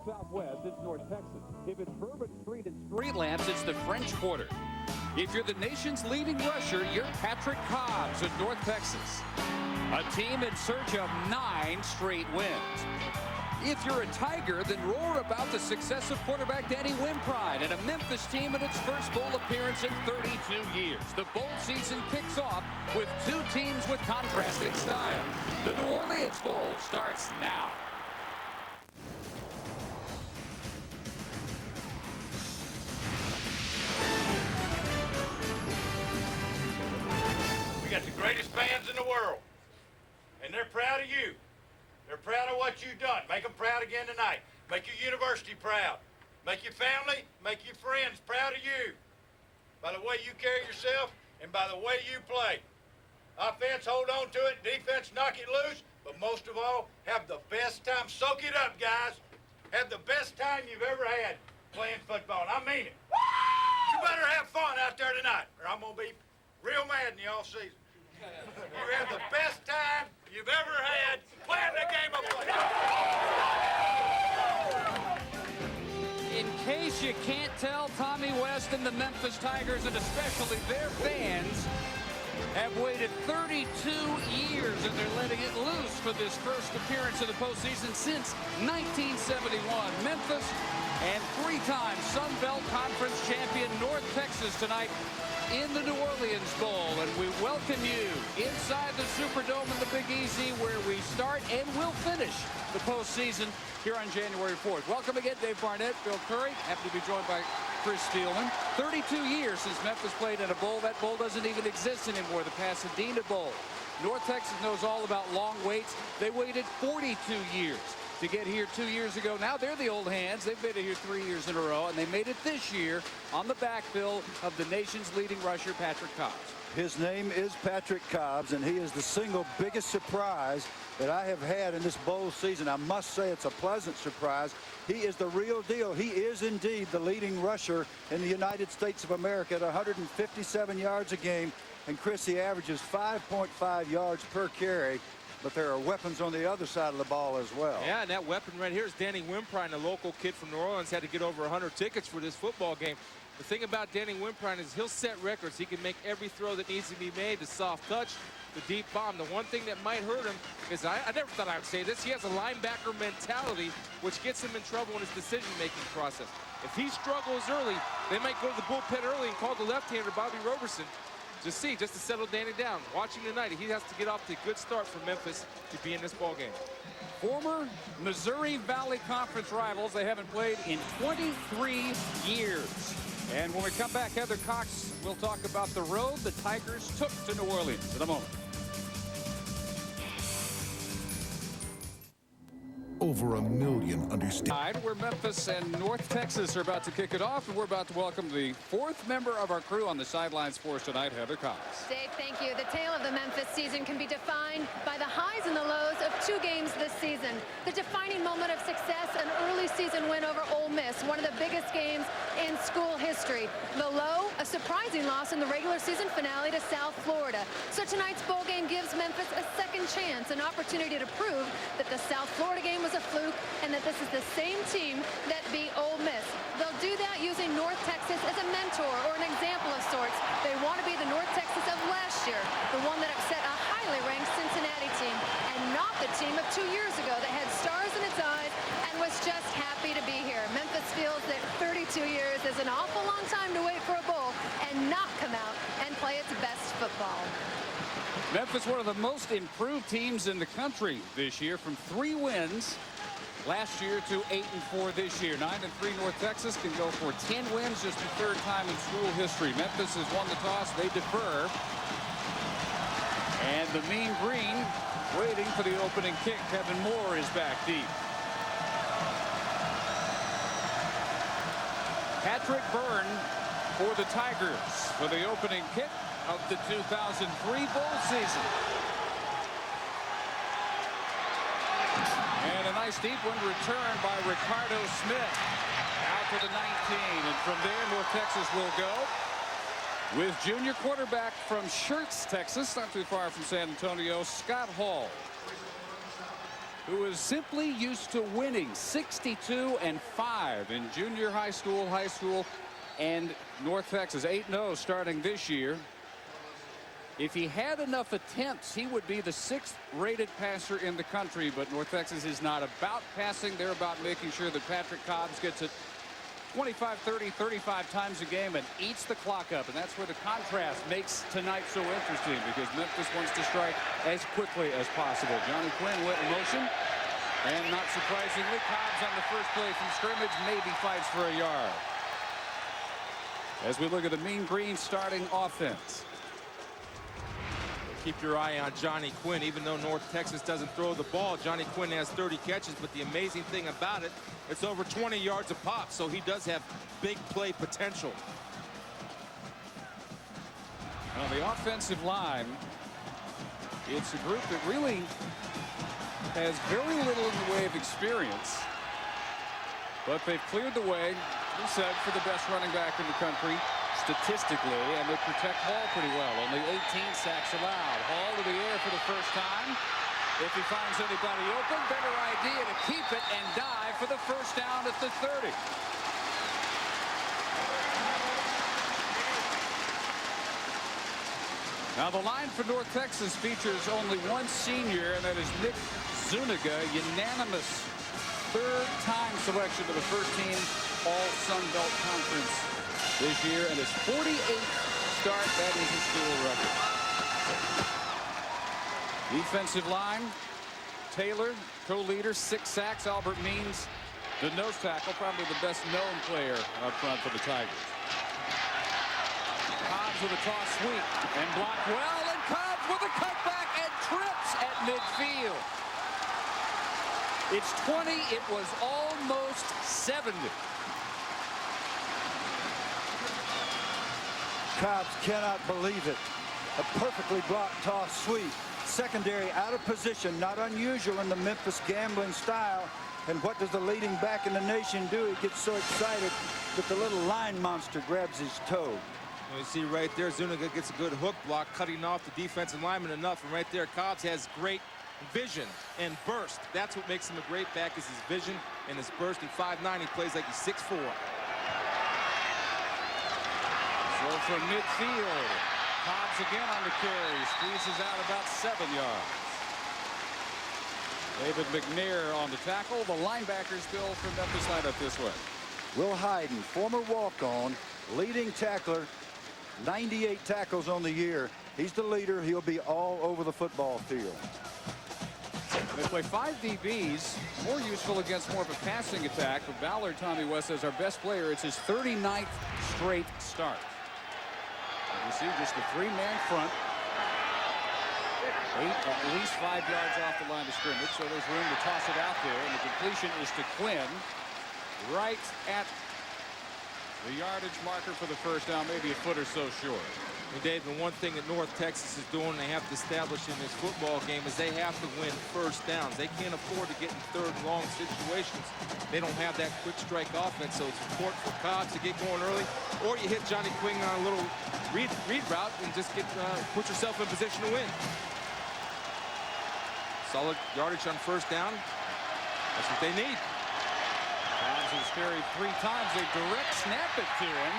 Southwest, it's North Texas. If it's Bourbon Street and Street Lamps, it's the French Quarter. If you're the nation's leading rusher, you're Patrick Cobbs of North Texas. A team in search of 9 straight wins. If you're a Tiger, then roar about the success of quarterback Danny Wimprine and a Memphis team in its first bowl appearance in 32 years. The bowl season kicks off with 2 teams with contrasting style. The New Orleans Bowl starts now. We got the greatest fans in the world, and they're proud of you. They're proud of what you've done. Make them proud again tonight. Make your university proud. Make your family, make your friends proud of you. By the way you carry yourself and by the way you play. Offense, hold on to it. Defense, knock it loose. But most of all, have the best time. Soak it up, guys. Have the best time you've ever had playing football. And I mean it. You better have fun out there tonight, or I'm going to be real mad in the off season. You have the best time you've ever had playing the game of football. In case you can't tell, Tommy West and the Memphis Tigers, and especially their fans, have waited 32 years, and they're letting it loose for this first appearance of the postseason since 1971. Memphis and 3-time Sun Belt Conference champion North Texas tonight in the New Orleans Bowl, and we welcome you inside the Superdome in the Big Easy, where we start and will finish the postseason here on January 4th. Welcome again, Dave Barnett, Bill Curry. Happy to be joined by Chris Steelman. 32 years since Memphis played in a bowl. That bowl doesn't even exist anymore, the Pasadena Bowl. North Texas knows all about long waits. They waited 42 years to get here 2 years ago. Now they're the old hands. They've been here 3 years in a row, and they made it this year on the backfill of the nation's leading rusher, Patrick Cobbs. His name is Patrick Cobbs, and he is the single biggest surprise that I have had in this bowl season. I must say it's a pleasant surprise. He is the real deal. He is indeed the leading rusher in the United States of America at 157 yards a game. And Chris, he averages 5.5 yards per carry. But there are weapons on the other side of the ball as well. Yeah, and that weapon right here is Danny Wimprine, a local kid from New Orleans, had to get over 100 tickets for this football game. The thing about Danny Wimprine is he'll set records. He can make every throw that needs to be made, the soft touch, the deep bomb. The one thing that might hurt him is, I never thought I would say this, he has a linebacker mentality, which gets him in trouble in his decision-making process. If he struggles early, they might go to the bullpen early and call the left-hander, Bobby Roberson, just to settle Danny down. Watching tonight, he has to get off to a good start for Memphis to be in this ball game. Former Missouri Valley Conference rivals. They haven't played in 23 years. And when we come back, Heather Cox will talk about the road the Tigers took to New Orleans in a moment. Over 1 million understand. Where Memphis and North Texas are about to kick it off, and we're about to welcome the 4th member of our crew on the sidelines for us tonight, Heather Cox. Dave, thank you. The tale of the Memphis season can be defined by the highs and the lows of 2 games this season. The defining moment of success, an early season win over Ole Miss, one of the biggest games in school history. The low, a surprising loss in the regular season finale to South Florida. So tonight's bowl game gives Memphis a second chance, an opportunity to prove that the South Florida game was a fluke and that this is the same team that beat Ole Miss. They'll do that using North Texas as a mentor or an example of sorts. They want to be the North Texas of last year, the one that upset a highly ranked Cincinnati team, and not the team of 2 years ago that had stars in its eyes and was just happy to be here. Memphis feels that 32 years is an awful long time to wait for a bowl and not come out and play its best football. Memphis, one of the most improved teams in the country this year, from 3 wins last year to 8-4 this year. 9-3 North Texas can go for 10 wins, just the 3rd time in school history. Memphis has won the toss. They defer. And the Mean Green waiting for the opening kick. Kevin Moore is back deep. Patrick Byrne for the Tigers for the opening kick of the 2003 bowl season. And a nice deep one returned by Ricardo Smith out to the 19. And from there, North Texas will go with junior quarterback from Schertz, Texas, not too far from San Antonio, Scott Hall. who is simply used to winning 62-5 in junior high school, and North Texas 8-0 starting this year. If he had enough attempts, he would be the 6th rated passer in the country, but North Texas is not about passing. They're about making sure that Patrick Cobbs gets it 25, 30, 35 times a game and eats the clock up. And that's where the contrast makes tonight so interesting, because Memphis wants to strike as quickly as possible. Johnny Quinn went in motion, and not surprisingly, Cobbs on the first play from scrimmage maybe fights for a yard. As we look at the Mean Green starting offense. Keep your eye on Johnny Quinn. Even though North Texas doesn't throw the ball, Johnny Quinn has 30 catches, but the amazing thing about it, it's over 20 yards a pop, so he does have big play potential. On the offensive line, it's a group that really has very little in the way of experience, but they've cleared the way, he said, for the best running back in the country statistically, and they protect Hall pretty well. Only 18 sacks allowed. Hall to the air for the first time. If he finds anybody open, better idea to keep it and dive for the first down at the 30. Now the line for North Texas features only one senior, and that is Nick Zuniga, unanimous third-time selection to the first team All-Sun Belt Conference this year, and his 48th start. That is a school record. Defensive line, Taylor, co-leader, 6 sacks. Albert Means, the nose tackle, probably the best known player up front for the Tigers. Cobbs with a toss sweep and blocked well, and Cobbs with a cutback and trips at midfield. It's 20. It was almost 70. Cobbs cannot believe it. A perfectly blocked toss sweep. Secondary out of position, not unusual in the Memphis gambling style. And what does the leading back in the nation do? He gets so excited that the little line monster grabs his toe. You see right there, Zuniga gets a good hook block, cutting off the defensive lineman enough. And right there, Cobbs has great vision and burst. That's what makes him a great back, is his vision and his burst. At 5'9", he plays like he's 6'4". So from midfield, Cobbs again on the carry, squeezes out about 7 yards. David McNair on the tackle. The linebackers still from Memphis line up this way. Will Hayden, former walk-on, leading tackler, 98 tackles on the year. He's the leader. He'll be all over the football field. They play 5 DBs, more useful against more of a passing attack. But Ballard, Tommy West, as our best player. It's his 39th straight start. You see just the 3-man front. At least 5 yards off the line of scrimmage, so there's room to toss it out there. And the completion is to Quinn, right at the yardage marker for the first down, maybe a foot or so short. And Dave, the one thing that North Texas is doing, they have to establish in this football game, is they have to win first downs. They can't afford to get in third and long situations. They don't have that quick strike offense, so it's important for Cobbs to get going early, or you hit Johnny Quinn on a little read route and just put yourself in position to win. Solid yardage on first down. That's what they need. Cobbs has carried 3 times. They direct snap it to him,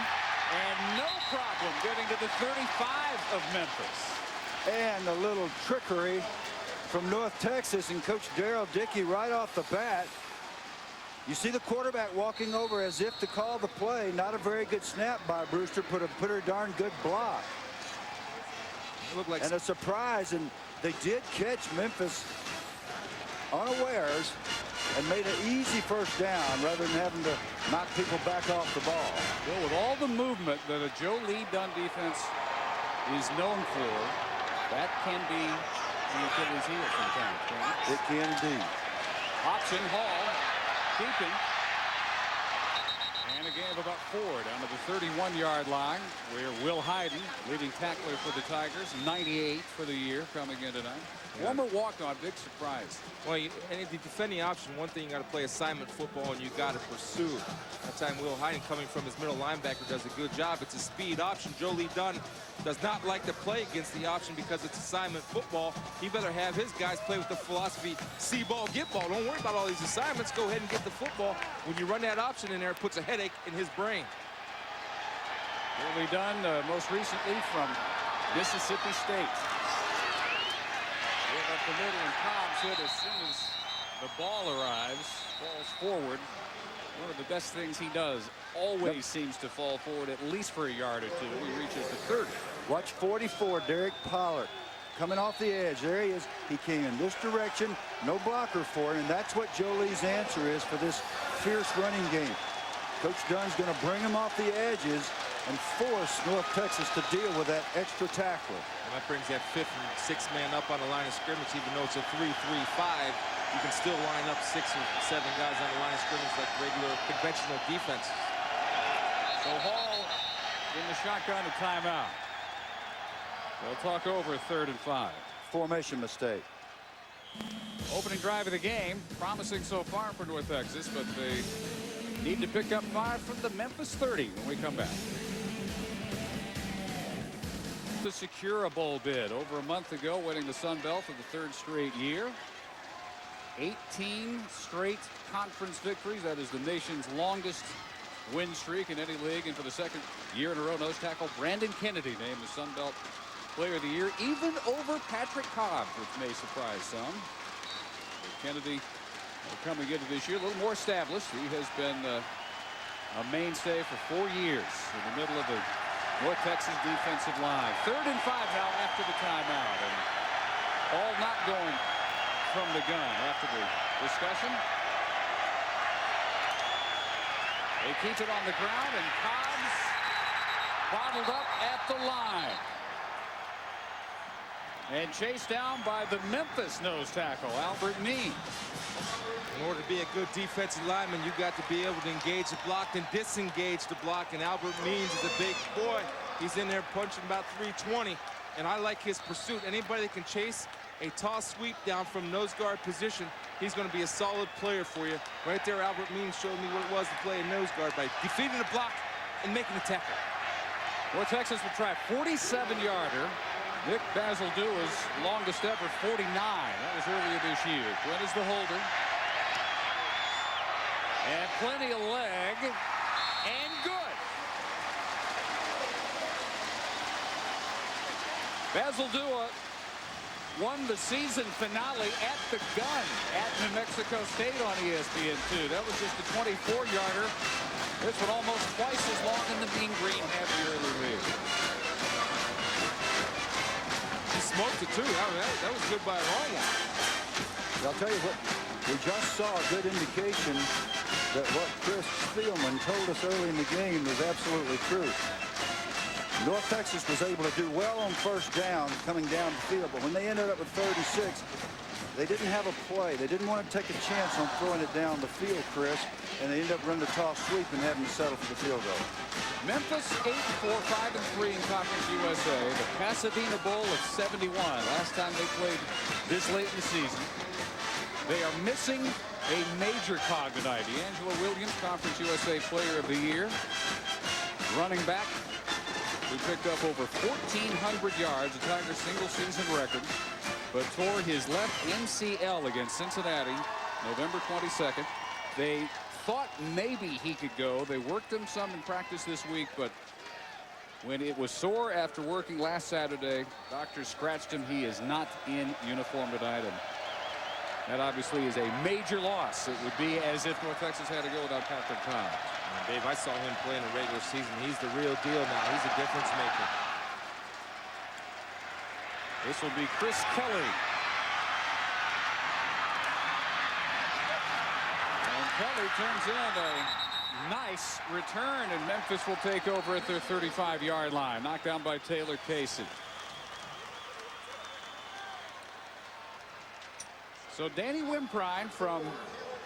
and no problem getting to the 35 of Memphis. And a little trickery from North Texas and Coach Darrell Dickey right off the bat. You see the quarterback walking over as if to call the play. Not a very good snap by Brewster. Put a darn good block. It looked like, and a surprise, and they did catch Memphis unawares and made an easy first down rather than having to knock people back off the ball. Well, with all the movement that a Joe Lee Dunn defense is known for, that can be the Achilles heel sometimes, can't it? It can indeed. Option, Hall, keeping. And a gain of about 4 down to the 31-yard line, where Will Hayden, leading tackler for the Tigers, 98 for the year, coming in tonight. Former walk-on, big surprise. well, any defending option, one thing you got to play assignment football, and you got to pursue. That time Will Hayden, coming from his middle linebacker, does a good job. It's a speed option. Joe Lee Dunn does not like to play against the option because it's assignment football. He better have his guys play with the philosophy, see ball, get ball. Don't worry about all these assignments. Go ahead and get the football. When you run that option in there, it puts a headache in his brain. Really done most recently from Mississippi State. Give up the middle, and Cobbs hit as soon as the ball arrives. Falls forward. One of the best things he does, always seems to fall forward at least for a yard or two. He reaches the 30. Watch 44, Derek Pollard. Coming off the edge. There he is. He came in this direction. No blocker for him. And that's what Joe Lee's answer is for this fierce running game. Coach Dunn's going to bring him off the edges and force North Texas to deal with that extra tackler. And that brings that 5th and 6th man up on the line of scrimmage. Even though it's a 3-3-5, you can still line up 6 or 7 guys on the line of scrimmage like regular conventional defense. So Hall in the shotgun, a timeout. They'll talk over 3rd and 5. Formation mistake. Opening drive of the game, promising so far for North Texas, but they need to pick up 5 from the Memphis 30 when we come back. To secure a bowl bid over a month ago, winning the Sun Belt for the 3rd straight year. 18 straight conference victories. That is the nation's longest win streak in any league. And for the 2nd year in a row, nose tackle Brandon Kennedy named the Sun Belt Player of the Year, even over Patrick Cobbs, which may surprise some. But Kennedy coming into this year a little more established. He has been a mainstay for 4 years in the middle of the North Texas defensive line. 3rd and 5 now after the timeout. And all not going from the gun after the discussion. They keep it on the ground, and Cobbs bottled up at the line. And chased down by the Memphis nose tackle, Albert Means. In order to be a good defensive lineman, you got to be able to engage the block and disengage the block. And Albert Means is a big boy. He's in there punching about 320. And I like his pursuit. Anybody that can chase a toss sweep down from nose guard position, he's going to be a solid player for you. Right there, Albert Means showed me what it was to play a nose guard by defeating the block and making the tackle. North Texas will try 47-yarder. Nick Basildua's longest ever, 49. That was earlier this year. Quinn is the holder. And plenty of leg. And good. Basildua won the season finale at the gun at New Mexico State on ESPN2. That was just a 24-yarder. This one almost twice as long in the Mean Green had the early lead. He smoked it too. That was good by a long one. I'll tell you what, we just saw a good indication that what Chris Spielman told us early in the game was absolutely true. North Texas was able to do well on 1st down coming down the field, but when they ended up with 3rd and 6, they didn't have a play. They didn't want to take a chance on throwing it down the field, Chris, and they ended up running the toss sweep and having to settle for the field goal. Memphis 8-4, 5-3 in Conference USA. The Pasadena Bowl of 71. Last time they played this late in the season. They are missing a major cog tonight. D'Angelo Williams, Conference USA Player of the Year. Running back, who picked up over 1,400 yards, a Tigers single-season record, but tore his left MCL against Cincinnati November 22nd. They thought maybe he could go. They worked him some in practice this week, but when it was sore after working last Saturday, doctors scratched him. He is not in uniform tonight, and that obviously is a major loss. It would be as if North Texas had to go without Patrick Cobbs. Dave, I saw him play in the regular season. He's the real deal now. He's a difference maker. This will be Chris Kelly. And Kelly turns in a nice return, and Memphis will take over at their 35-yard line. Knocked down by Taylor Casey. So Danny Wimprine from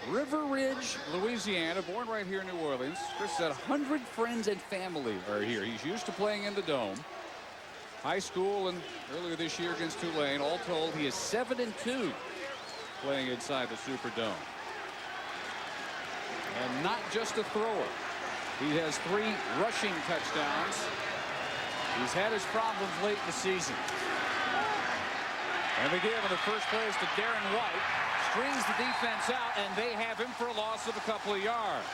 River Ridge, Louisiana, born right here in New Orleans. Chris said 100 friends and family are here. He's used to playing in the Dome. High school and earlier this year against Tulane. All told, he is 7-2 playing inside the Superdome. And not just a thrower. He has 3 rushing touchdowns He's had his problems late in the season. And they give him the first place to Darren White. Strings the defense out, and they have him for a loss of a couple of yards.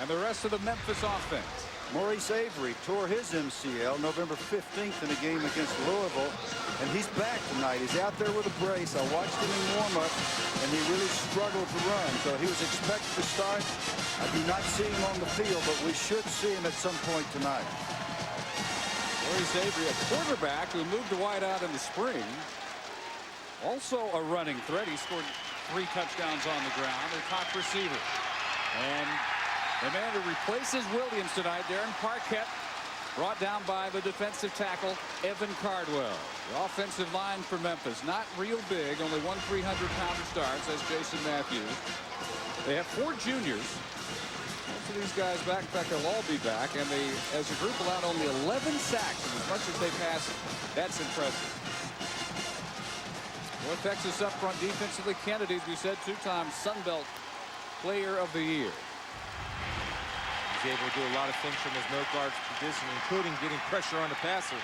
And the rest of the Memphis offense. Maurice Avery tore his MCL November 15th in a game against Louisville, and he's back tonight. He's out there with a brace. I watched him in warm-up, and he really struggled to run, so he was expected to start. I do not see him on the field, but we should see him at some point tonight. Maurice Avery, a quarterback who moved to wide out in the spring. Also a running threat. He scored 3 touchdowns on the ground. Their top receiver. And the man who replaces Williams tonight, Darren Parquette, brought down by the defensive tackle, Evan Cardwell. The offensive line for Memphis, not real big, only 1 300-pounder starts, as Jason Matthews. They have 4 juniors. Most of these guys back. In fact, they'll all be back. And they, as a group, allowed only 11 sacks. And as much as they pass, that's impressive. North Texas up front defensively. Kennedy, as we said, 2-time Sun Belt Player of the Year. He's able to do a lot of things from his no guard position, including getting pressure on the passer.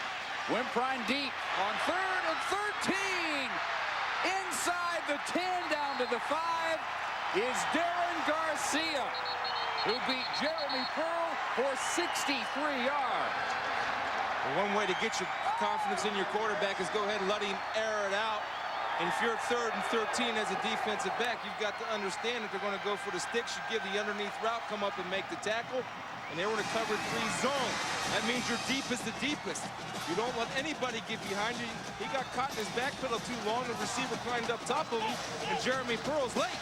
Wimprine deep on 3rd and 13. Inside the 10 down to the 5 is Darren Garcia, who beat Jeremy Pearl for 63 yards. Well, one way to get your confidence in your quarterback is go ahead and let him air it out. And if you're 3rd and 13 as a defensive back, you've got to understand that they're going to go for the sticks. You give the underneath route, come up and make the tackle, and they were in a cover 3 zone. That means your deep is the deepest. You don't let anybody get behind you. He got caught in his back pedal too long. The receiver climbed up top of him, and Jeremy Pearl's late.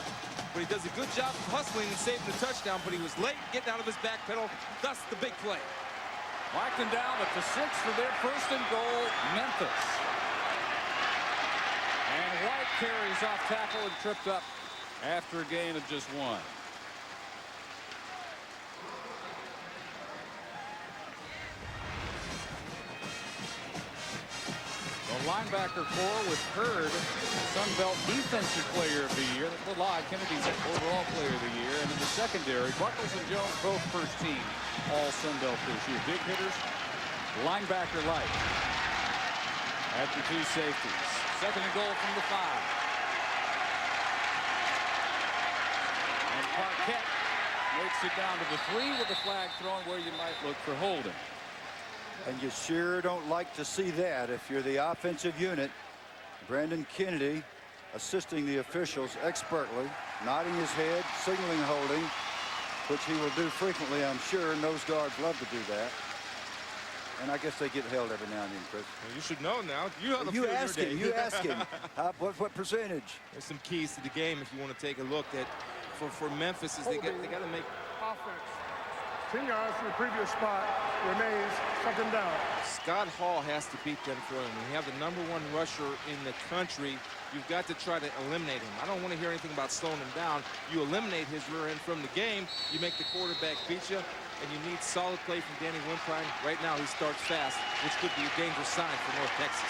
But he does a good job of hustling and saving the touchdown, but he was late getting out of his back pedal. Thus the big play. Marked them down at the 6 for their 1st and goal, Memphis. And White carries off tackle and tripped up after a gain of just 1. The linebacker core with Hurd, Sun Belt Defensive Player of the Year. That's a little odd. Kennedy's overall Player of the Year. And in the secondary, Buckles and Jones both first team all Sun Belt this year. Big hitters, linebacker light. After 2 safeties. 2nd and goal from the 5. And Parquette makes it down to the 3 with the flag thrown where you might look for holding. And you sure don't like to see that if you're the offensive unit. Brandon Kennedy assisting the officials expertly, nodding his head, signaling holding, which he will do frequently, I'm sure. Nose guards love to do that. And I guess they get held every now and then, Chris. Well, you should know now. You ask him. You ask him. What percentage? There's some keys to the game if you want to take a look at for Memphis is they got to make offense. 10 yards from the previous spot remains 2nd down. Scott Hall has to beat them for him. When you have the #1 rusher in the country, you've got to try to eliminate him. I don't want to hear anything about slowing him down. You eliminate his rear end from the game. You make the quarterback beat you. And you need solid play from Danny Wimprine. Right now, he starts fast, which could be a dangerous sign for North Texas.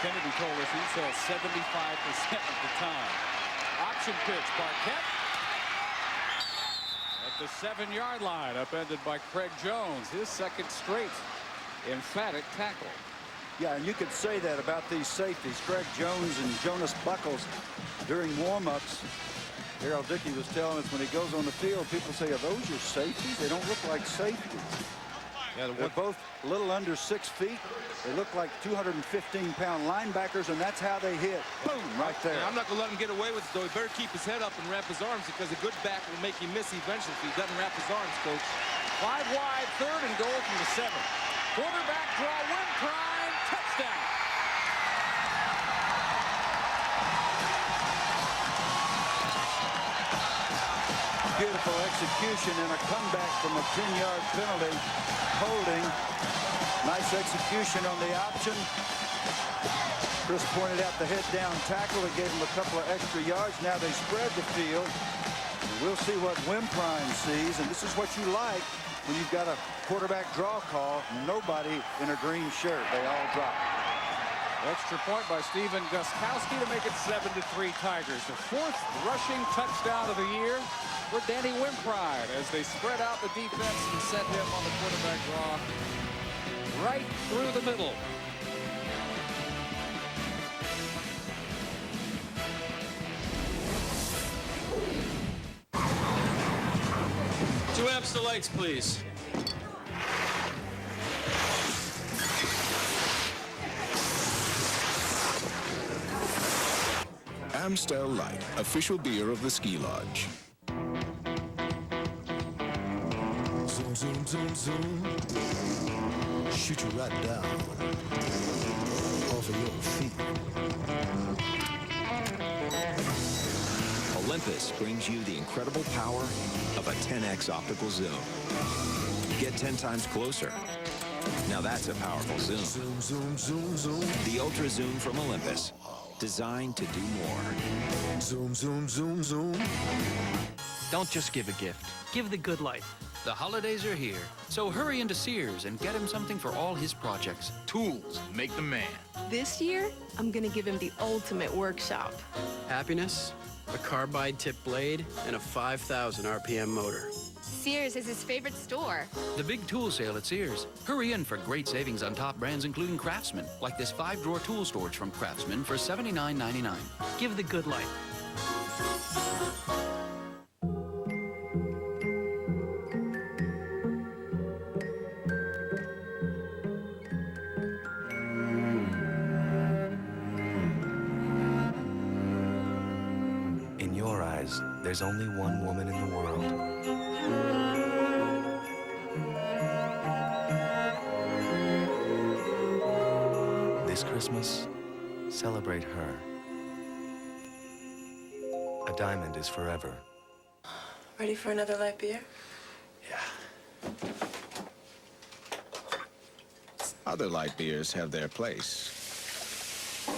Kennedy told us he saw 75% of the time. Option pitch, Parquette. At the 7-yard line, upended by Craig Jones. His 2nd straight emphatic tackle. Yeah, and you could say that about these safeties. Craig Jones and Jonas Buckles during warm-ups. Harold Dickey was telling us when he goes on the field, people say, are those your safeties? They don't look like safeties. Yeah, they're both a little under 6 feet. They look like 215-pound linebackers, and that's how they hit. Boom, right there. Yeah, I'm not going to let him get away with it, though. He better keep his head up and wrap his arms because a good back will make you miss eventually if he doesn't wrap his arms, Coach. 5 wide, 3rd and goal from the 7. Quarterback draw, Wimprine, touchdown. Beautiful execution and a comeback from a 10-yard penalty. Holding. Nice execution on the option. Chris pointed out the head-down tackle. It gave him a couple of extra yards. Now they spread the field. And we'll see what Wimprine sees. And this is what you like when you've got a quarterback draw call. Nobody in a green shirt. They all drop. Extra point by Steven Gostkowski to make it 7-3 Tigers. The 4th rushing touchdown of the year for Danny Wimprine as they spread out the defense and set him on the quarterback draw right through the middle. Two amps to lights, please. Amstel Light, official beer of the Ski Lodge. Zoom, zoom, zoom, zoom. Shoot you right down off of your feet. Olympus brings you the incredible power of a 10x optical zoom. Get 10 times closer. Now that's a powerful zoom. Zoom, zoom, zoom, zoom. The Ultra Zoom from Olympus, designed to do more. Zoom, zoom, zoom, zoom. Don't just give a gift. Give the good life. The holidays are here, so hurry into Sears and get him something for all his projects. Tools make the man. This year, I'm gonna give him the ultimate workshop. Happiness, a carbide tip blade, and a 5,000 RPM motor. Sears is his favorite store. The big tool sale at Sears. Hurry in for great savings on top brands including Craftsman, like this 5-drawer tool storage from Craftsman for $79.99. Give the good life. In your eyes, there's only one woman in the world. This Christmas, celebrate her. A diamond is forever. Ready for another light beer? Other light beers have their place.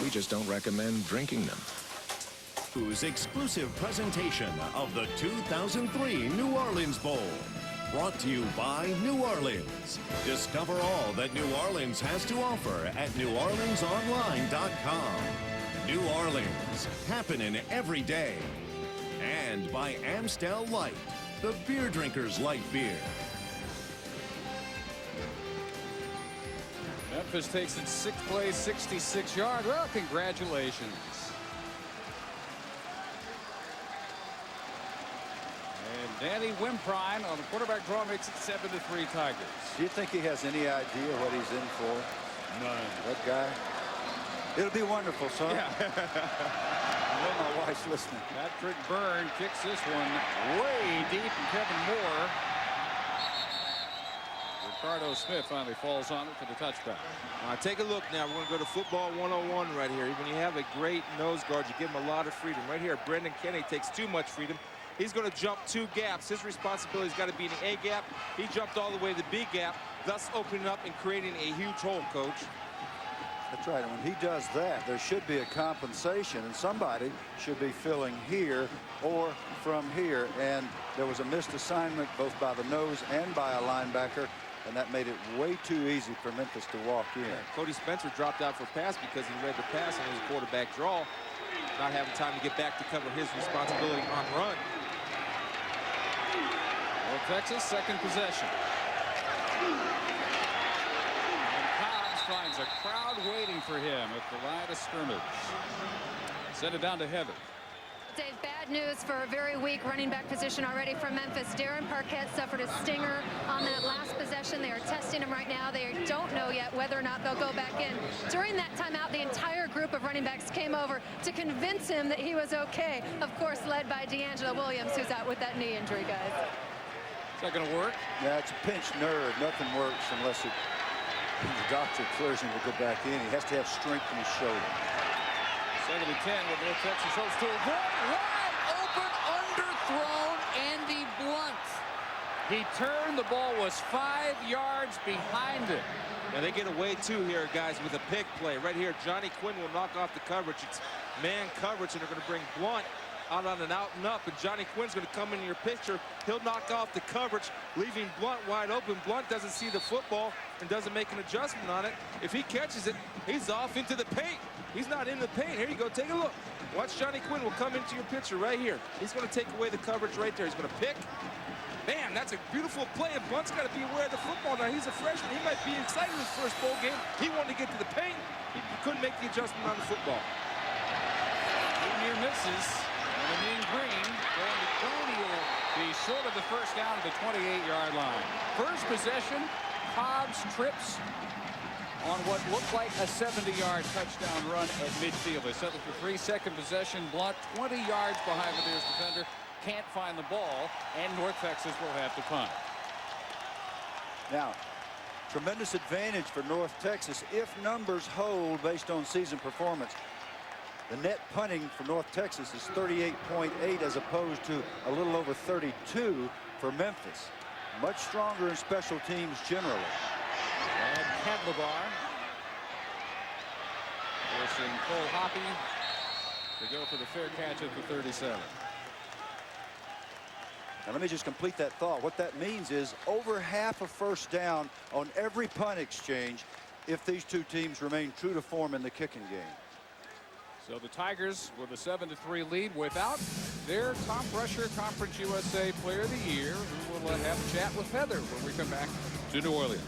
We just don't recommend drinking them. Whose exclusive presentation of the 2003 New Orleans Bowl. Brought to you by New Orleans. Discover all that New Orleans has to offer at neworleansonline.com. New Orleans, happening every day. And by Amstel Light, the beer drinker's light beer. Memphis takes its 6th play, 66 yards. Well, congratulations. Danny Wimprine on the quarterback draw makes it 7-3 Tigers. Do you think he has any idea what he's in for? None. That guy? It'll be wonderful, son. Yeah. I know my wife's listening. Patrick Byrne kicks this one way deep, and Kevin Moore. Ricardo Smith finally falls on it for the touchback. Take a look now. We're going to go to football 101 right here. When you have a great nose guard, you give him a lot of freedom. Right here, Brendan Kenny takes too much freedom. He's going to jump 2 gaps. His responsibility's got to be in the A gap. He jumped all the way to the B gap, thus opening up and creating a huge hole, Coach. That's right. And when he does that, there should be a compensation, and somebody should be filling here or from here. And there was a missed assignment both by the nose and by a linebacker, and that made it way too easy for Memphis to walk in. Cody Spencer dropped out for pass because he read the pass and it was a quarterback draw, not having time to get back to cover his responsibility on run. Well, Texas, 2nd possession. And Cobbs finds a crowd waiting for him at the line of scrimmage. Send it down to Heather. Dave, bad news for a very weak running back position already from Memphis. Darren Parquette suffered a stinger on that last possession. They are testing him right now. They don't know yet whether or not they'll go back in. During that timeout, the entire group of running backs came over to convince him that he was okay. Of course, led by D'Angelo Williams, who's out with that knee injury, guys. Is that going to work? Yeah, it's a pinched nerve. Nothing works unless the doctor clears him to go back in. He has to have strength in his shoulder. 2nd and 10 with no Texas holds to a wide open underthrown Andy Blunt. He turned, the ball was 5 yards behind him. Now they get away too here, guys, with a pick play. Right here, Johnny Quinn will knock off the coverage. It's man coverage, and they're going to bring Blunt out on an out and up, and Johnny Quinn's going to come into your picture. He'll knock off the coverage, leaving Blunt wide open. Blunt doesn't see the football and doesn't make an adjustment on it. If he catches it, he's off into the paint. He's not in the paint. Here you go. Take a look. Watch Johnny Quinn will come into your picture right here. He's going to take away the coverage right there. He's going to pick. Man, that's a beautiful play, and Blunt's got to be aware of the football now. He's a freshman. He might be excited his first bowl game. He wanted to get to the paint. He couldn't make the adjustment on the football. Near misses. And the mean green going to Cody will be short of the first down at the 28-yard line. First possession, Cobbs trips on what looked like a 70-yard touchdown run at midfield. They settled for 3. Second possession, Blunt 20 yards behind the Bears defender. Can't find the ball, and North Texas will have to punt. Now, tremendous advantage for North Texas if numbers hold based on season performance. The net punting for North Texas is 38.8 as opposed to a little over 32 for Memphis. Much stronger in special teams generally. And Kedlabar forcing Cole Hoppy to go for the fair catch at the 37. Now let me just complete that thought. What that means is over half a first down on every punt exchange if these two teams remain true to form in the kicking game. So the Tigers with a 7-3 lead without their top rusher, Conference USA Player of the Year, who will have a chat with Heather when we come back to New Orleans.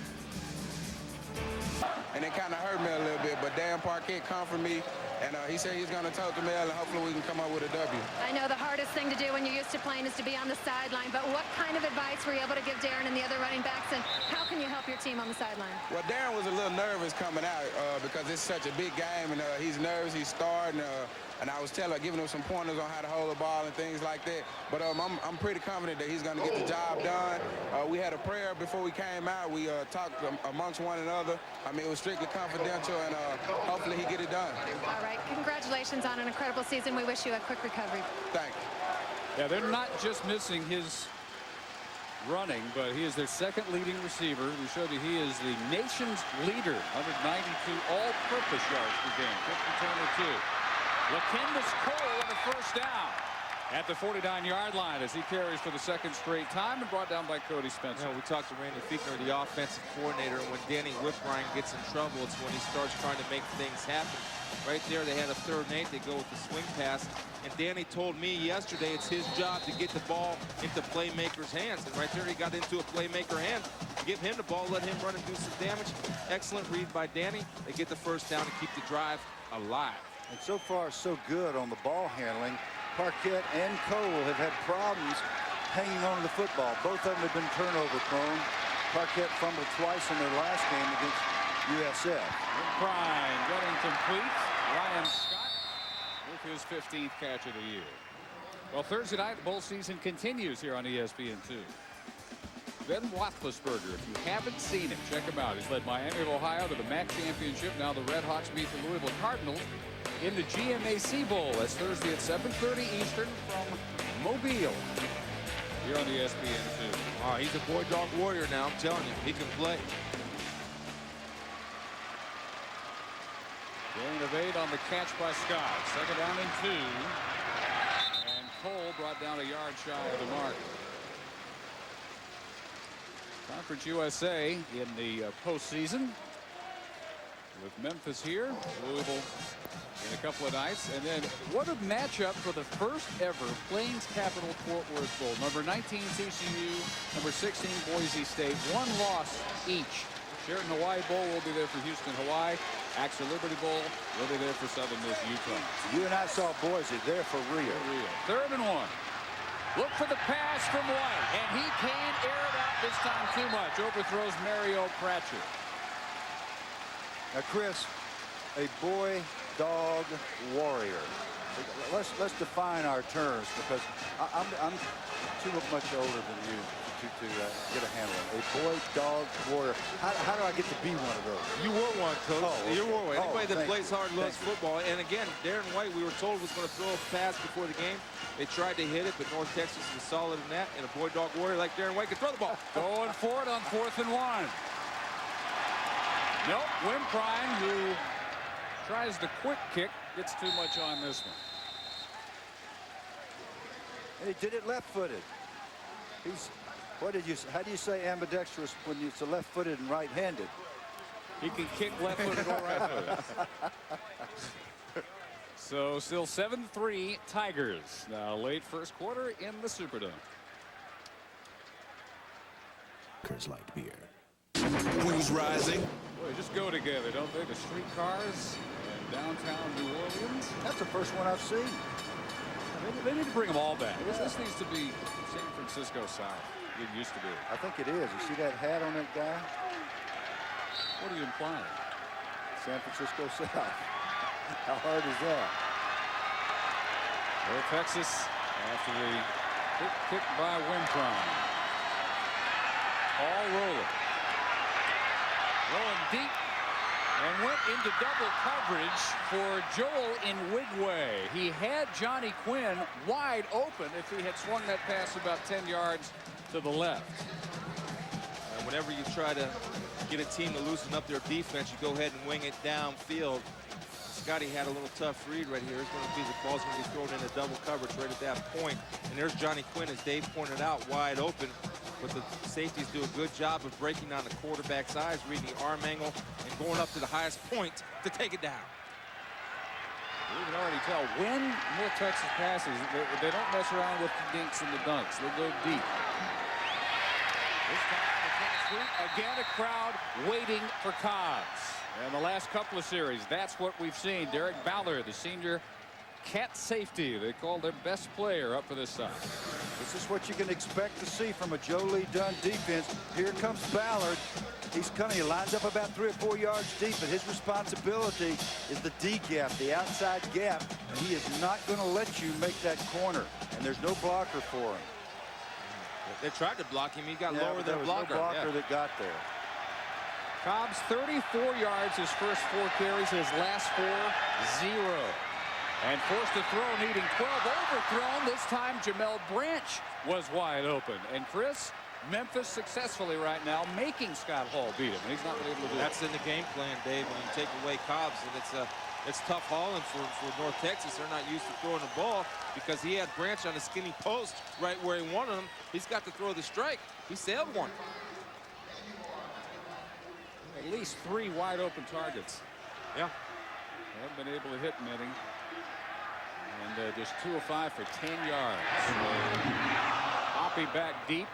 And it kind of hurt me a little bit, but Dan Parquet comforted me, and he said he's going to talk to Mel, and hopefully we can come up with a W. I know the hardest thing to do when you're used to playing is to be on the sideline, but what kind of advice were you able to give Darren and the other running backs, and how can you help your team on the sideline? Well, Darren was a little nervous coming out because it's such a big game, and he's nervous, he's starting, and I was giving him some pointers on how to hold the ball and things like that. But I'm pretty confident that he's going to get the job done. We had a prayer before we came out. We talked amongst one another. I mean, it was strictly confidential, and hopefully he get it done. All right, congratulations on an incredible season. We wish you a quick recovery. Thanks. Yeah, they're not just missing his running, but he is their second leading receiver. We showed you he is the nation's leader, 192 all-purpose yards per game, 50 turn 2. LaKendis Cole on the first down at the 49-yard line as he carries for the second straight time and brought down by Cody Spencer. We talked to Randy Fichtner, the offensive coordinator, and when Danny Wimprine gets in trouble, it's when he starts trying to make things happen. Right there, they had a 3rd and 8. They go with the swing pass, and Danny told me yesterday it's his job to get the ball into playmakers' hands, and right there he got into a playmaker hand. Give him the ball, let him run and do some damage. Excellent read by Danny. They get the first down to keep the drive alive. And so far, so good on the ball handling. Parquet and Cole have had problems hanging on to the football. Both of them have been turnover prone. Parquet fumbled twice in their last game against USF. Wimprine getting complete. Ryan Scott with his 15th catch of the year. Well, Thursday night, the bowl season continues here on ESPN2. Ben Roethlisberger, if you haven't seen him, check him out. He's led Miami of Ohio to the MAC championship. Now the Red Hawks beat the Louisville Cardinals in the GMAC Bowl. That's Thursday at 7:30 Eastern from Mobile here on ESPN2. Oh, he's a boy dog warrior now. I'm telling you, he can play. Gain of 8 on the catch by Scott. Second down and 2. And Cole brought down a yard shy of the mark. Conference USA in the postseason with Memphis here, Louisville in a couple of nights, and then what a matchup for the first ever Plains Capital Fort Worth Bowl. Number 19 TCU, number 16 Boise State, 1 loss each. Sheraton Hawaii Bowl will be there for Houston, Hawaii. AXA Liberty Bowl will be there for Southern Miss Utah. You and I saw Boise there for real. 3rd and 1. Look for the pass from White, and he can't air it out this time too much. Overthrows Mario Pratchett. Now, Chris, a boy dog warrior. Let's define our terms, because I'm too much older than you to get a handle on. A boy dog warrior. How do I get to be one of those? You were one, Coach. Oh, okay. You were one. Anybody that plays you. hard loves football. And again, Darren White, we were told, was going to throw a pass before the game. They tried to hit it, but North Texas was solid in that. And a boy dog warrior like Darren White can throw the ball. Going for it on 4th and 1. Nope, Wimprine, who tries the quick kick, gets too much on this one. And he did it left-footed. He's, how do you say ambidextrous when it's a left-footed and right-handed? He can kick left-footed or right-footed. So still 7-3 Tigers. Now late first quarter in the Superdome. Light beer. Who's rising? Boy, they just go together, don't they? The streetcars and downtown New Orleans. That's the first one I've seen. They need to bring them all back. This needs to be San Francisco South. It used to be. I think it is. You see that hat on that guy? What are you implying? San Francisco South. How hard is that? Well, Texas after the quick kick by Wimprine. All rolling. Rolling deep and went into double coverage for Joel Nwigwe. He had Johnny Quinn wide open if he had swung that pass about 10 yards to the left. And whenever you try to get a team to loosen up their defense, you go ahead and wing it downfield. Scotty had a little tough read right here. It's going to be the ball's going to be thrown into double coverage right at that point. And there's Johnny Quinn, as Dave pointed out, wide open. But the safeties do a good job of breaking down the quarterback's eyes, reading the arm angle, and going up to the highest point to take it down. You can already tell when North Texas passes, they don't mess around with the dinks and the dunks. They go deep. This time, again, a crowd waiting for Cobbs. And the last couple of series, that's what we've seen. Derek Ballard, the senior cat safety, they call their best player up for this side. This is what you can expect to see from a Joe Lee Dunn defense. Here comes Ballard. He's coming. He lines up about 3 or 4 yards deep, but his responsibility is the D gap, the outside gap, and he is not going to let you make that corner. And there's no blocker for him. They tried to block him. He got lower than a blocker. No blocker that got there. Cobbs 34 yards his first 4 carries, his last 4 0. And forced to throw, needing 12, overthrown. This time Jamel Branch was wide open. And Chris, Memphis successfully right now making Scott Hall beat him. And he's not been able to do That's in the game plan, Dave. When you take away Cobbs, and it's tough hauling for North Texas. They're not used to throwing the ball because he had Branch on a skinny post right where he wanted him. He's got to throw the strike. He sailed one. At least 3 wide open targets. Yeah. Haven't been able to hit many. And just 2 of 5 for 10 yards. Hoppy back deep.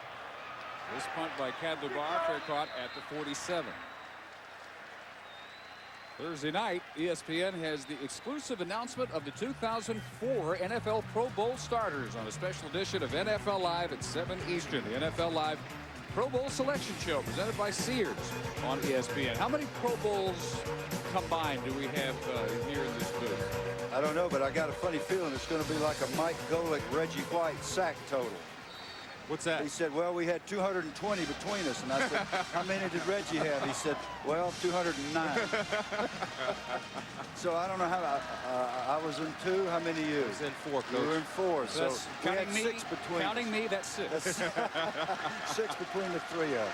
This punt by Cadler-Barr, fair caught at the 47. Thursday night, ESPN has the exclusive announcement of the 2004 NFL Pro Bowl starters on a special edition of NFL Live at 7 Eastern. The NFL Live Pro Bowl Selection Show presented by Sears on ESPN. How many Pro Bowls combined do we have here in this booth? I don't know, but I got a funny feeling it's going to be like a Mike Golick, Reggie White sack total. What's that? He said, well, we had 220 between us. And I said, how many did Reggie have? He said, well, 209. So I don't know how. I was in 2. How many you? I was in 4, Coach. You were in 4. So we had 6 between. Counting me, that's 6. That's 6 between the 3 of us.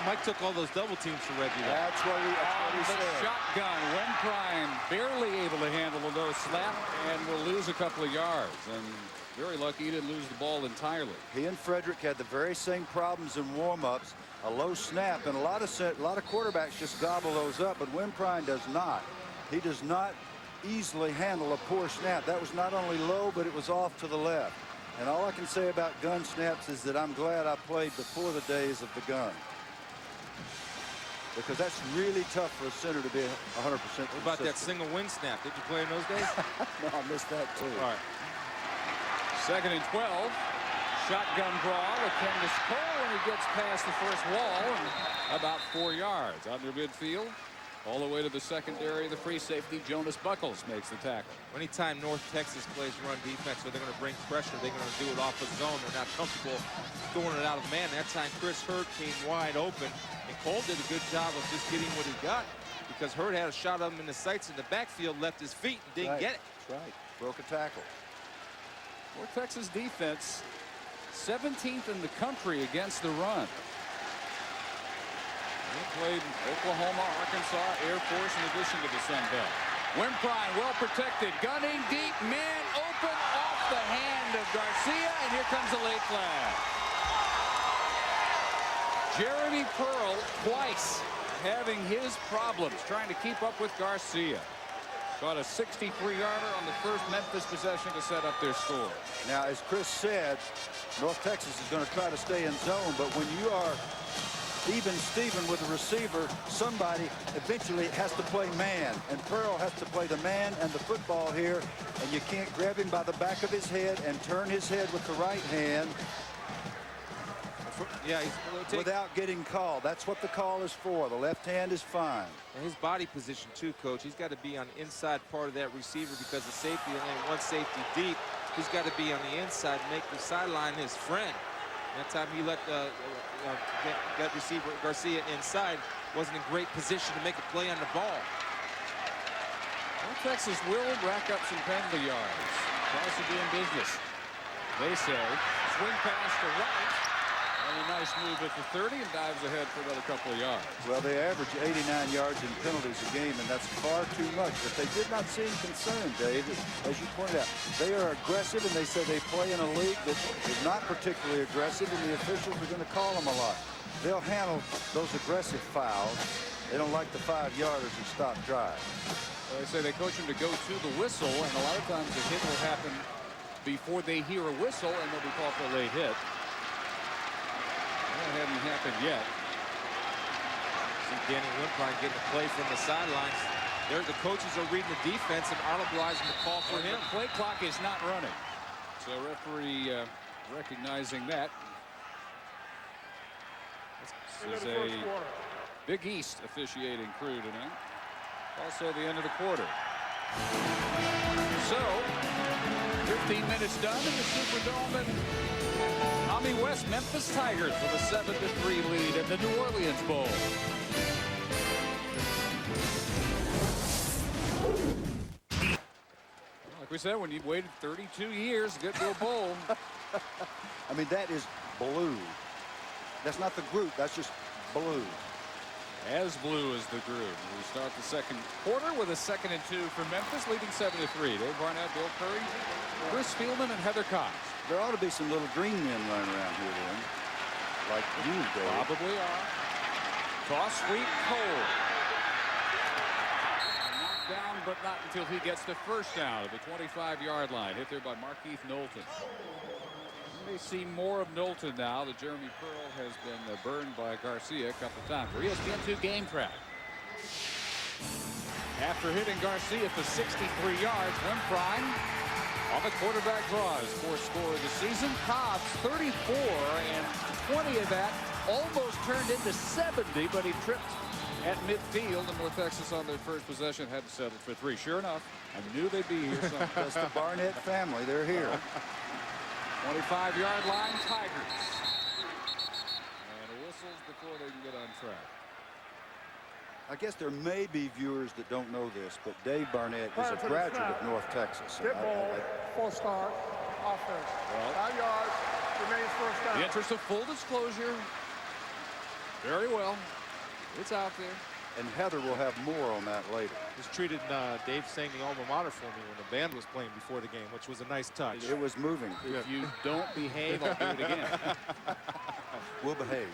Mike took all those double teams for Reggie. That's what we said. Shotgun. Wimprine barely able to handle the nose slap and will lose a couple of yards. And very lucky he didn't lose the ball entirely. He and Frederick had the very same problems in warm-ups. A low snap, and a lot of quarterbacks just gobble those up, but Wimprine does not. He does not easily handle a poor snap. That was not only low, but it was off to the left. And all I can say about gun snaps is that I'm glad I played before the days of the gun. Because that's really tough for a center to be 100%. What about that single wing snap? Did you play in those days? No, I missed that too. All right. 2nd and 12. Shotgun draw with Kendis Cole, and he gets past the first wall and about 4 yards. Under midfield, all the way to the secondary. The free safety, Jonas Buckles, makes the tackle. Anytime North Texas plays run defense, where they're going to bring pressure, they're going to do it off the zone. They're not comfortable throwing it out of man. That time, Chris Hurd came wide open. And Cole did a good job of just getting what he got because Hurd had a shot of him in the sights in the backfield, left his feet, and didn't get it. That's right. Broke a tackle. North Texas defense, 17th in the country against the run. They played Oklahoma, Arkansas, Air Force in addition to the Sun Belt. Wimprine well protected, gunning deep, man open off the hand and here comes a late flag. Jeremy Pearl twice having his problems trying to keep up with Garcia. Got a 63-yarder on the first Memphis possession to set up their score. Now, as Chris said, North Texas is going to try to stay in zone, but when you are even Steven with the receiver, somebody eventually has to play man, and Pearl has to play the man and the football here, and you can't grab him by the back of his head and turn his head with the right hand. Yeah, without getting called. That's what the call is for. The left hand is fine. And his body position too, Coach. He's got to be on the inside part of that receiver because the safety, only one safety deep. He's got to be on the inside, make the sideline his friend. That time he let that receiver Garcia inside, wasn't in great position to make a play on the ball. Well, Texas will rack up some penalty yards. Tries to be in business. They say swing pass to right. And a nice move at the 30 and dives ahead for another couple of yards. Well, they average 89 yards in penalties a game, and that's far too much. But they did not seem concerned, Dave, as you pointed out. They are aggressive, and they say they play in a league that is not particularly aggressive, and the officials are going to call them a lot. They'll handle those aggressive fouls. They don't like the 5-yarders who stop drive. They say they coach them to go to the whistle, and a lot of times the hit will happen before they hear a whistle, and they'll be called for a late hit. That hasn't happened yet. See Danny Wimprine getting a play from the sidelines. There, the coaches are reading the defense and audibilizing the call for him. The play clock is not running. So referee recognizing that. This is a Big East officiating crew tonight. Also the end of the quarter. So 15 minutes done in the Superdome, and Tommy West Memphis Tigers with a 7-3 lead in the New Orleans Bowl. Like we said, when you've waited 32 years to get to a bowl. I mean, that is blue. That's not the group. That's just blue. As blue as the group. We start the second quarter with a 2nd and 2 for Memphis, leading 7-3. Dave Barnett, Bill Curry, Chris Spielman, and Heather Cobbs. There ought to be some little green men running around here then, like you, Dave. Probably are. Toss sweep, Cole. Knocked down, but not until he gets the first down at the 25-yard line. Hit there by Markeith Knowlton. You may see more of Knowlton now that Jeremy Pearl has been burned by Garcia a couple times. For ESPN2 Game Track. After hitting Garcia for 63 yards, Wimprine on the quarterback draw, his 4th score of the season. Cobbs 34, and 20 of that almost turned into 70, but he tripped at midfield, and North Texas on their first possession had to settle for 3. Sure enough, I knew they'd be here. That's the Barnett family. They're here. 25-yard line, Tigers. And whistles before they can get on track. I guess there may be viewers that don't know this, but Dave Barnett is a graduate of North Texas. Get ball, 4-star, offense. 5 yards, remains first down. In the interest of full disclosure, very well. It's out there. And Heather will have more on that later. Just treated Dave saying the alma mater for me when the band was playing before the game, which was a nice touch. It was moving. If you don't behave, I'll do it again. We'll behave.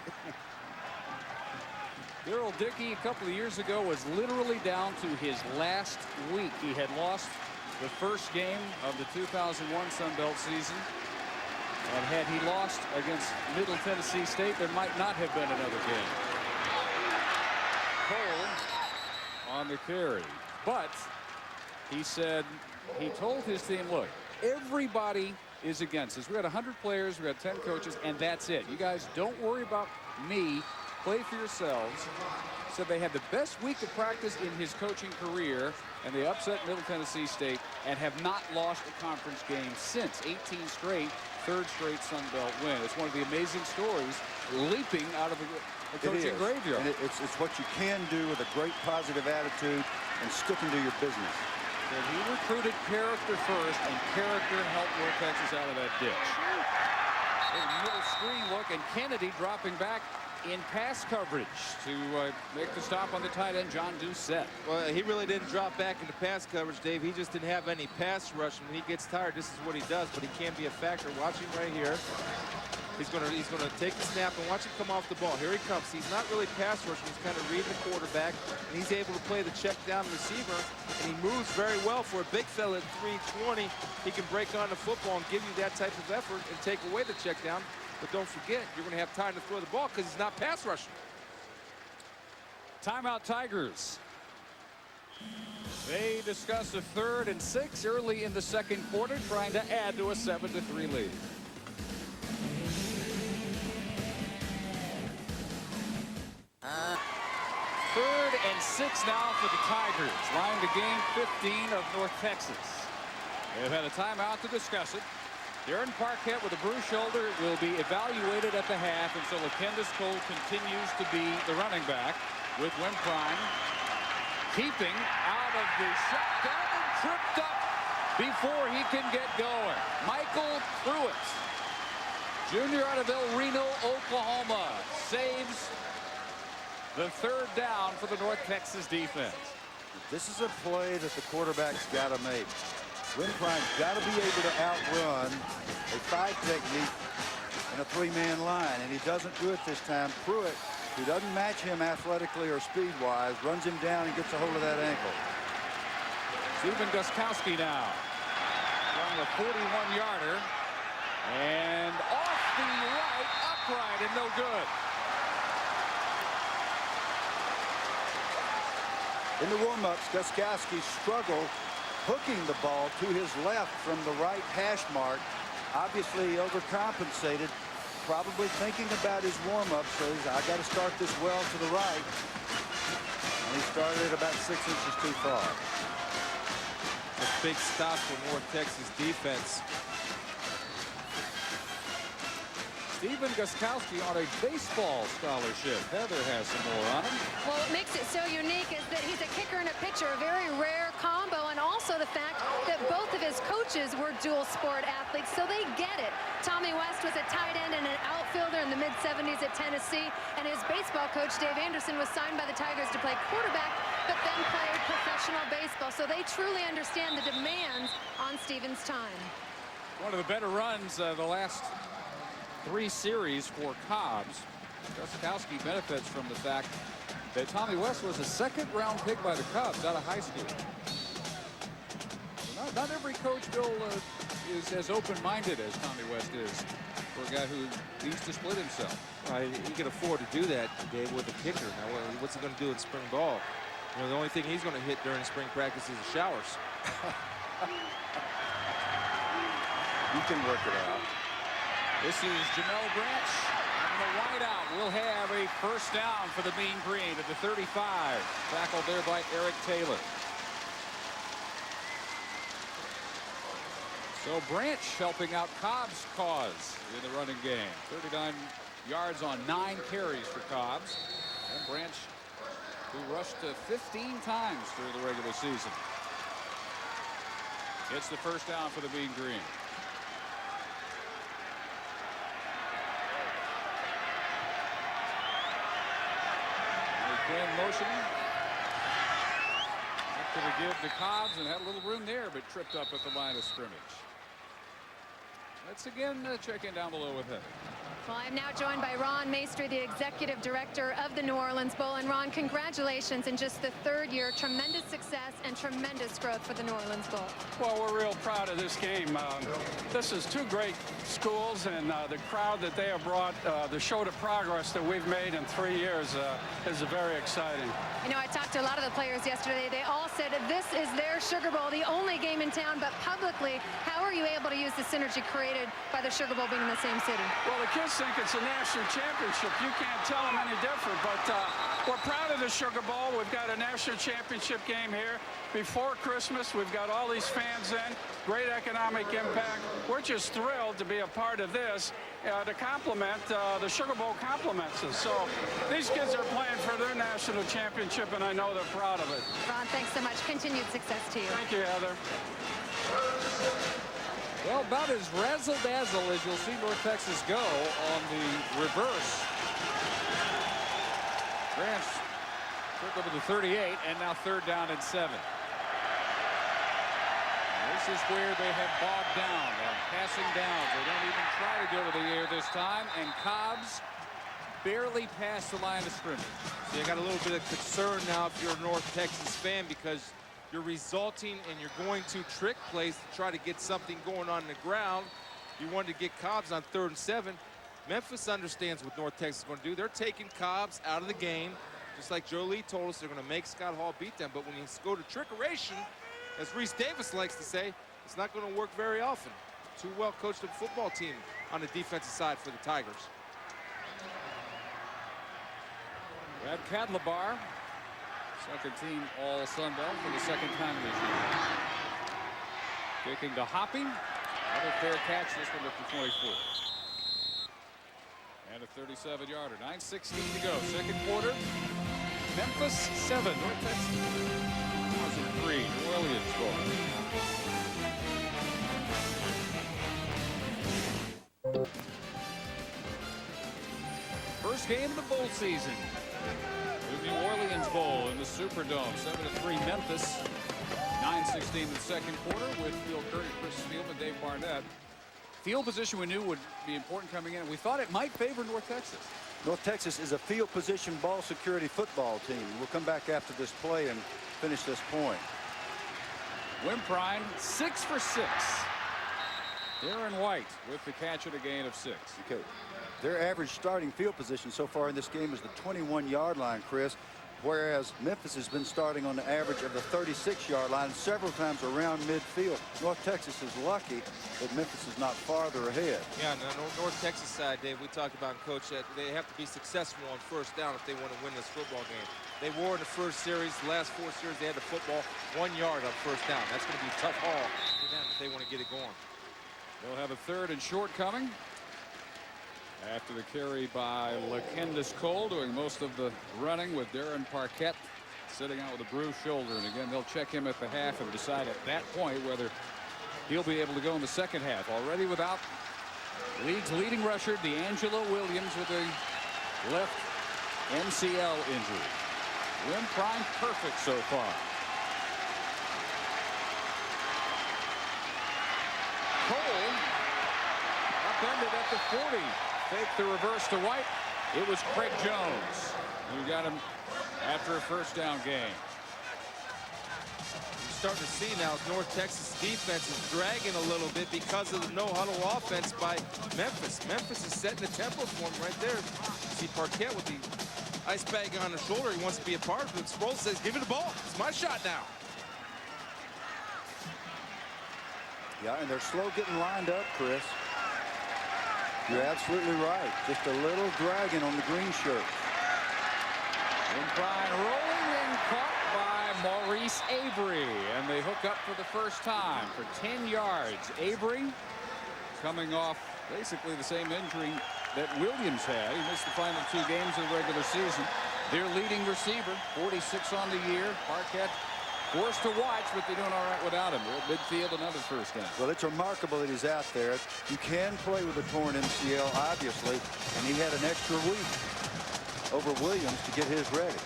Daryl Dickey a couple of years ago was literally down to his last week. He had lost the first game of the 2001 Sun Belt season. And had he lost against Middle Tennessee State, there might not have been another game. Cole on the carry. But he said, he told his team, look, everybody is against us. We got 100 players, we got 10 coaches, and that's it. You guys don't worry about me. Play for yourselves. So they had the best week of practice in his coaching career, and they upset Middle Tennessee State and have not lost a conference game since. 18 straight, 3rd straight Sun Belt win. It's one of the amazing stories leaping out of a coaching graveyard. And it's what you can do with a great positive attitude and sticking to your business. And he recruited character first, and character helped North Texas out of that ditch. A middle screen look, and Kennedy dropping back in pass coverage to make the stop on the tight end, John Doucette. Well, he really didn't drop back into pass coverage, Dave. He just didn't have any pass rush. When he gets tired, this is what he does, but he can be a factor. Watch him right here. He's gonna take the snap and watch him come off the ball. Here he comes. He's not really pass rushing. He's kind of reading the quarterback, and he's able to play the check down receiver, and he moves very well for a big fella at 320. He can break on the football and give you that type of effort and take away the check down. But don't forget, you're going to have time to throw the ball because he's not pass rushing. Timeout Tigers. They discuss a 3rd and 6 early in the second quarter, trying to add to a 7-3 lead. Third and 6 now for the Tigers. Line to gain 15 of North Texas. They've had a timeout to discuss it. Darren Parquette with a bruised shoulder will be evaluated at the half, and so LaKendis Cole continues to be the running back with Wimprine keeping out of the shotgun and tripped up before he can get going. Michael Pruitt, junior out of El Reno, Oklahoma, saves the 3rd down for the North Texas defense. This is a play that the quarterback's got to make. Wimprine's got to be able to outrun a 5 technique in a 3-man line, and he doesn't do it this time. Pruitt, who doesn't match him athletically or speed-wise, runs him down and gets a hold of that ankle. Stephen Gostkowski now running a 41-yarder, and off the right, upright, and no good. In the warm-ups, Gostkowski struggled hooking the ball to his left from the right hash mark. Obviously overcompensated, probably thinking about his warm-up, says, I got to start this well to the right. And he started about 6 inches too far. A big stop for North Texas defense. Stephen Gostkowski on a baseball scholarship. Heather has some more on him. Well, what makes it so unique is that he's a kicker and a pitcher, a very rare combo, and also the fact that both of his coaches were dual sport athletes, so they get it. Tommy West was a tight end and an outfielder in the mid-70s at Tennessee, and his baseball coach, Dave Anderson, was signed by the Tigers to play quarterback, but then played professional baseball, so they truly understand the demands on Stephen's time. One of the better runs the last 3 series for Cobbs. Gostkowski benefits from the fact that Tommy West was a 2nd-round pick by the Cubs out of high school. So not every coach, Bill, is as open-minded as Tommy West is for a guy who needs to split himself. He can afford to do that, Dave, with a kicker. Now, what's he going to do in spring ball? You know, the only thing he's going to hit during spring practice is the showers. You can work it out. This is Jamel Branch, and the wideout will have a 1st down for the Mean Green at the 35. Tackled there by Eric Taylor. So Branch helping out Cobbs' cause in the running game. 39 yards on 9 carries for Cobbs. And Branch, who rushed 15 times through the regular season. It's the 1st down for the Mean Green. In motion. After the give to Cobbs and had a little room there, but tripped up at the line of scrimmage. Let's again check in down below with him. Well, I'm now joined by Ron Maestri, the executive director of the New Orleans Bowl. And Ron, congratulations in just the 3rd year. Tremendous success and tremendous growth for the New Orleans Bowl. Well, we're real proud of this game. This is 2 great schools, and the crowd that they have brought, the show to progress that we've made in 3 years is very exciting. You know, I talked to a lot of the players yesterday. They all said this is their Sugar Bowl, the only game in town, but publicly, how are you able to use the synergy created by the Sugar Bowl being in the same city? Well, the kids think it's a national championship. You can't tell them any different, but we're proud of the Sugar Bowl. We've got a national championship game here before Christmas. We've got all these fans in, great economic impact. We're just thrilled to be a part of this to complement the Sugar Bowl compliments us. So these kids are playing for their national championship, and I know they're proud of it. Ron, thanks so much. Continued success to you. Thank you, Heather. Well, about as razzle-dazzle as you'll see North Texas go on the reverse Grants took over the 38, and now 3rd down and 7. This is where they have bogged down on passing downs. They don't even try to go to the air this time, and Cobbs barely past the line of scrimmage. So you got a little bit of concern now if you're a North Texas fan, because you're resulting and you're going to trick plays to try to get something going on the ground. You wanted to get Cobbs on 3rd and 7. Memphis understands what North Texas is going to do. They're taking Cobbs out of the game. Just like Joe Lee told us, they're going to make Scott Hall beat them. But when you go to trickeration, as Reese Davis likes to say, it's not going to work very often. Too well coached football team on the defensive side for the Tigers. Brad Cadlebar, second team All Sun Belt for the 2nd time this year. Kicking to Hopping. Another fair catch, this one at the 24. And a 37-yarder. 9:16 to go. 2nd quarter. Memphis 7. North Texas 3. New Orleans score. First game of the bowl season. The New Orleans Bowl in the Superdome. 7-3 Memphis. 9:16 in the 2nd quarter with Phil Curry, Chris Spielman, Dave Barnett. Field position we knew would be important coming in. We thought it might favor North Texas. North Texas is a field position ball security football team. We'll come back after this play and finish this point. Wimprine 6 for 6. Darren White with the catch at a gain of 6. Okay. Their average starting field position so far in this game is the 21-yard line, Chris, whereas Memphis has been starting on the average of the 36-yard line several times around midfield. North Texas is lucky that Memphis is not farther ahead. Yeah, no, North Texas side, Dave, we talked about, Coach, that they have to be successful on 1st down if they want to win this football game. They wore in the first series, the last 4 series, they had the football 1 yard on 1st down. That's going to be a tough haul for them if they want to get it going. They'll have a 3rd and short coming. After the carry by LaKendis Cole, doing most of the running with Darren Parquette sitting out with a bruised shoulder. And again, they'll check him at the half and decide at that point whether he'll be able to go in the 2nd half. Already without league's leading rusher, D'Angelo Williams, with a left MCL injury. Wimprine perfect so far. Cole upended at the 40. Fake the reverse to White. It was Craig Jones who got him after a 1st down gain. You're starting to see now North Texas defense is dragging a little bit because of the no-huddle offense by Memphis. Memphis is setting the tempo for him right there. You see Parquette with the ice bag on his shoulder. He wants to be a part of it. Sproles says, give me the ball. It's my shot now. Yeah, and they're slow getting lined up, Chris. You're absolutely right. Just a little dragging on the green shirt. Wimprine rolling in, caught by Maurice Avery. And they hook up for the 1st time for 10 yards. Avery coming off basically the same injury that Williams had. He missed the final 2 games of the regular season. Their leading receiver, 46 on the year. Parquette forced to watch, but they're doing all right without him. Midfield, another 1st down. Well, it's remarkable that he's out there. You can play with a torn MCL, obviously, and he had an extra week over Williams to get his ready.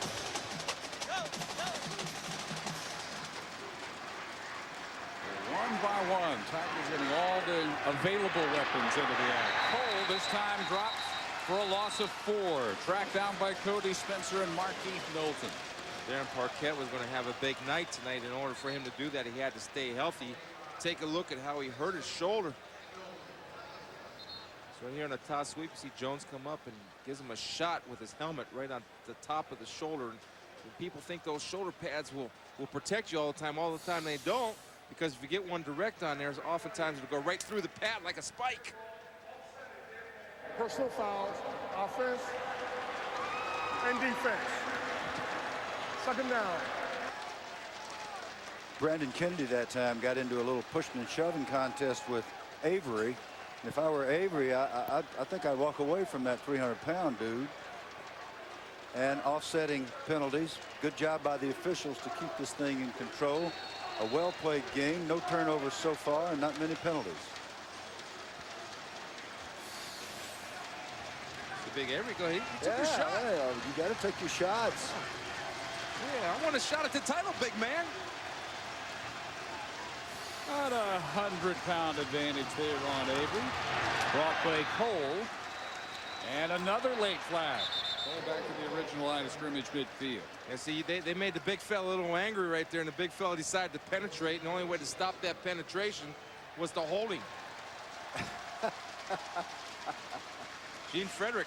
One by one, Tigers getting all the available weapons into the act. Cole this time dropped for a loss of 4. Tracked down by Cody Spencer and Markeith Knowlton. Darren Parquette was going to have a big night tonight. In order for him to do that, he had to stay healthy. Take a look at how he hurt his shoulder. So here on the toss sweep, you see Jones come up and gives him a shot with his helmet right on the top of the shoulder. And people think those shoulder pads will protect you all the time. All the time they don't, because if you get one direct on there, oftentimes it'll go right through the pad like a spike. Personal fouls, offense and defense. 2nd down. Brandon Kennedy that time got into a little pushing and shoving contest with Avery. If I were Avery, I think I'd walk away from that 300-pound dude. And offsetting penalties. Good job by the officials to keep this thing in control. A well-played game. No turnovers so far and not many penalties. Big Avery. Go ahead. He took a shot. Yeah, you got to take your shots. Yeah, I want a shot at the title, big man. Not a 100-pound advantage there on Avery. Brought by Cole. And another late flag. Go back to the original line of scrimmage midfield. Yeah, see, they made the big fella a little angry right there, and the big fella decided to penetrate, and the only way to stop that penetration was to hold him. Gene Frederick.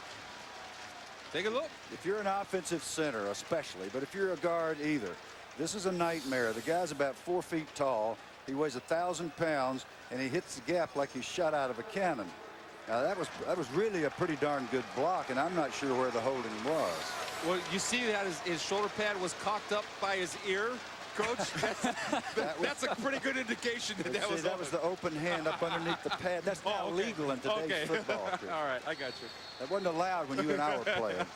Take a look. If you're an offensive center, especially, but if you're a guard either, this is a nightmare. The guy's about 4 feet tall. He weighs 1,000 pounds, and he hits the gap like he's shot out of a cannon. Now, that was really a pretty darn good block, and I'm not sure where the holding was. Well, you see that his shoulder pad was cocked up by his ear, Coach. That's a pretty good indication that was the open hand up underneath the pad. That's not illegal in today's football. All right, I got you. That wasn't allowed when you and I were playing.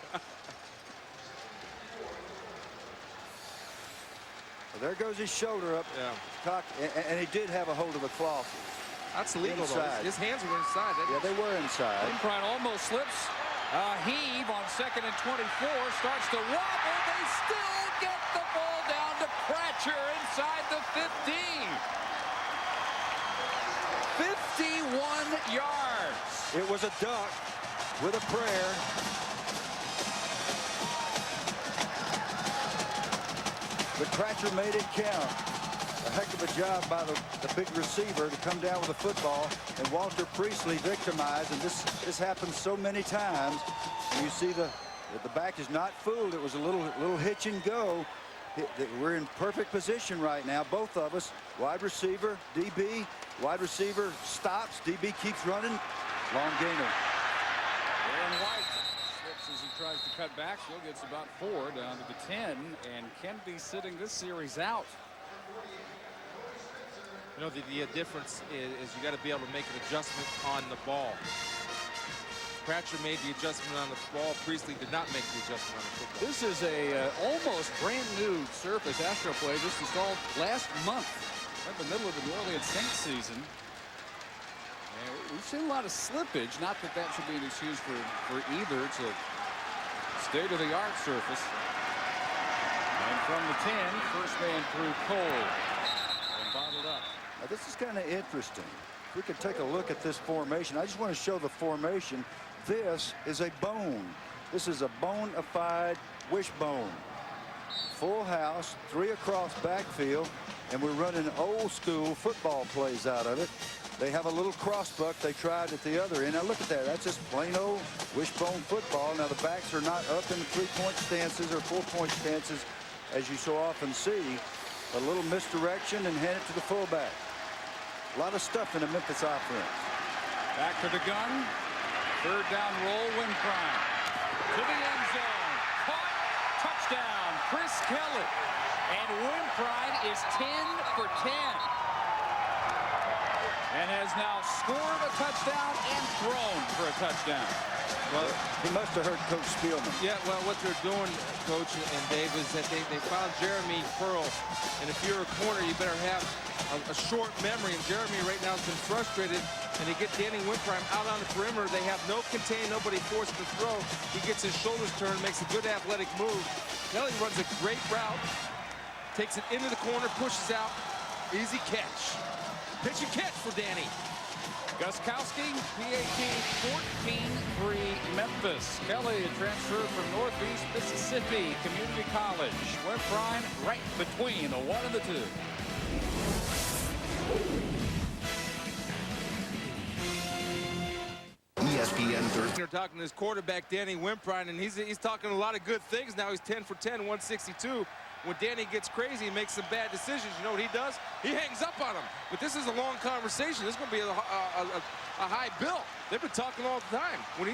Well, there goes his shoulder up. Yeah. Cock, and he did have a hold of the cloth. That's legal, though. His hands were inside. Yeah, they were inside. Wimprine almost slips. Heave on 2nd and 24. Starts to wobble. They still get the ball down to Pratcher inside the 15. 51 yards. It was a duck with a prayer. But Pratcher made it count. A heck of a job by the big receiver to come down with the football, and Walter Priestley victimized, and this happens so many times. And you see the back is not fooled. It was a little hitch and go. We're in perfect position right now, both of us. Wide receiver, DB, wide receiver stops, DB keeps running. Long gainer. Aaron White slips as he tries to cut back. Still gets about 4 down to the 10, and can be sitting this series out. You know, the difference is you got to be able to make an adjustment on the ball. Pratcher made the adjustment on the ball. Priestley did not make the adjustment on the football. This is a almost brand new surface Astroplay just installed last month, right in the middle of the New Orleans Saints season. And we've seen a lot of slippage. Not that that should be an excuse for either. It's a state-of-the-art surface. And from the 10, first man through Cole. Bottled up. Now, this is kind of interesting. If we could take a look at this formation. I just want to show the formation. This is a bone. This is a bona fide wishbone. Full house, 3 across backfield, and we're running old school football plays out of it. They have a little crossbuck they tried at the other end. Now look at that. That's just plain old wishbone football. Now the backs are not up in the 3-point stances or 4-point stances as you so often see. A little misdirection and hand it to the fullback. A lot of stuff in the Memphis offense. Back to the gun. 3rd down roll, Wimprine. To the end zone. Caught. Touchdown, Chris Kelly. And Wimprine is 10 for 10. And has now scored a touchdown and thrown for a touchdown. Well, he must have heard Coach Spielman. Yeah, well, what they're doing, Coach and Dave, is that they found Jeremy Pearl. And if you're a corner, you better have a short memory. And Jeremy right now has been frustrated. And they get Danny Wimprine out on the perimeter. They have no contain, nobody forced to throw. He gets his shoulders turned, makes a good athletic move. Kelly runs a great route. Takes it into the corner, pushes out. Easy catch. Pitch and catch for Danny. Guskowski, PAT 14-3 Memphis. Kelly, a transfer from Northeast Mississippi Community College. Wimprine right between the 1 and the 2. ESPN Thursday. They're talking to his quarterback, Danny Wimprine, and he's talking a lot of good things. Now he's 10 for 10, 162. When Danny gets crazy and makes some bad decisions, you know what he does? He hangs up on him. But this is a long conversation. This is going to be a high bill. They've been talking all the time. When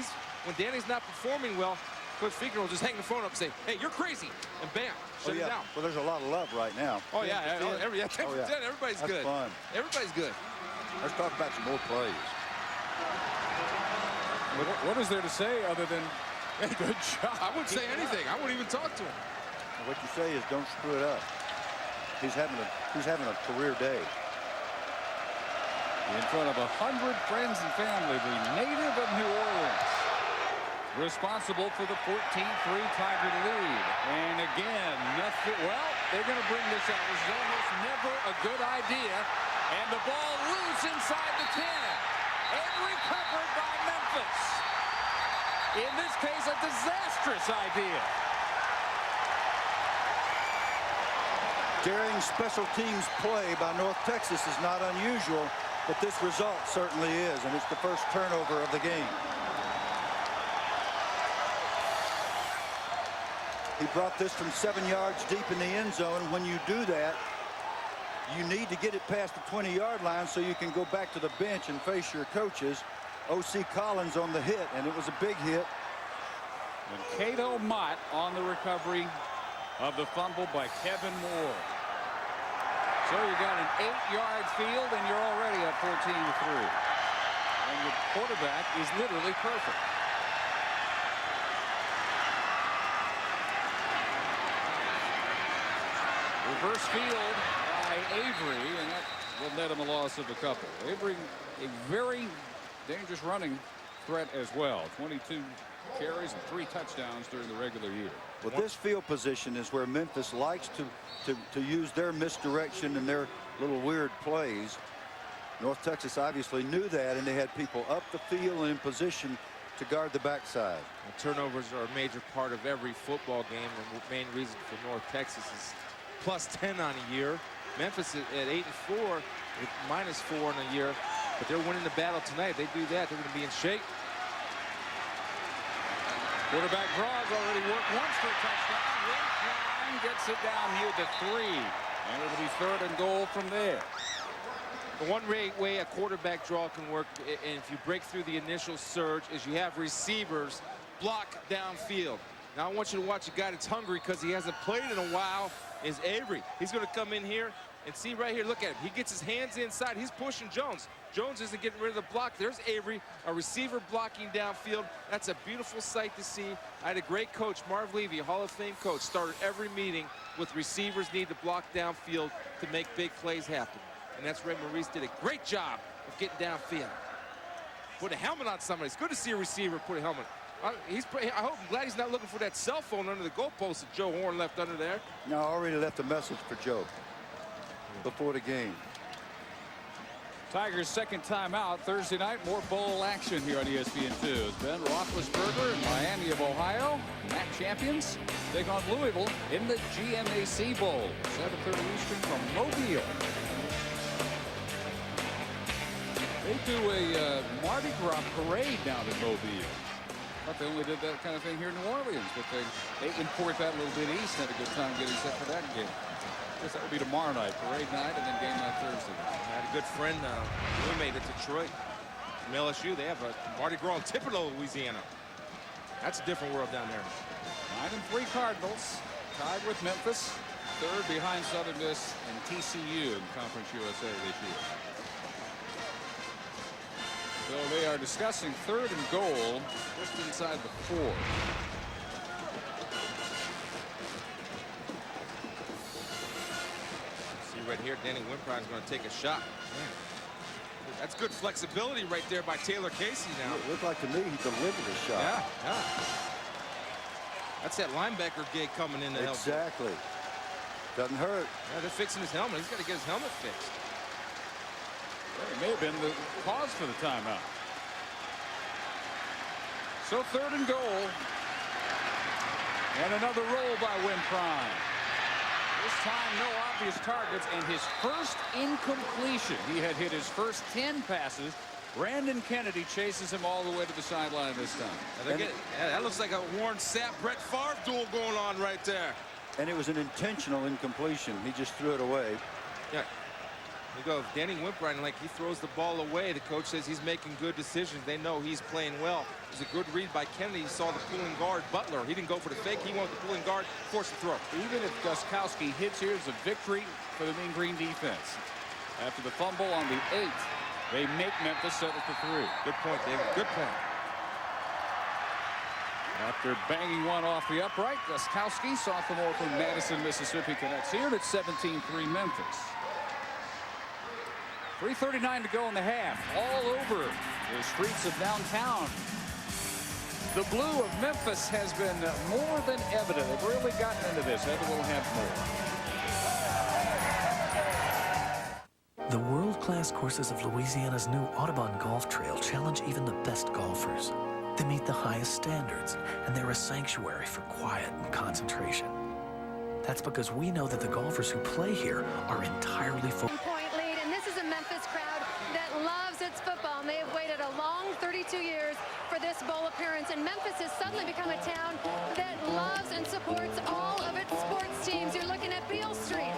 Danny's not performing well, Coach Feakin will just hang the phone up and say, "Hey, you're crazy," and bam, shut it down. Well, there's a lot of love right now. Oh yeah, 10 for 10. Everybody's That's good. Fun. Everybody's good. Let's talk about some more plays. What is there to say other than, hey, good job? I wouldn't say anything. I wouldn't even talk to him. What you say is don't screw it up. He's having a career day. In front of 100 friends and family, the native of New Orleans. responsible for the 14-3 Tiger lead. And again, nothing. Well, they're going to bring this out. This is almost never a good idea. And the ball loose inside the 10. And recovered by Memphis. In this case, a disastrous idea. Daring special teams play by North Texas is not unusual, but this result certainly is, and it's the first turnover of the game. He brought this from 7 yards deep in the end zone. When you do that, you need to get it past the 20-yard line so you can go back to the bench and face your coaches. O.C. Collins on the hit, and it was a big hit. And Cato Mott on the recovery of the fumble by Kevin Moore. So you got an 8-yard field, and you're already up 14-3. And the quarterback is literally perfect. Reverse field by Avery, and that will net him a loss of a couple. Avery, a very dangerous running threat as well. 22 carries and 3 touchdowns during the regular year. Well, this field position is where Memphis likes to use their misdirection and their little weird plays. North Texas obviously knew that, and they had people up the field and in position to guard the backside. Well, turnovers are a major part of every football game, and the main reason for North Texas is +10 on a year. Memphis at 8-4 with -4 on a year, but they're winning the battle tonight. If they do that, they're going to be in shape. Quarterback draws, already worked once for a touchdown. Wimprine gets it down near the 3. And it'll be 3rd and goal from there. The one way a quarterback draw can work, and if you break through the initial surge, is you have receivers block downfield. Now I want you to watch a guy that's hungry because he hasn't played in a while, is Avery. He's going to come in here and see right here, look at him. He gets his hands inside. He's pushing Jones. Jones isn't getting rid of the block. There's Avery, a receiver blocking downfield. That's a beautiful sight to see. I had a great coach, Marv Levy, a Hall of Fame coach, started every meeting with receivers need to block downfield to make big plays happen. And that's Ray Maurice did a great job of getting downfield. Put a helmet on somebody. It's good to see a receiver put a helmet. I'm glad he's not looking for that cell phone under the goalpost that Joe Horn left under there. No, I already left a message for Joe before the game. Tigers' second time out Thursday night. More bowl action here on ESPN2. It's Ben Roethlisberger and Miami of Ohio, MAC champions, take on Louisville in the GMAC Bowl. 7:30 Eastern from Mobile. They do a Mardi Gras parade down in Mobile. I thought they only did that kind of thing here in New Orleans, but they import that a little bit east. Had a good time getting set for that game. I guess that would be tomorrow night, parade night, and then game night Thursday. I had a good friend, roommate at Detroit, from LSU. They have a Mardi Gras in Tupelo, Louisiana. That's a different world down there. 9-3 Cardinals, tied with Memphis, 3rd behind Southern Miss and TCU in Conference USA this year. So they are discussing 3rd and goal just inside the 4. See right here, Danny Wimprine is going to take a shot. Man, that's good flexibility right there by Taylor Casey now. It looked like to me he delivered a shot. Yeah. That's that linebacker gig coming in to help. Exactly. Doesn't hurt. Yeah, they're fixing his helmet. He's got to get his helmet fixed. It may have been the cause for the timeout. So 3rd and goal. And another roll by Wimprine. This time no obvious targets and his first incompletion. He had hit his first 10 passes. Brandon Kennedy chases him all the way to the sideline this time. That looks like a Warren Sapp, Brett Favre duel going on right there. And it was an intentional incompletion. He just threw it away. Yeah. You go, Danny Wimprine, like he throws the ball away. The coach says he's making good decisions. They know he's playing well. It was a good read by Kennedy. He saw the pulling guard, Butler. He didn't go for the fake. He went with the pulling guard, forced the throw. Even if Guskowski hits here, it's a victory for the Mean Green defense. After the fumble on the 8th, they make Memphis settle for 3. Good point, David. Good point. After banging one off the upright, Guskowski, sophomore from Madison, Mississippi, connects here. It's 17-3 Memphis. 3:39 to go in the half. All over the streets of downtown. The blue of Memphis has been more than evident. They've really gotten into this. Maybe we'll have more. The world-class courses of Louisiana's new Audubon Golf Trail challenge even the best golfers. They meet the highest standards, and they're a sanctuary for quiet and concentration. That's because we know that the golfers who play here are entirely full. Point lead, and this is a Memphis crowd that loves its football, and they have waited a long 32 years for this bowl appearance, and Memphis has suddenly become a town that loves and supports all of its sports teams. You're looking at Beale Street.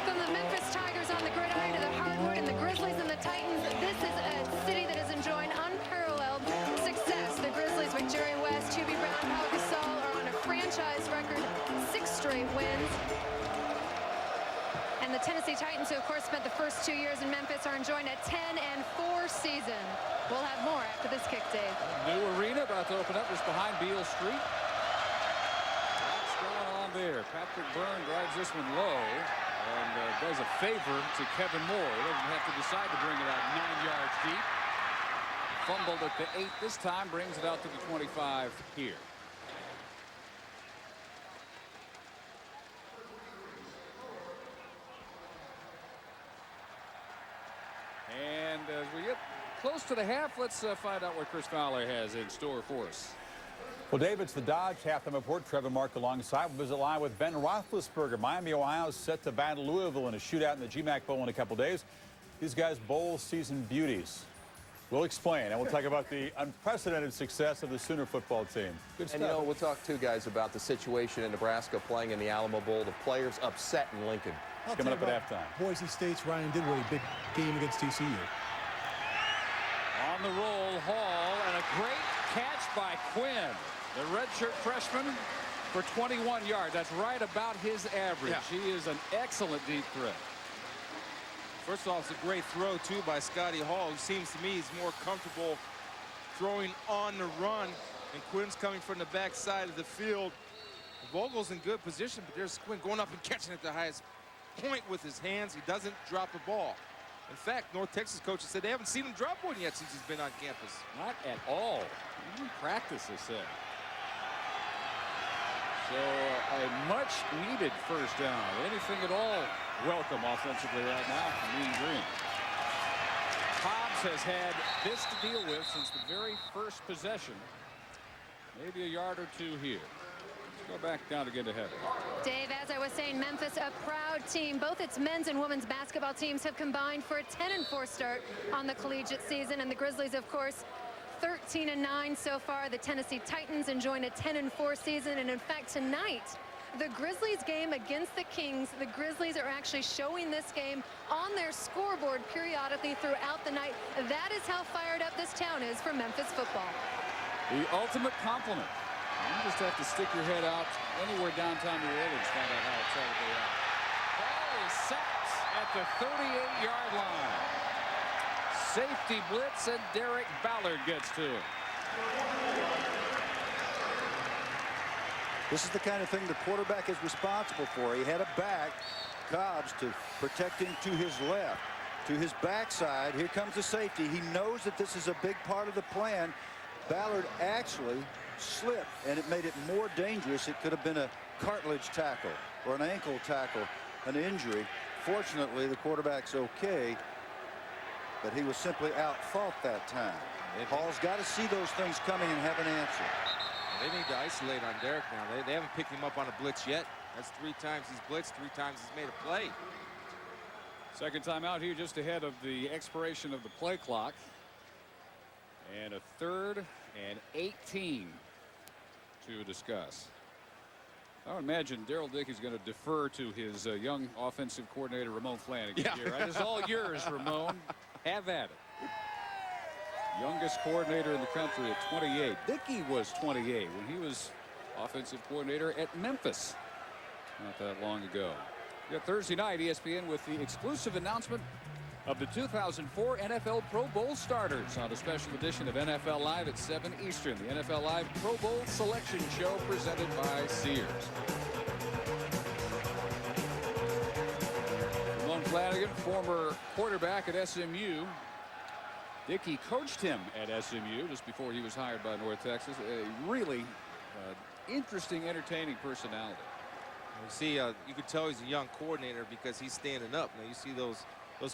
From the Memphis Tigers on the gridiron to the hardwood and the Grizzlies and the Titans, this is a city that is enjoying unparalleled success. The Grizzlies with Jerry West, Hubie Brown, Pau Gasol are on a franchise record, 6 straight wins. And the Tennessee Titans, who of course spent the first 2 years in Memphis, are enjoying a 10-4 season. We'll have more after this kick, Dave. New arena about to open up just behind Beale Street. What's going on there? Patrick Byrne drives this one low and does a favor to Kevin Moore. He doesn't have to decide to bring it out 9 yards deep. Fumbled at the 8 this time, brings it out to the 25 here. And as we get close to the half, let's find out what Chris Fowler has in store for us. Well, Dave, it's the Dodge halftime report. Trevor Mark alongside. We'll visit live with Ben Roethlisberger. Miami, Ohio is set to battle Louisville in a shootout in the GMAC Bowl in a couple days. These guys bowl season beauties. We'll explain, and we'll talk about the unprecedented success of the Sooner football team. Good stuff. And, you know, we'll talk, too, guys, about the situation in Nebraska playing in the Alamo Bowl. The players upset in Lincoln. Coming up at halftime. Boise State's Ryan Dinwiddie, big game against TCU. On the roll, Hall, and a great catch by Quinn. The redshirt freshman for 21 yards. That's right about his average. Yeah. He is an excellent deep threat. First of all, it's a great throw, too, by Scotty Hall, who seems to me is more comfortable throwing on the run. And Quinn's coming from the back side of the field. Vogel's in good position, but there's Quinn going up and catching at the highest point with his hands. He doesn't drop the ball. In fact, North Texas coaches said they haven't seen him drop one yet since he's been on campus. Not at all. Even practice, they said. So a much-needed first down. Anything at all welcome offensively right now from Mean Green. Cobbs has had this to deal with since the very first possession. Maybe a yard or two here. Let's go back down to get ahead. Dave, as I was saying, Memphis, a proud team. Both its men's and women's basketball teams have combined for a 10-4 start on the collegiate season. And the Grizzlies, of course, 13-9 so far. The Tennessee Titans enjoying a 10-4 season. And in fact, tonight, the Grizzlies game against the Kings, the Grizzlies are actually showing this game on their scoreboard periodically throughout the night. That is how fired up this town is for Memphis football. The ultimate compliment. You just have to stick your head out anywhere downtown New Orleans, find out how excited they are. Ball is sacked at the 38-yard line. Safety blitz, and Derek Ballard gets to it. This is the kind of thing the quarterback is responsible for. He had a back, Cobbs, to protect him to his left. To his backside, here comes the safety. He knows that this is a big part of the plan. Ballard actually slipped, and it made it more dangerous. It could have been a cartilage tackle or an ankle tackle, an injury. Fortunately, the quarterback's okay, but he was simply out-thought that time. Hall's got to see those things coming and have an answer. They need to isolate on Derek now. They haven't picked him up on a blitz yet. That's 3 times he's blitzed, 3 times he's made a play. Second time out here just ahead of the expiration of the play clock. And a 3rd and 18 to discuss. I would imagine Darrell Dickey's going to defer to his young offensive coordinator, Ramon Flanagan. Yeah. Here. It's all yours, Ramon. Have at it. Youngest coordinator in the country at 28. Dickey was 28 when he was offensive coordinator at Memphis not that long ago. We got Thursday night, ESPN with the exclusive announcement of the 2004 NFL Pro Bowl starters on a special edition of NFL Live at 7 Eastern. The NFL Live Pro Bowl Selection Show presented by Sears. Ramon Flanagan, former quarterback at SMU, Dickey coached him at SMU just before he was hired by North Texas. A really interesting, entertaining personality. You see, you can tell he's a young coordinator because he's standing up. Now you see those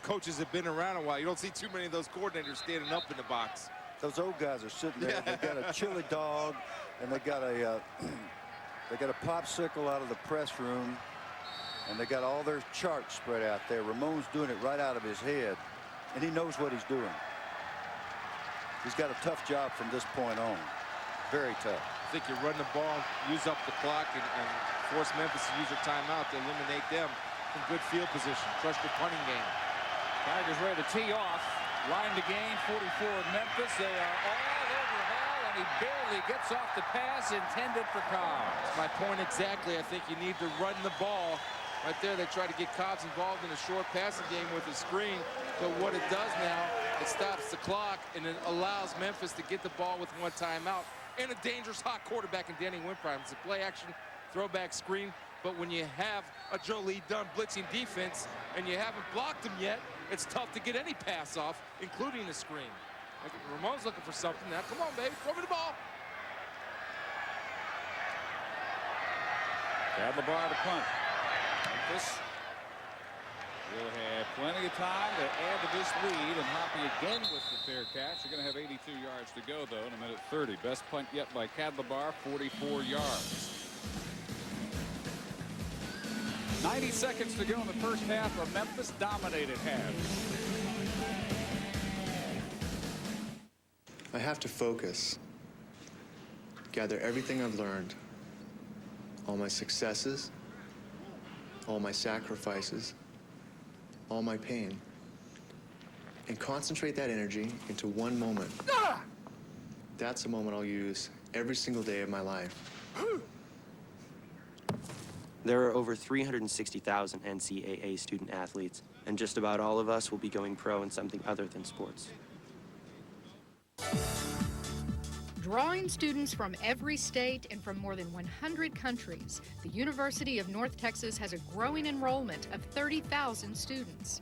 coaches have been around a while. You don't see too many of those coordinators standing up in the box. Those old guys are sitting there. They got a chili dog, and they got a popsicle out of the press room, and they got all their charts spread out there. Ramon's doing it right out of his head, and he knows what he's doing. He's got a tough job from this point on. Very tough. I think you run the ball, use up the clock, and force Memphis to use their timeout to eliminate them from good field position. Trust your punting game. Tigers ready to tee off. Line to gain, 44 in Memphis. They are all over Hall, and he barely gets off the pass intended for Cobbs. My point exactly. I think you need to run the ball. Right there, they try to get Cobbs involved in a short passing game with a screen. But what it does now, it stops the clock, and it allows Memphis to get the ball with one timeout. And a dangerous hot quarterback in Danny Wimprine. It's a play action, throwback screen. But when you have a Jolie Dunn blitzing defense and you haven't blocked him yet, it's tough to get any pass off, including the screen. Ramon's looking for something now. Come on, baby, throw me the ball. Cadlebar to punt. Memphis will have plenty of time to add to this lead, and Hoppy again with the fair catch. You're going to have 82 yards to go, though, in a minute 30. Best punt yet by Cadlebar, 44 yards. 90 seconds to go in the first half. A Memphis dominated half. I have to focus, gather everything I've learned, all my successes, all my sacrifices, all my pain, and concentrate that energy into one moment. That's a moment I'll use every single day of my life. There are over 360,000 NCAA student athletes, and just about all of us will be going pro in something other than sports. Drawing students from every state and from more than 100 countries, the University of North Texas has a growing enrollment of 30,000 students.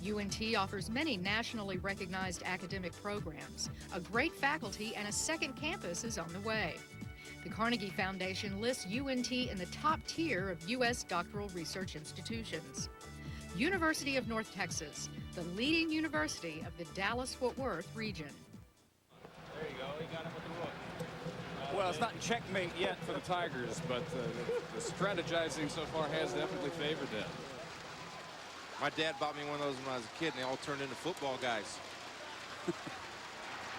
UNT offers many nationally recognized academic programs. A great faculty and a second campus is on the way. The Carnegie Foundation lists UNT in the top tier of U.S. doctoral research institutions. University of North Texas, the leading university of the Dallas-Fort Worth region. There you go. He got him with the rook. Well, it's not checkmate yet for the Tigers, but the strategizing so far has definitely favored them. My dad bought me one of those when I was a kid, and they all turned into football guys.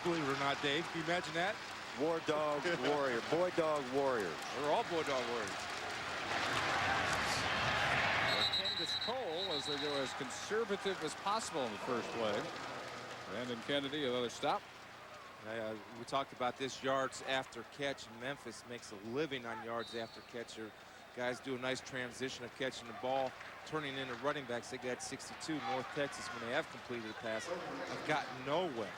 Believe it or not, Dave. Can you imagine that? War Dog Warrior. Boy Dog Warriors. They're all Boy Dog Warriors. Candace Cole, as they go as conservative as possible in the first play. Brandon Kennedy, another stop. We talked about this yards after catch. Memphis makes a living on yards after catch. Your guys do a nice transition of catching the ball, turning into running backs. They got 62. North Texas, when they have completed a pass, have gotten nowhere.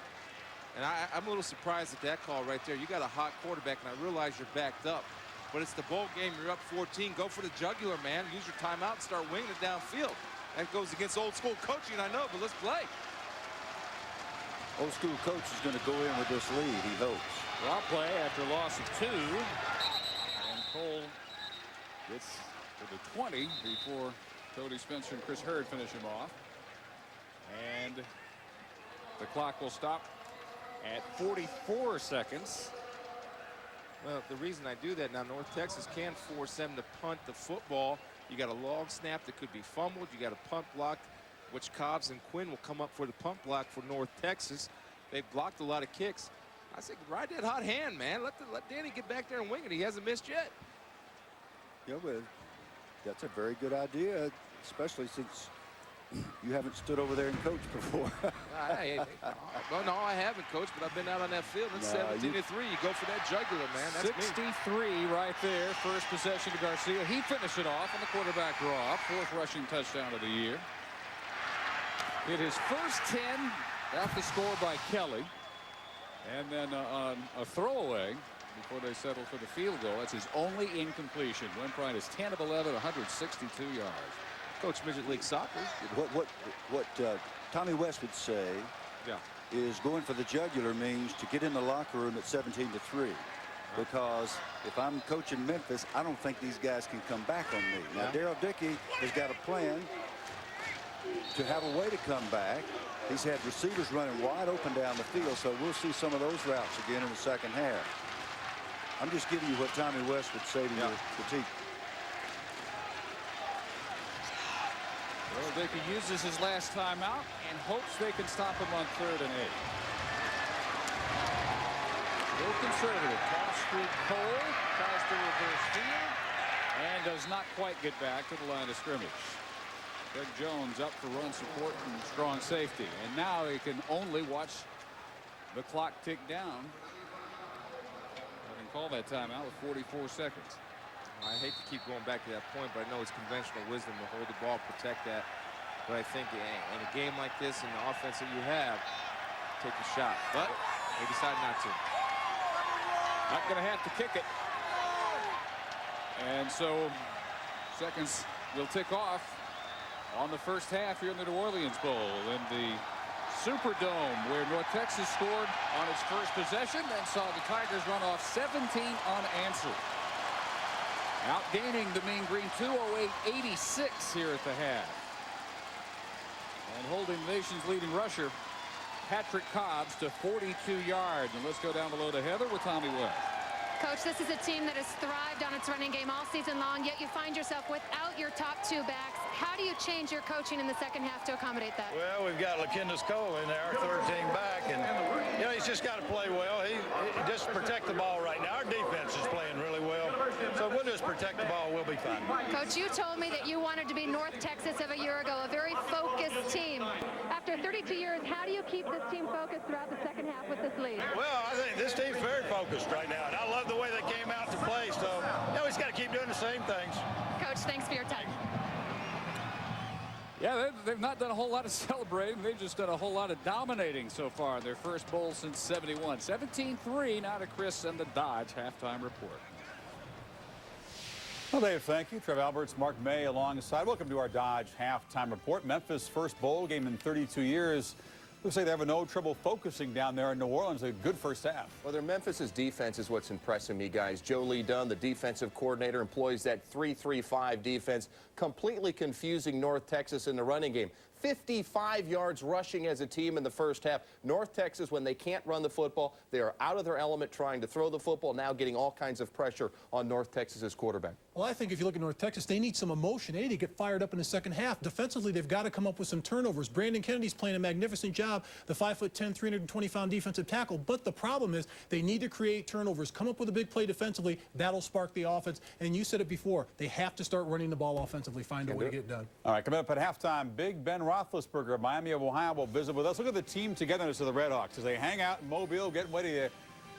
And I'm a little surprised at that call right there. You got a hot quarterback, and I realize you're backed up. But it's the bowl game. You're up 14. Go for the jugular, man. Use your timeout and start winging it downfield. That goes against old school coaching, I know, but let's play. Old school coach is going to go in with this lead, he hopes. Draw play after a loss of 2. And Cole gets to the 20 before Cody Spencer and Chris Hurd finish him off. And the clock will stop at 44 seconds. Well, the reason I do that now, North Texas can force them to punt the football. You got a long snap that could be fumbled. You got a punt block, which Cobbs and Quinn will come up for the punt block for North Texas. They've blocked a lot of kicks. I say ride that hot hand, man. Let Danny get back there and wing it. He hasn't missed yet. Yeah, well, that's a very good idea, especially since you haven't stood over there and coached before. Well, no, I haven't, Coach, but I've been out on that field. It's 17-3. You go for that jugular, man. That's 63 right there. First possession to Garcia. He finished it off on the quarterback draw. 4th rushing touchdown of the year. It is first 10 after score by Kelly. And then on a throwaway before they settle for the field goal. That's his only incompletion. Wimprine is 10 of 11, 162 yards. Coach Midget League Soccer. What Tommy West would say is going for the jugular means to get in the locker room at 17-3. Because if I'm coaching Memphis, I don't think these guys can come back on me. Now, Daryl Dickey has got a plan to have a way to come back. He's had receivers running wide open down the field, so we'll see some of those routes again in the second half. I'm just giving you what Tommy West would say to your critique. Well, Dickey uses his last timeout and hopes they can stop him on 3rd and 8. A little conservative. Toss through Cole, tries to reverse field, and does not quite get back to the line of scrimmage. Greg Jones up for run support and strong safety. And now he can only watch the clock tick down. Having called that timeout with 44 seconds. I hate to keep going back to that point, but I know it's conventional wisdom to hold the ball, protect that. But I think in a game like this and the offense that you have, take a shot. But they decide not to. Not going to have to kick it. And so seconds will tick off on the first half here in the New Orleans Bowl in the Superdome, where North Texas scored on its first possession, then saw the Tigers run off 17 unanswered. Outgaining the Mean Green 208-86 here at the half. And holding the nation's leading rusher, Patrick Cobbs, to 42 yards. And let's go down below to Heather with Tommy West. Coach, this is a team that has thrived on its running game all season long, yet you find yourself without your top 2 backs. How do you change your coaching in the second half to accommodate that? Well, we've got Lakendis Cole in there, our 3rd team back, and you know, he's just got to play well. He just protect the ball right now. Our defense is playing really well, so we'll just protect the ball. We'll be fine. Coach, you told me that you wanted to be North Texas of a year ago, a very focused team. After 32 years, how do you keep this team focused throughout the second half with this lead? Well, I think this team's very focused right now, and I love the way they came out to play. So, you know, he's got to keep doing the same things. Coach, thanks for your time. Yeah, they've not done a whole lot of celebrating. They've just done a whole lot of dominating so far in their first bowl since '71. 17-3 now to Chris and the Dodge halftime report. Well, Dave, thank you. Trev Alberts, Mark May alongside. Welcome to our Dodge halftime report. Memphis' first bowl game in 32 years. Looks like they're having no trouble focusing down there in New Orleans. A good first half. Well, their Memphis' defense is what's impressing me, guys. Joe Lee Dunn, the defensive coordinator, employs that 3-3-5 defense, completely confusing North Texas in the running game. 55 yards rushing as a team in the first half. North Texas, when they can't run the football, they are out of their element trying to throw the football, now getting all kinds of pressure on North Texas's quarterback. Well, I think if you look at North Texas, they need some emotion. They need to get fired up in the second half. Defensively, they've got to come up with some turnovers. Brandon Kennedy's playing a magnificent job, the 5'10", 320-pound defensive tackle. But the problem is they need to create turnovers, come up with a big play defensively. That'll spark the offense. And you said it before, they have to start running the ball offensively, find a way to get it done. All right, coming up at halftime, Big Ben Roethlisberger of Miami of Ohio will visit with us. Look at the team togetherness of the Redhawks as they hang out in Mobile, getting ready to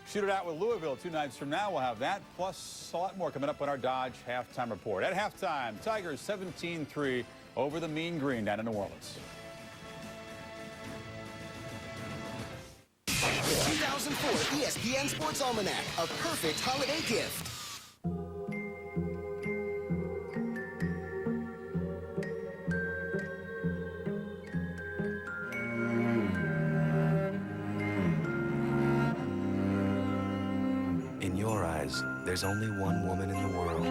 shoot it out with Louisville 2 nights from now. We'll have that, plus a lot more coming up on our Dodge halftime report. At halftime, Tigers 17-3 over the Mean Green down in New Orleans. The 2004 ESPN Sports Almanac, a perfect holiday gift. In your eyes, there's only one woman in the world.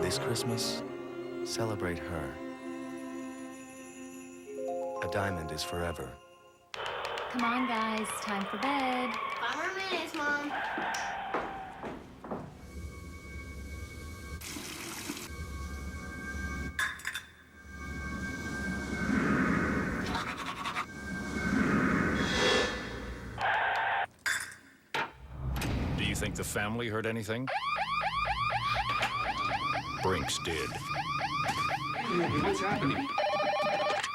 This Christmas, celebrate her. A diamond is forever. Come on, guys. Time for bed. 5 more minutes, Mom. Do you think the family heard anything? Brinks did. What's happening?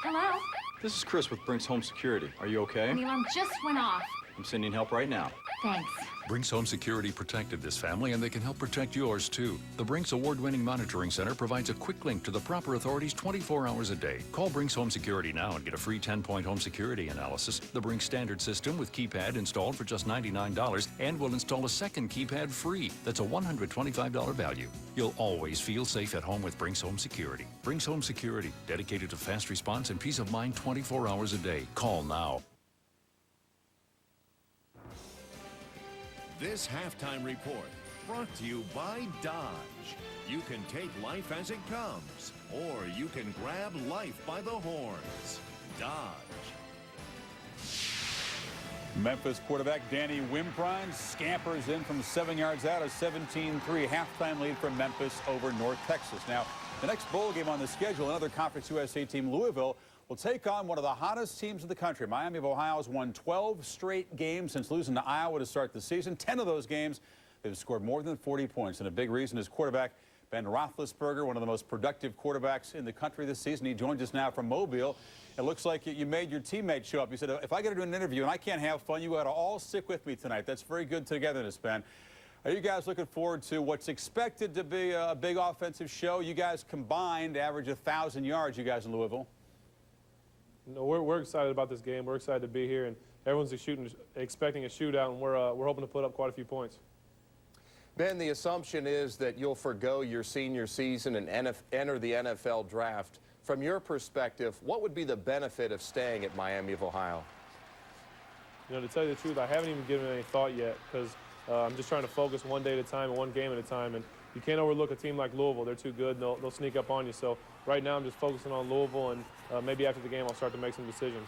Hello? This is Chris with Brinks Home Security. Are you okay? The alarm just went off. I'm sending help right now. Thanks. Brinks Home Security protected this family, and they can help protect yours, too. The Brinks award-winning monitoring center provides a quick link to the proper authorities 24 hours a day. Call Brinks Home Security now and get a free 10-point home security analysis. The Brinks standard system with keypad installed for just $99, and will install a second keypad free. That's a $125 value. You'll always feel safe at home with Brinks Home Security. Brinks Home Security, dedicated to fast response and peace of mind 24 hours a day. Call now. This halftime report brought to you by Dodge. You can take life as it comes, or you can grab life by the horns. Dodge. Memphis quarterback Danny Wimprine scampers in from 7 yards out, a 17-3 halftime lead for Memphis over North Texas. Now, the next bowl game on the schedule, another Conference USA team, Louisville, will take on one of the hottest teams in the country. Miami of Ohio has won 12 straight games since losing to Iowa to start the season. 10 of those games, they've scored more than 40 points. And a big reason is quarterback Ben Roethlisberger, one of the most productive quarterbacks in the country this season. He joins us now from Mobile. It looks like you made your teammates show up. You said, if I got to do an interview and I can't have fun, you got to all stick with me tonight. That's very good togetherness, Ben. Are you guys looking forward to what's expected to be a big offensive show? You guys combined average 1,000 yards, you guys in Louisville. No, we're excited about this game. We're excited to be here, and everyone's expecting a shootout, and we're hoping to put up quite a few points. Ben, the assumption is that you'll forgo your senior season and enter the NFL draft. From your perspective, what would be the benefit of staying at Miami of Ohio? You know, to tell you the truth, I haven't even given it any thought yet, because I'm just trying to focus one day at a time and one game at a time. And you can't overlook a team like Louisville. They're too good, and they'll sneak up on you. So right now I'm just focusing on Louisville, and maybe after the game I'll start to make some decisions.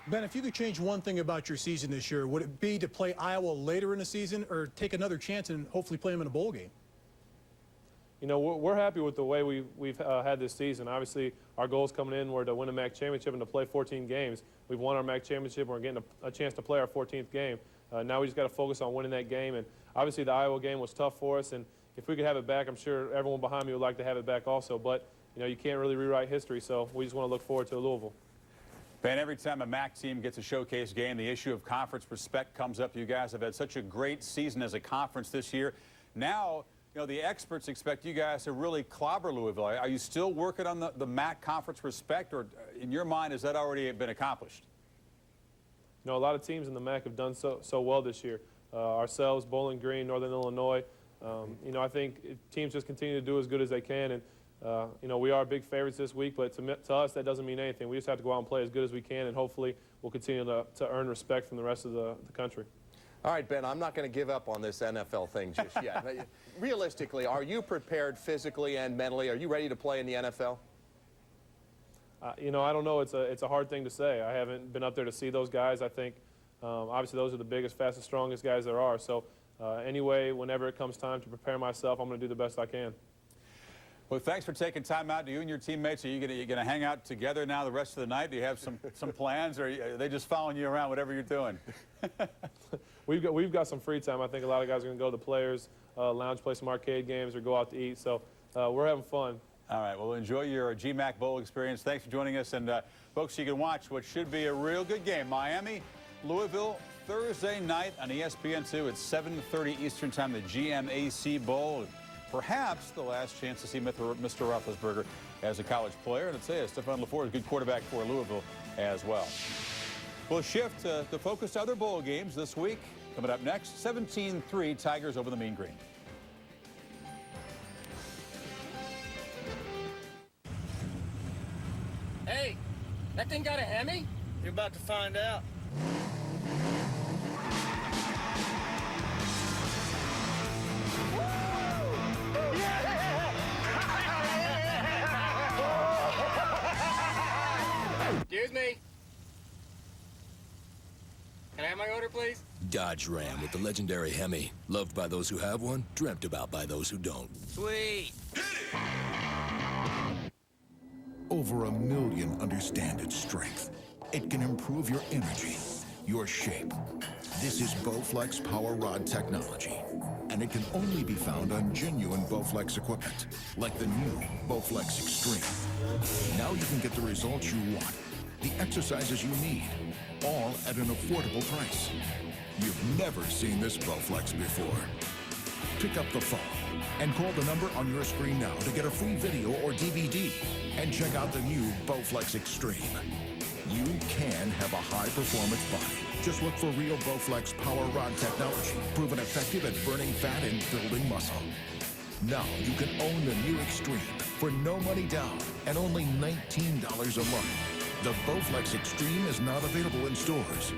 Ben, if you could change one thing about your season this year, would it be to play Iowa later in the season or take another chance and hopefully play them in a bowl game? You know, we're happy with the way we've had this season. Obviously, our goals coming in were to win a MAC championship and to play 14 games. We've won our MAC championship, and we're getting a chance to play our 14th game. Now we just got to focus on winning that game. And obviously, the Iowa game was tough for us, and if we could have it back, I'm sure everyone behind me would like to have it back also. But, you know, you can't really rewrite history, so we just want to look forward to Louisville. Ben, every time a MAC team gets a showcase game, the issue of conference respect comes up. You guys have had such a great season as a conference this year. Now, you know, the experts expect you guys to really clobber Louisville. Are you still working on the MAC conference respect, or in your mind, has that already been accomplished? You know, a lot of teams in the MAC have done so well this year. Ourselves, Bowling Green, Northern Illinois. You know, I think teams just continue to do as good as they can. And, you know, we are big favorites this week, but to us, that doesn't mean anything. We just have to go out and play as good as we can, and hopefully we'll continue to earn respect from the rest of the country. All right, Ben, I'm not going to give up on this NFL thing just yet. Realistically, are you prepared physically and mentally? Are you ready to play in the NFL? You know, I don't know. It's a hard thing to say. I haven't been up there to see those guys. I think, obviously, those are the biggest, fastest, strongest guys there are. So, anyway, whenever it comes time to prepare myself, I'm going to do the best I can. Well, thanks for taking time out. Do you and your teammates, are you going to hang out together now the rest of the night? Do you have some plans, or are they just following you around, whatever you're doing? We've got some free time. I think a lot of guys are going to go to the Players Lounge, play some arcade games, or go out to eat. So we're having fun. All right. Well, enjoy your GMAC Bowl experience. Thanks for joining us. And, folks, you can watch what should be a real good game. Miami, Louisville, Thursday night on ESPN2 at 7:30 Eastern Time, the GMAC Bowl. Perhaps the last chance to see Mr. Roethlisberger as a college player. And I'd say Stephon LaFleur is a good quarterback for Louisville as well. We'll shift to focus to other bowl games this week. Coming up next, 17-3 Tigers over the Mean Green. Hey, that thing got a Hemi? You're about to find out. Excuse me. Can I have my order, please? Dodge Ram with the legendary Hemi. Loved by those who have one, dreamt about by those who don't. Sweet. Over 1 million understand its strength. It can improve your energy, your shape. This is Bowflex Power Rod technology, and it can only be found on genuine Bowflex equipment, like the new Bowflex Extreme. Now you can get the results you want, the exercises you need, all at an affordable price. You've never seen this Bowflex before. Pick up the phone and call the number on your screen now to get a free video or DVD and check out the new Bowflex Extreme. You can have a high-performance body. Just look for real Bowflex power rod technology, proven effective at burning fat and building muscle. Now you can own the new Extreme for no money down and only $19 a month. The Bowflex Extreme is not available in stores.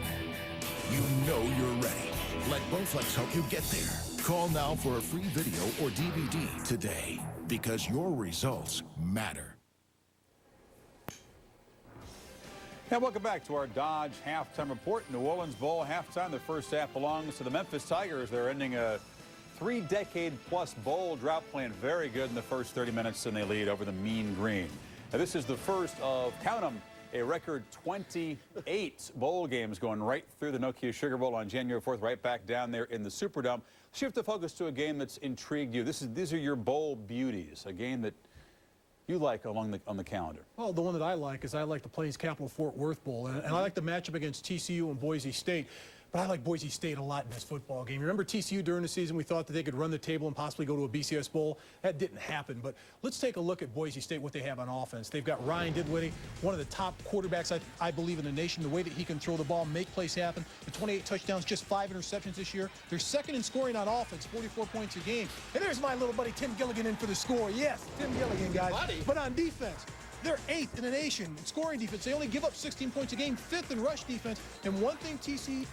You know you're ready. Let Bowflex help you get there. Call now for a free video or DVD today, because your results matter. And welcome back to our Dodge Halftime Report. New Orleans Bowl halftime. The first half belongs to the Memphis Tigers. They're ending a 3-decade-plus bowl drought, playing very good in the first 30 minutes, and they lead over the Mean Green. Now, this is the first of, count them, a record 28 bowl games going right through the Nokia Sugar Bowl on January 4th, right back down there in the Superdome. Shift the focus to a game that's intrigued you. These are your bowl beauties, a game that you like on the calendar. Well, the one that I like is the Plains Capital Fort Worth Bowl, and I like the matchup against TCU and Boise State. But I like Boise State a lot in this football game. Remember TCU during the season, we thought that they could run the table and possibly go to a BCS Bowl? That didn't happen. But let's take a look at Boise State, what they have on offense. They've got Ryan Dinwiddie, one of the top quarterbacks, I believe, in the nation. The way that he can throw the ball, make plays happen. The 28 touchdowns, just 5 interceptions this year. They're second in scoring on offense, 44 points a game. And there's my little buddy Tim Gilligan in for the score. Yes, Tim Gilligan, guys. Buddy. But on defense, they're 8th in the nation in scoring defense. They only give up 16 points a game, 5th in rush defense. And one thing TCU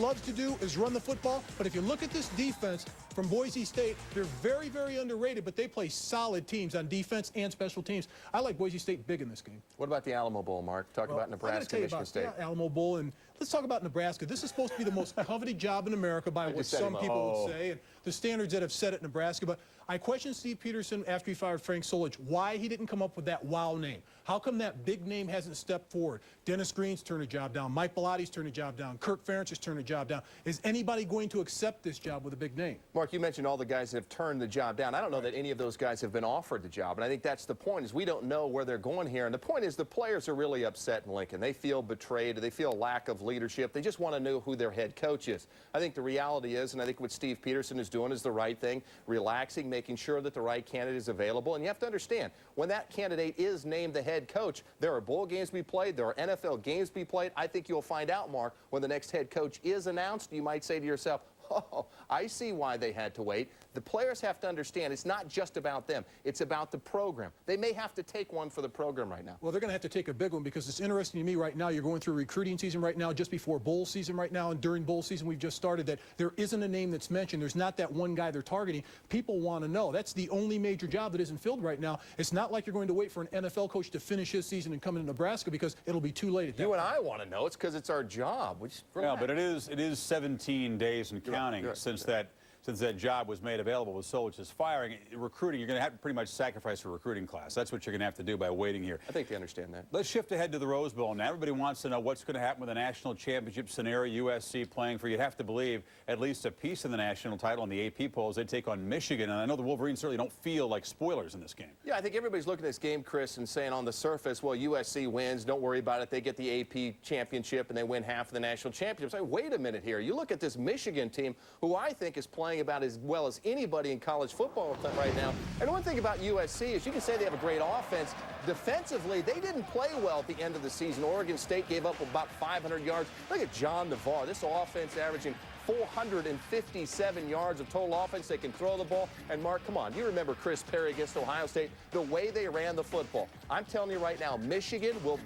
loves to do is run the football. But if you look at this defense from Boise State, they're very, very underrated, but they play solid teams on defense and special teams. I like Boise State big in this game. What about the Alamo Bowl, Mark? Talk about Nebraska, Michigan State. Yeah, Alamo Bowl, and let's talk about Nebraska. This is supposed to be the most coveted job in America by what some people would say, and the standards that have set at Nebraska. But I question Steve Peterson after he fired Frank Solich, why he didn't come up with that wow name. How come that big name hasn't stepped forward? Dennis Green's turned a job down. Mike Bellatti's turned a job down. Kirk Ferentz has turned a job down. Is anybody going to accept this job with a big name? Mark, you mentioned all the guys that have turned the job down. I don't know that any of those guys have been offered the job, and I think that's the point, is we don't know where they're going here. And the point is the players are really upset in Lincoln. They feel betrayed. They feel a lack of leadership. They just want to know who their head coach is. I think the reality is, and I think what Steve Peterson is doing is the right thing, relaxing, making sure that the right candidate is available. And you have to understand, when that candidate is named the head coach, there are bowl games to be played. There are NFL games to be played. I think you'll find out, Mark, when the next head coach is announced. You might say to yourself, oh, I see why they had to wait. The players have to understand it's not just about them. It's about the program. They may have to take one for the program right now. Well, they're going to have to take a big one, because it's interesting to me right now. You're going through recruiting season right now, just before bowl season right now, and during bowl season we've just started, that there isn't a name that's mentioned. There's not that one guy they're targeting. People want to know. That's the only major job that isn't filled right now. It's not like you're going to wait for an NFL coach to finish his season and come into Nebraska, because it'll be too late at that You and I want to know. It's because it's our job. Yeah, but it is 17 days and counting since that job was made available with Solich's firing. Recruiting, you're going to have to pretty much sacrifice a recruiting class. That's what you're going to have to do by waiting here. I think they understand that. Let's shift ahead to the Rose Bowl. Now, everybody wants to know what's going to happen with the national championship scenario. USC playing for, you'd have to believe, at least a piece of the national title in the AP polls. They take on Michigan, and I know the Wolverines certainly don't feel like spoilers in this game. Yeah, I think everybody's looking at this game, Chris, and saying on the surface, well, USC wins, don't worry about it. They get the AP championship, and they win half of the national championship. So wait a minute here. You look at this Michigan team, who I think is playing about as well as anybody in college football right now. And one thing about USC is you can say they have a great offense. Defensively, they didn't play well at the end of the season. Oregon State gave up about 500 yards. Look at John Navarre. This offense averaging 457 yards of total offense. They can throw the ball. And, Mark, come on. You remember Chris Perry against Ohio State, the way they ran the football. I'm telling you right now, Michigan is going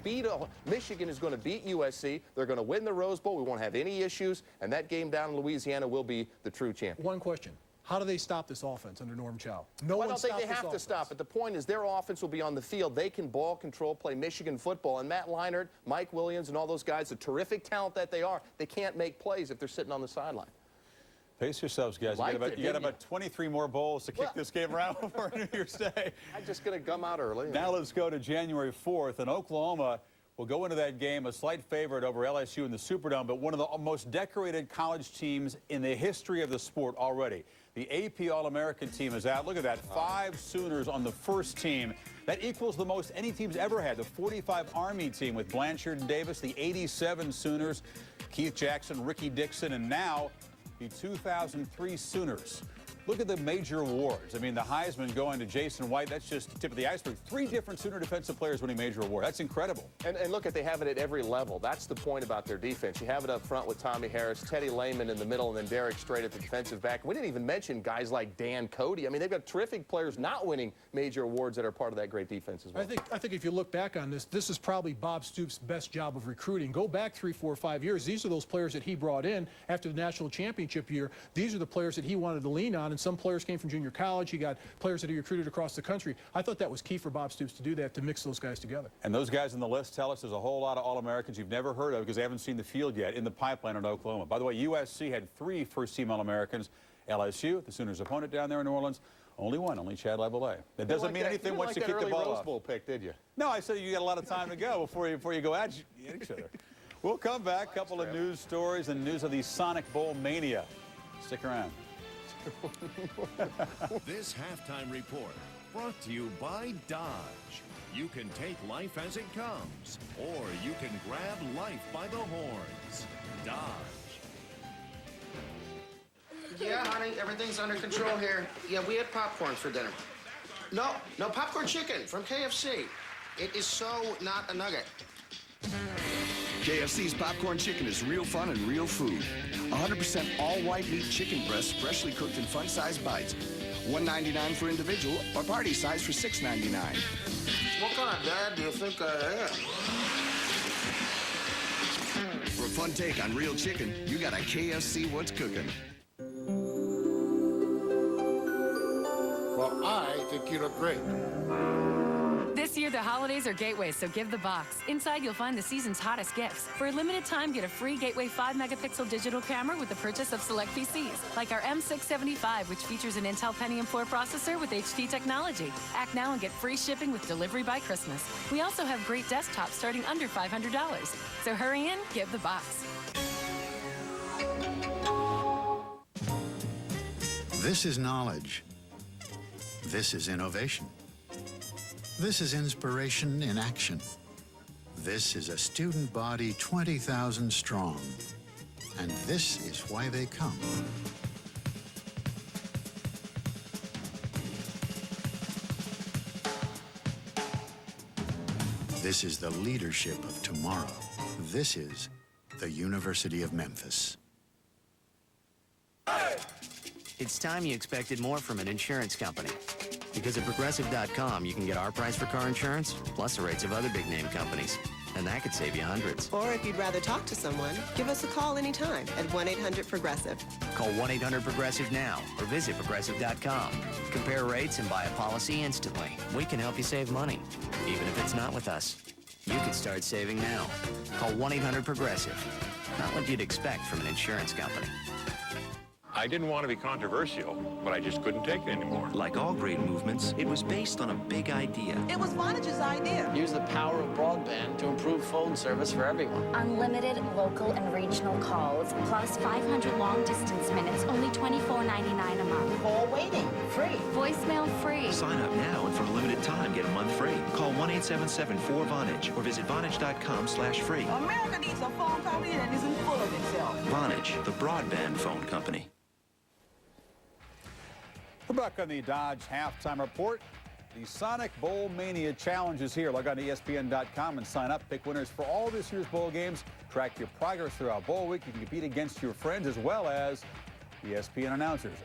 to beat USC. They're going to win the Rose Bowl. We won't have any issues. And that game down in Louisiana will be the true champion. One question. How do they stop this offense under Norm Chow? I don't think they have to stop it. The point is their offense will be on the field. They can ball control, play Michigan football. And Matt Leinart, Mike Williams, and all those guys, the terrific talent that they are, they can't make plays if they're sitting on the sideline. Pace yourselves, guys. You got about 23 more bowls to kick this game around before New Year's Day. I'm just going to gum out early. Now let's go to January 4th, and Oklahoma will go into that game a slight favorite over LSU in the Superdome, but one of the most decorated college teams in the history of the sport already. The AP All-American team is out. Look at that, 5 Sooners on the first team. That equals the most any team's ever had. The 45 Army team with Blanchard and Davis, the 87 Sooners, Keith Jackson, Ricky Dixon, and now the 2003 Sooners. Look at the major awards. I mean, the Heisman going to Jason White, that's just the tip of the iceberg. 3 different Sooner defensive players winning major award. That's incredible. And look, they have it at every level. That's the point about their defense. You have it up front with Tommy Harris, Teddy Lehman in the middle, and then Derek Strait at the defensive back. We didn't even mention guys like Dan Cody. I mean, they've got terrific players not winning major awards that are part of that great defense as well. I think if you look back on this is probably Bob Stoops' best job of recruiting. Go back 3, 4, 5 years. These are those players that he brought in after the national championship year. These are the players that he wanted to lean on, and some players came from junior college. He got players that he recruited across the country. I thought that was key for Bob Stoops to do that, to mix those guys together. And those guys on the list tell us there's a whole lot of All-Americans you've never heard of because they haven't seen the field yet in the pipeline in Oklahoma. By the way, USC had 3 first-team All-Americans. LSU, the Sooners' opponent down there in New Orleans, only Chad Lavallee. That doesn't mean anything once you kick the ball Rose off. Bowl pick, did you? No, I said you got a lot of time to go before you go at each other. We'll come back. A couple of news stories and news of the Sonic Bowl mania. Stick around. This halftime report brought to you by Dodge. You can take life as it comes, or you can grab life by the horns. Dodge. Yeah, honey, everything's under control here. Yeah, we had popcorn for dinner. No, popcorn chicken from KFC. It is so not a nugget. KFC's popcorn chicken is real fun and real food. 100% all-white meat chicken breasts, freshly cooked in fun-sized bites. $1.99 for individual or party size for $6.99. What kind of dad do you think I am? For a fun take on real chicken, you got a KFC What's Cooking. Well, I think you look great. This year, the holidays are Gateway, so give the box. Inside, you'll find the season's hottest gifts. For a limited time, get a free Gateway 5-megapixel digital camera with the purchase of select PCs, like our M675, which features an Intel Pentium 4 processor with HD technology. Act now and get free shipping with delivery by Christmas. We also have great desktops starting under $500. So hurry in, give the box. This is knowledge. This is innovation. This is inspiration in action. This is a student body 20,000 strong. And this is why they come. This is the leadership of tomorrow. This is the University of Memphis. It's time you expected more from an insurance company. Because at Progressive.com, you can get our price for car insurance, plus the rates of other big-name companies. And that could save you hundreds. Or if you'd rather talk to someone, give us a call anytime at 1-800-PROGRESSIVE. Call 1-800-PROGRESSIVE now or visit Progressive.com. Compare rates and buy a policy instantly. We can help you save money, even if it's not with us. You can start saving now. Call 1-800-PROGRESSIVE. Not what you'd expect from an insurance company. I didn't want to be controversial, but I just couldn't take it anymore. Like all great movements, it was based on a big idea. It was Vonage's idea. Use the power of broadband to improve phone service for everyone. Unlimited local and regional calls, plus 500 long-distance minutes, only $24.99 a month. Call waiting, free. Voicemail free. Sign up now and for a limited time, get a month free. Call 1-877-4VONAGE or visit Vonage.com/free. America needs a phone company that isn't full of itself. Vonage, the broadband phone company. We're back on the Dodge halftime report. The Sonic Bowl Mania Challenge is here. Log on to ESPN.com and sign up. Pick winners for all this year's bowl games. Track your progress throughout bowl week. You can compete against your friends as well as ESPN announcers.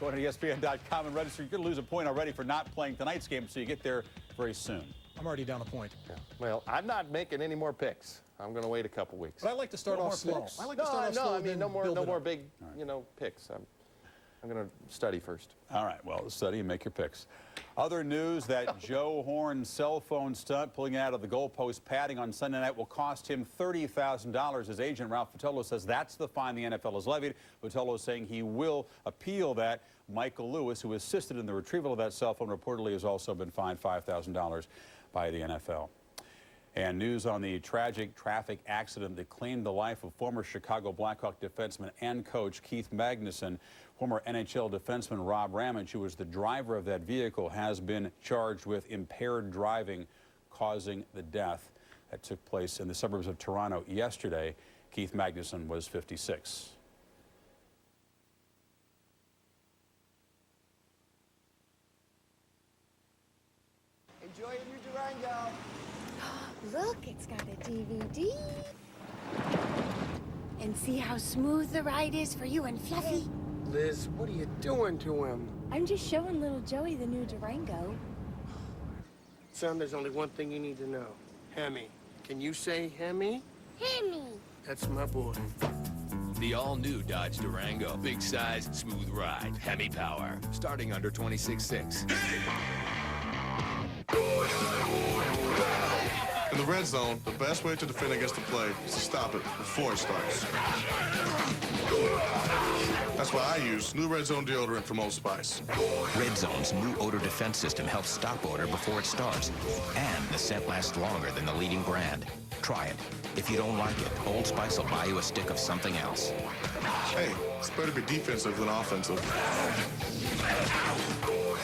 Go to ESPN.com and register. You're going to lose a point already for not playing tonight's game, so you get there very soon. I'm already down a point. Yeah. Well, I'm not making any more picks. I'm going to wait a couple weeks. But I like to start off slow. I like to start off slow. I mean, no more big, picks. I'm going to study first. All right, well, study and make your picks. Other news that Joe Horn's cell phone stunt pulling out of the goalpost padding on Sunday night will cost him $30,000. His agent, Ralph Vitolo, says that's the fine the NFL has levied. Vitolo is saying he will appeal that. Michael Lewis, who assisted in the retrieval of that cell phone, reportedly has also been fined $5,000 by the NFL. And news on the tragic traffic accident that claimed the life of former Chicago Blackhawk defenseman and coach Keith Magnuson. Former NHL defenseman Rob Ramage, who was the driver of that vehicle, has been charged with impaired driving causing the death. That took place in the suburbs of Toronto yesterday. Keith Magnuson was 56. Enjoy your new Durango. Look, it's got a DVD. And see how smooth the ride is for you and Fluffy? Liz, what are you doing to him? I'm just showing little Joey the new Durango. Son, there's only one thing you need to know. Hemi. Can you say Hemi? Hemi. That's my boy. The all-new Dodge Durango. Big size, smooth ride, Hemi power. Starting under $26,600. In the red zone, the best way to defend against the play is to stop it before it starts. That's why I use new Red Zone deodorant from Old Spice. Red Zone's new odor defense system helps stop odor before it starts. And the scent lasts longer than the leading brand. Try it. If you don't like it, Old Spice will buy you a stick of something else. Hey, it's better to be defensive than offensive.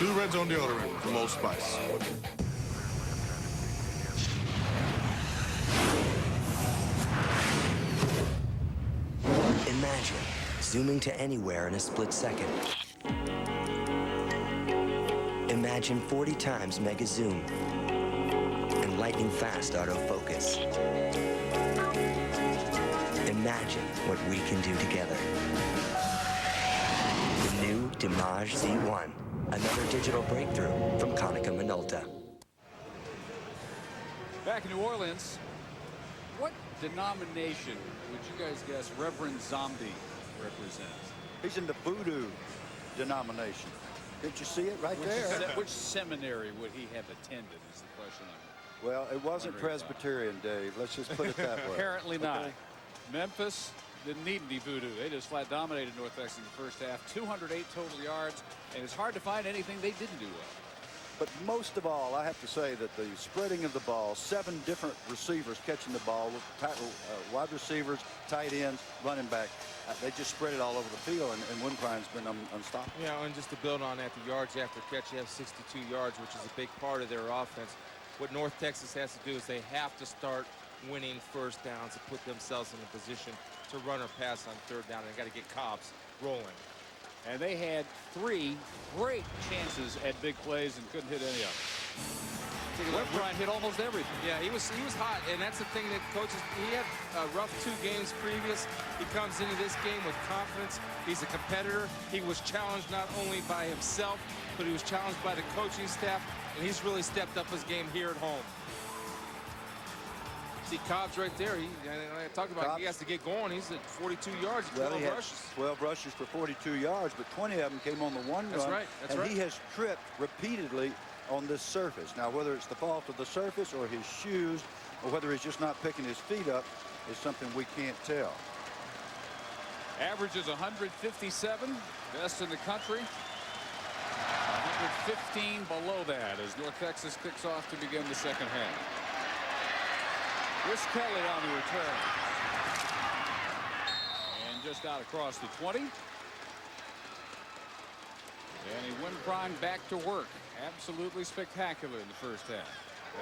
New Red Zone deodorant from Old Spice. Imagine zooming to anywhere in a split second. Imagine 40 times mega zoom and lightning fast autofocus. Imagine what we can do together. The new Dimage Z1, another digital breakthrough from Konica Minolta. Back in New Orleans, what denomination would you guys guess Reverend Zombie represents? He's in the voodoo denomination. Didn't you see it right there? Which seminary would he have attended is the question. Well, it wasn't Presbyterian, Dave. Let's just put it that way. Apparently not. Okay. Memphis didn't need any voodoo. They just flat dominated North Texas in the first half. 208 total yards, and it's hard to find anything they didn't do well. But most of all, I have to say that the spreading of the ball, 7 different receivers catching the ball, wide receivers, tight ends, running back, they just spread it all over the field, and Wimprine's been unstoppable. Yeah, and just to build on that, the yards after catch, you have 62 yards, which is a big part of their offense. What North Texas has to do is they have to start winning first downs to put themselves in a position to run or pass on third down. They got to get Cobbs rolling. And they had 3 great chances at big plays and couldn't hit any of them. Wimprine hit almost everything. Yeah, he was hot, and that's the thing that coaches. He had a rough 2 games previous. He comes into this game with confidence. He's a competitor. He was challenged not only by himself, but he was challenged by the coaching staff, and he's really stepped up his game here at home. See Cobbs right there. I talked about Cobbs. He has to get going. He's at 42 yards, 12 rushes. 12 rushes for 42 yards, but 20 of them came on the one That's run. Right. That's and right. He has tripped repeatedly on this surface. Now, whether it's the fault of the surface or his shoes, or whether he's just not picking his feet up, is something we can't tell. Average is 157, best in the country. 115 below that as North Texas kicks off to begin the second half. Chris Kelly on the return. And just out across the 20. Danny Wimprine back to work. Absolutely spectacular in the first half.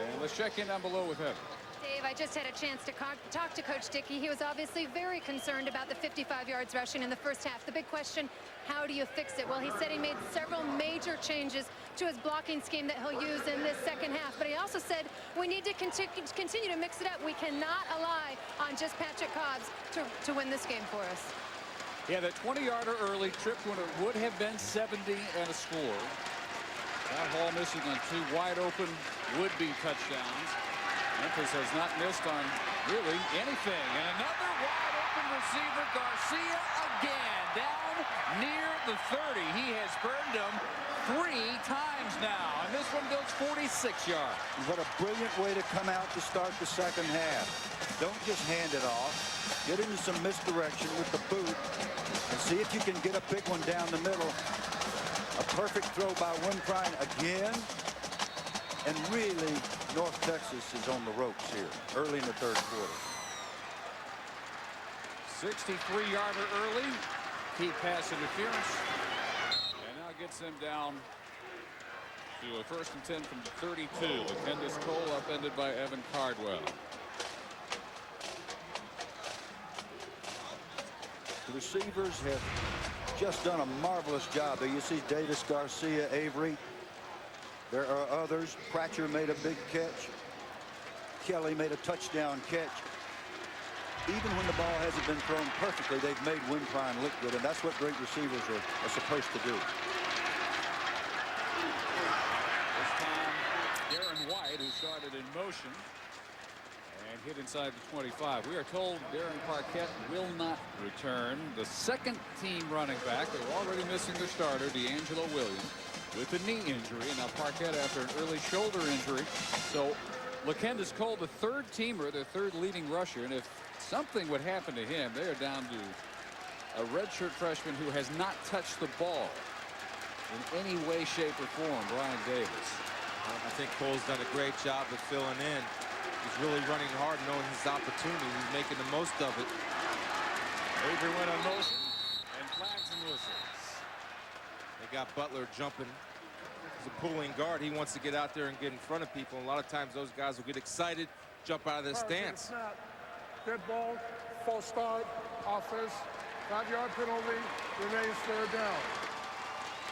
And let's check in down below with Heather. Dave, I just had a chance to talk to Coach Dickey. He was obviously very concerned about the 55 yards rushing in the first half. The big question, how do you fix it? Well, he said he made several major changes to his blocking scheme that he'll use in this second half. But he also said we need to continue to mix it up. We cannot rely on just Patrick Cobbs to win this game for us. Yeah, that 20-yarder early tripped when it would have been 70 and a score. That Hall missing on 2 wide open would-be touchdowns. Memphis has not missed on really anything. And another wide open receiver, Garcia again, down near the 30. He has burned them 3 times now. And this one goes 46 yards. What a brilliant way to come out to start the second half. Don't just hand it off. Get into some misdirection with the boot and see if you can get a big one down the middle. A perfect throw by Wimprine again. And really, North Texas is on the ropes here early in the third quarter. 63-yarder early. Key pass interference. And now gets them down to a 1st and 10 from 32. Candace Cole upended by Evan Cardwell. The receivers have just done a marvelous job. There you see Davis, Garcia, Avery. There are others. Pratcher made a big catch. Kelly made a touchdown catch. Even when the ball hasn't been thrown perfectly, they've made Wimprine look good, and that's what great receivers are supposed to do. This time, Darren White, who started in motion and hit inside the 25. We are told Darren Parquette will not return. The second team running back. They were already missing their starter, D'Angelo Williams, with a knee injury. And now Parquette after an early shoulder injury. So LaKendis Cole, the third teamer, their third leading rusher. And if something would happen to him, they are down to a redshirt freshman who has not touched the ball in any way, shape, or form, Brian Davis. I think Cole's done a great job of filling in. He's really running hard, knowing his opportunity. He's making the most of it. Avery went on motion, and flags and whistles. They got Butler jumping. He's a pulling guard. He wants to get out there and get in front of people. And a lot of times those guys will get excited, jump out of their stance. Dead ball, false start, offense, 5-yard penalty, remains third down.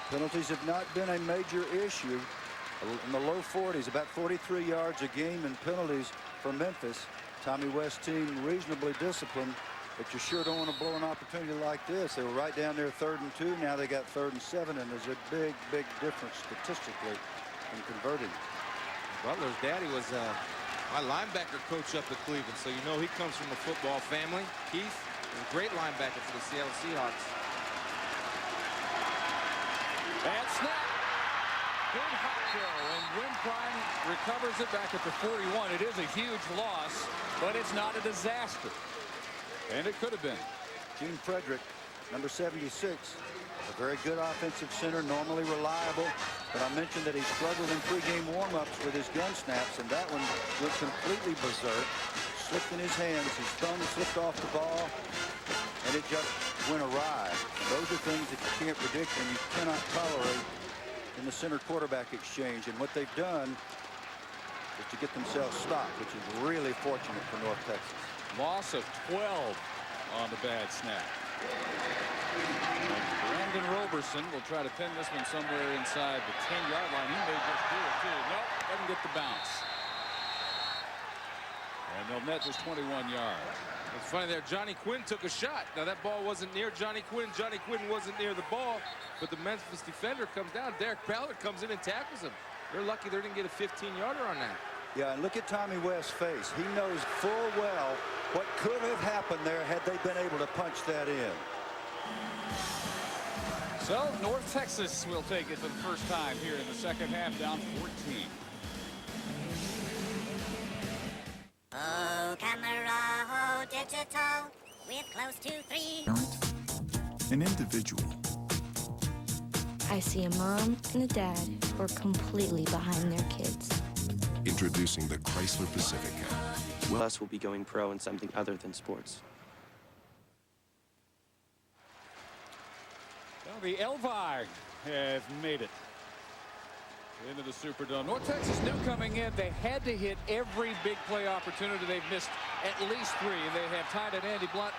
Penalties have not been a major issue. In the low 40s, about 43 yards a game in penalties for Memphis. Tommy West team reasonably disciplined, but you sure don't want to blow an opportunity like this. They were right down there 3rd and 2. Now they got 3rd and 7, and there's a big, big difference statistically in converting. Butler's daddy was my linebacker coach up at Cleveland, so you know he comes from a football family. Keith is a great linebacker for the Seattle Seahawks. Bad snap. Good hot throw, and Wimprine recovers it back at the 41. It is a huge loss, but it's not a disaster. And it could have been. Gene Frederick, number 76, a very good offensive center, normally reliable. But I mentioned that he struggled in pregame warm-ups with his gun snaps, and that one went completely berserk. Slipped in his hands. His thumb slipped off the ball, and it just went awry. Those are things that you can't predict and you cannot tolerate in the center quarterback exchange. And what they've done is to get themselves stopped, which is really fortunate for North Texas. Loss of 12 on the bad snap. Brandon Roberson will try to pin this one somewhere inside the 10-yard line. He may just do it too. Nope, doesn't get the bounce. And they'll net just 21 yards. It's funny there, Johnny Quinn took a shot. Now that ball wasn't near Johnny Quinn. Johnny Quinn wasn't near the ball, but the Memphis defender comes down. Derek Ballard comes in and tackles him. They're lucky they didn't get a 15-yarder on that. Yeah, and look at Tommy West's face. He knows full well what could have happened there had they been able to punch that in. So North Texas will take it for the first time here in the second half, down 14. Oh, camera, oh, digital, with close to 3. An individual. I see a mom and a dad who are completely behind their kids. Introducing the Chrysler Pacifica. Us will be going pro in something other than sports. Well, the Elvi have made it into the Superdome. North Texas knew coming in they had to hit every big play opportunity. They've missed at least 3, and they have tied at Andy Blunt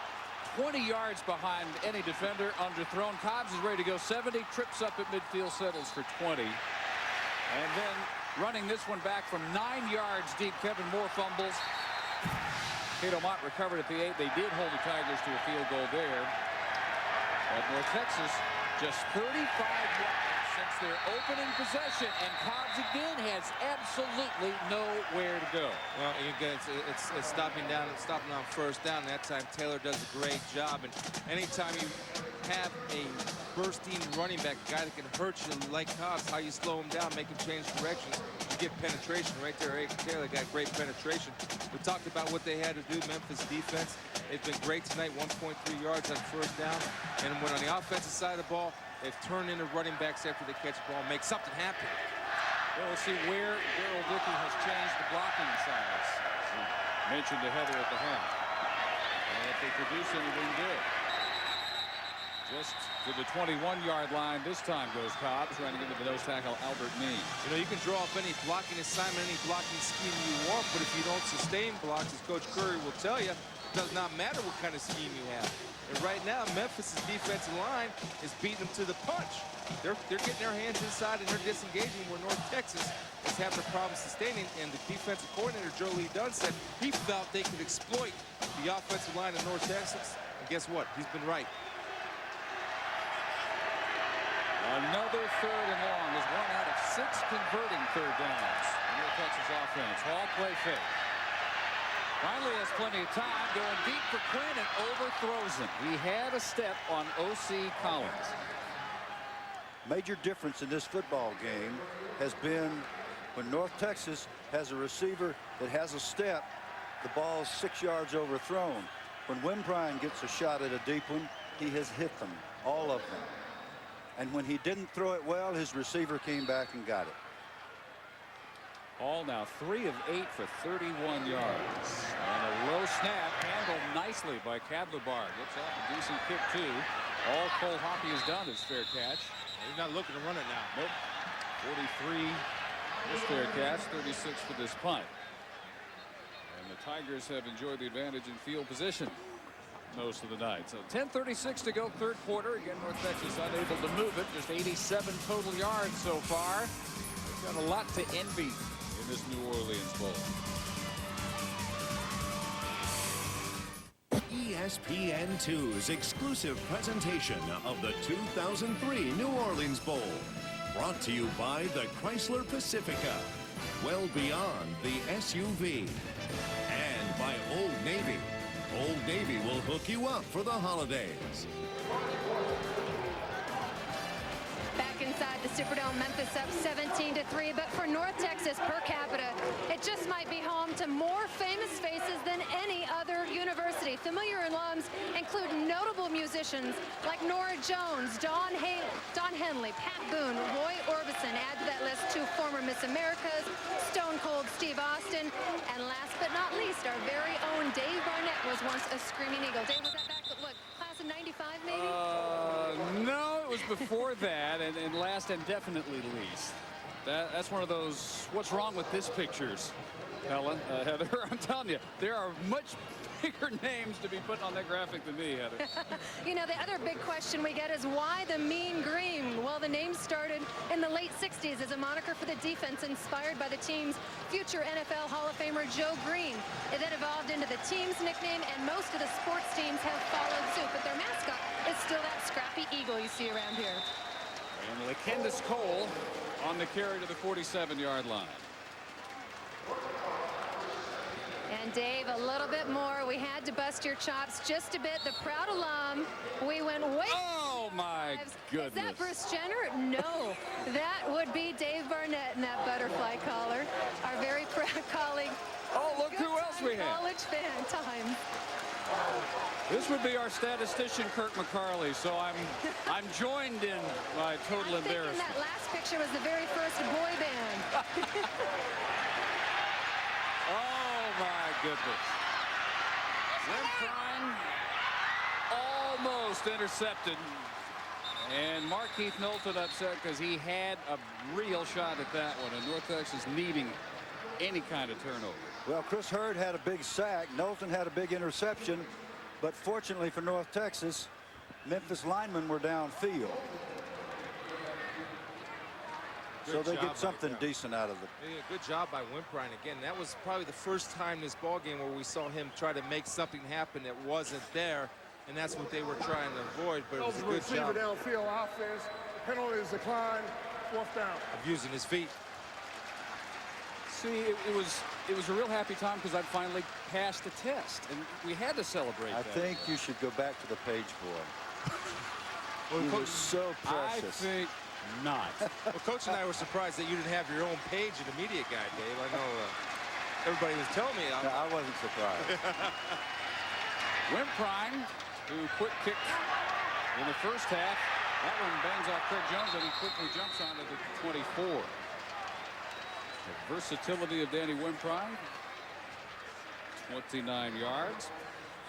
20 yards behind any defender, underthrown. Cobbs is ready to go 70, trips up at midfield, settles for 20. And then running this one back from 9 yards deep, Kevin Moore fumbles. Cato Mott recovered at the 8. They did hold the Tigers to a field goal there. But North Texas just 35 yards since their opening possession, and Cobbs again has absolutely nowhere to go. Well, again, it's stopping on first down. That time Taylor does a great job, and anytime you have a bursting running back, a guy that can hurt you like Cobbs, how you slow him down, make him change directions, you get penetration right there. Eric Taylor got great penetration. We talked about what they had to do. Memphis defense, they've been great tonight, 1.3 yards on first down, and when on the offensive side of the ball, they've turned into running backs after they catch the ball, make something happen. We'll see where Daryl Dickey has changed the blocking size. He mentioned to Heather at the half. And if they produce anything good. Just to the 21-yard line this time goes Cobbs, running into the nose tackle Albert Means. You know, you can draw up any blocking assignment, any blocking scheme you want, but if you don't sustain blocks, as Coach Curry will tell you, it does not matter what kind of scheme you have. And right now, Memphis' defensive line is beating them to the punch. They're getting their hands inside and they're disengaging, where North Texas is having a problem sustaining. And the defensive coordinator, Joe Lee Dunn, said he felt they could exploit the offensive line of North Texas. And guess what? He's been right. Another 3rd and long is 1 out of 6 converting 3rd downs in North Texas offense. Hall play fake. Finally has plenty of time, going deep for Quinn and overthrows him. He had a step on O.C. Collins. Major difference in this football game has been when North Texas has a receiver that has a step, the ball's 6 yards overthrown. When Wimprine gets a shot at a deep one, he has hit them, all of them. And when he didn't throw it well, his receiver came back and got it. Hall now 3 of 8 for 31 yards. And a low snap handled nicely by Cadlebar. Gets off a decent kick, too. All Cole Hoppy has done is fair catch. He's not looking to run it now. Nope. 43 this fair catch, 36 for this punt. And the Tigers have enjoyed the advantage in field position most of the night. So 10:36 to go, 3rd quarter. Again, North Texas unable to move it. Just 87 total yards so far. They've got a lot to envy in this New Orleans Bowl. ESPN2's exclusive presentation of the 2003 New Orleans Bowl. Brought to you by the Chrysler Pacifica. Well beyond the SUV. And by Old Navy. Old Navy will hook you up for the holidays. Back inside the Superdome, Memphis up 17-3, but for North Texas per capita, it just might be home to more famous faces than any other university. Familiar alums include notable musicians like Nora Jones, Don Henley, Pat Boone, Roy Orbison. Add to that list 2 former Miss Americas, Stone Cold Steve Austin, and last but not least, our very own Dave Barnett was once a screaming eagle. Dave, was that back, what, class of 95 maybe? No, it was before that, and last and definitely least. That's one of those, what's wrong with this pictures, Helen, Heather? I'm telling you, there are much bigger names to be put on that graphic than me, Heather. You know, the other big question we get is why the Mean Green? Well, the name started in the late 60s as a moniker for the defense inspired by the team's future NFL Hall of Famer Joe Green. It then evolved into the team's nickname, and most of the sports teams have followed suit, but their mascot is still that scrappy eagle you see around here. And LaKendis Cole on the carry to the 47-yard line. And Dave, a little bit more. We had to bust your chops just a bit. The proud alum, we went way. Oh my goodness. Is that Bruce Jenner? No, that would be Dave Barnett in that butterfly collar. Our very proud colleague. Oh, look who else we have. College fan time. This would be our statistician, Kirk McCarley. So I'm joined in by total embarrassment. That last picture was the very first boy band. Oh my goodness. Wimprine almost intercepted. And Markeith Knowlton upset because he had a real shot at that one. And North Texas needing any kind of turnover. Well, Chris Hurd had a big sack. Knowlton had a big interception. But fortunately for North Texas, Memphis linemen were downfield. So they get something decent out of it. Yeah, good job by Wimprine. Again, that was probably the first time this ball game where we saw him try to make something happen that wasn't there, and that's what they were trying to avoid. But it was a good job downfield offense. Penalty is declined. 4th down. Of using his feet. See, it was a real happy time because I finally passed the test, and we had to celebrate that. I think you should go back to the page boy. Well, he was so precious. I think not. Well, Coach and I were surprised that you didn't have your own page in the media guide, Dave. I know everybody was telling me. No, I wasn't surprised. Wimprine, who quick kicked in the first half. That one bangs off Craig Jones, and he quickly jumps onto the 24. The versatility of Danny Wimprine. 29 yards.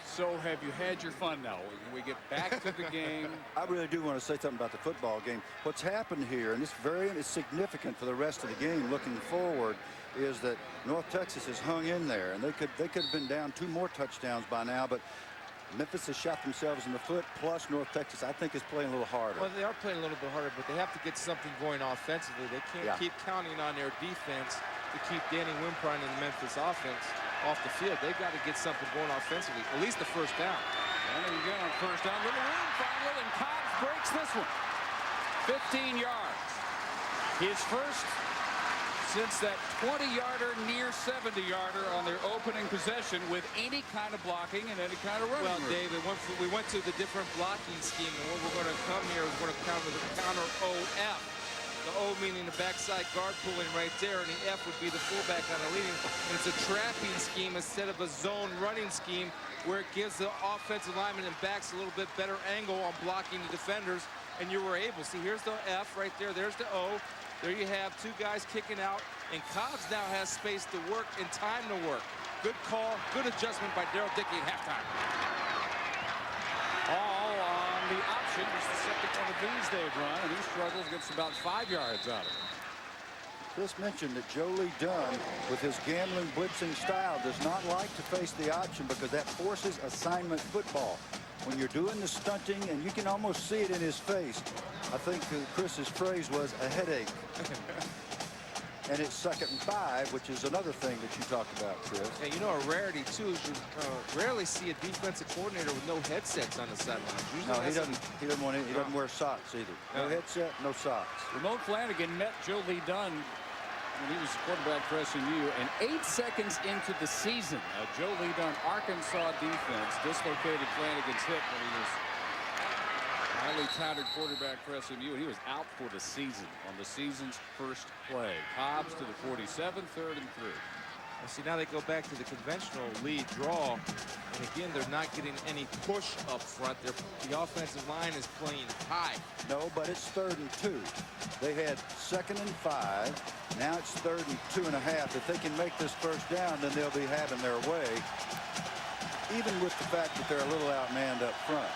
So have you had your fun now? We get back to the game. I really do want to say something about the football game. What's happened here, and it's significant for the rest of the game looking forward, is that North Texas has hung in there, and they could have been down 2 more touchdowns by now, but Memphis has shot themselves in the foot, plus North Texas, I think, is playing a little harder. Well, they are playing a little bit harder, but they have to get something going offensively. They can't keep counting on their defense to keep Danny Wimprine and the Memphis offense off the field. They've got to get something going offensively, at least the first down. And again on first down, little room finally, and Cobbs breaks this one. 15 yards. His first since that 20-yarder, near 70-yarder on their opening possession with any kind of blocking and any kind of running. Well, Dave, we went to the different blocking scheme, and what we're going to come here is we're going to counter the counter OF. The O meaning the backside guard pulling right there, and the F would be the fullback on the leading. And it's a trapping scheme instead of a zone running scheme where it gives the offensive linemen and backs a little bit better angle on blocking the defenders. And you were able. See, here's the F right there. There's the O. There you have 2 guys kicking out. And Cobbs now has space to work and time to work. Good call. Good adjustment by Daryl Dickey at halftime. All on the option. It's the second one of these they've run, and he struggles, gets about 5 yards out of it. Chris mentioned that Joe Lee Dunn, with his gambling blitzing style, does not like to face the option because that forces assignment football. When you're doing the stunting, and you can almost see it in his face, I think Chris's phrase was a headache. And it's 2nd and 5, which is another thing that you talked about, Chris. Yeah, you know, a rarity, too, is you rarely see a defensive coordinator with no headsets on the sideline. No, he doesn't wear socks either. No headset, no socks. Ramon Flanagan met Joe Lee Dunn when he was quarterback for SMU, and 8 seconds into the season, Joe Lee Dunn, Arkansas defense, dislocated Flanagan's hip when he was highly touted quarterback for SMU, and he was out for the season on the season's first play. Cobbs to the 47, 3rd and 3. Well, see, now they go back to the conventional lead draw, and again, they're not getting any push up front. The offensive line is playing high. No, but it's 3rd and 2. They had 2nd and 5. Now it's 3rd and 2.5. If they can make this first down, then they'll be having their way, even with the fact that they're a little outmanned up front.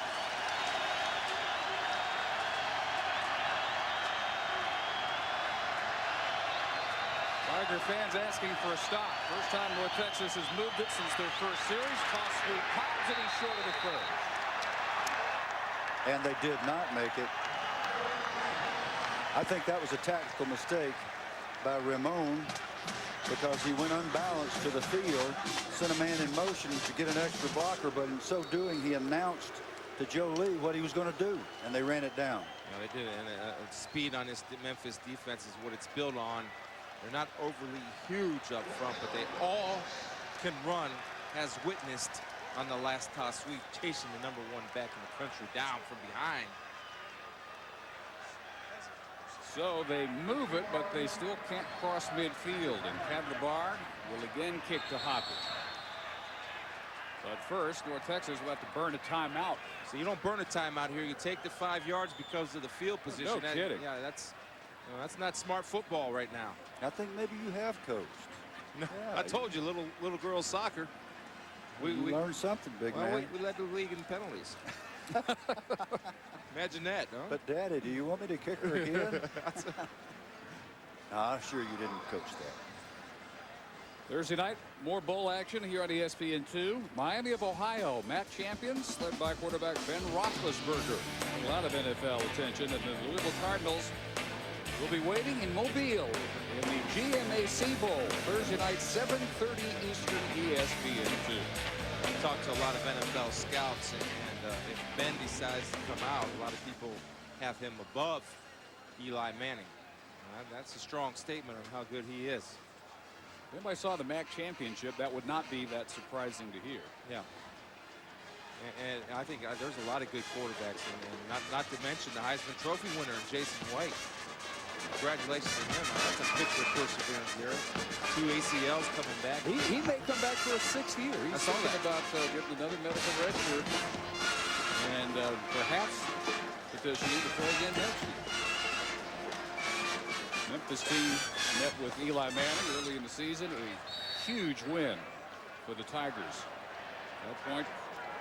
Tiger fans asking for a stop. First time North Texas has moved it since their first series. Toss sweep Cobbs, and he's short of the 3rd. And they did not make it. I think that was a tactical mistake by Ramon because he went unbalanced to the field, sent a man in motion to get an extra blocker, but in so doing, he announced to Joe Lee what he was going to do, and they ran it down. Yeah, they did, and speed on this Memphis defense is what it's built on. They're not overly huge up front, but they all can run, as witnessed on the last toss sweep, chasing the #1 back in the country down from behind. So they move it, but they still can't cross midfield, and Cavalier will again kick to Hoppy. But first, North Texas will have to burn a timeout. So you don't burn a timeout here. You take the 5 yards because of the field position. No kidding. Yeah, that's not smart football right now. I think maybe you have coached. No, yeah, I told you, little girls soccer. We learned something, big man. We led the league in penalties. Imagine that, huh? But Daddy, do you want me to kick her again? No, I'm sure you didn't coach that. Thursday night, more bowl action here on ESPN2. Miami of Ohio, MAC champions, led by quarterback Ben Roethlisberger. A lot of NFL attention, and the Louisville Cardinals will be waiting in Mobile in the GMAC Bowl. Thursday night, 7:30 Eastern, ESPN2. I talked to a lot of NFL scouts, and if Ben decides to come out, a lot of people have him above Eli Manning. That's a strong statement on how good he is. If anybody saw the MAC championship, that would not be that surprising to hear. Yeah. And I think there's a lot of good quarterbacks, and not to mention the Heisman Trophy winner, Jason White. Congratulations to him. That's a picture of perseverance there. 2 ACLs coming back. He may come back for a 6th year. He's talking about getting another medical redshirt, and perhaps petitioning to play again next year. Memphis team met with Eli Manning early in the season. A huge win for the Tigers. At that point,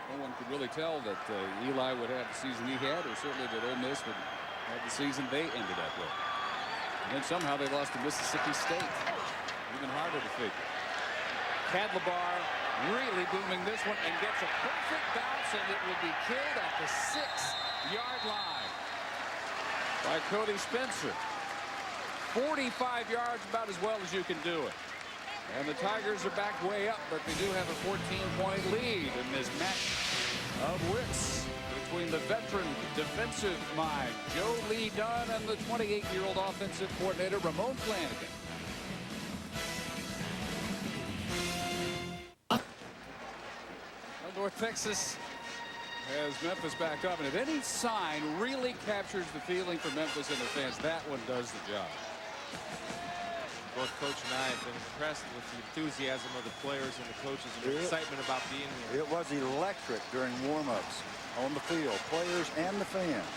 no one could really tell that Eli would have the season he had, or certainly that Ole Miss would have the season they ended up with. And then somehow they lost to Mississippi State. Even harder to figure. Cadlebar really booming this one and gets a perfect bounce, and it will be killed at the 6-yard line by Cody Spencer. 45 yards, about as well as you can do it. And the Tigers are back way up, but they do have a 14-point lead in this match of wits between the veteran defensive mind, Joe Lee Dunn, and the 28-year-old offensive coordinator, Ramon Flanagan. Well, North Texas has Memphis back up, and if any sign really captures the feeling for Memphis and their fans, that one does the job. Both Coach and I have been impressed with the enthusiasm of the players and the coaches and the excitement about being here. It was electric during warm-ups on the field, players and the fans.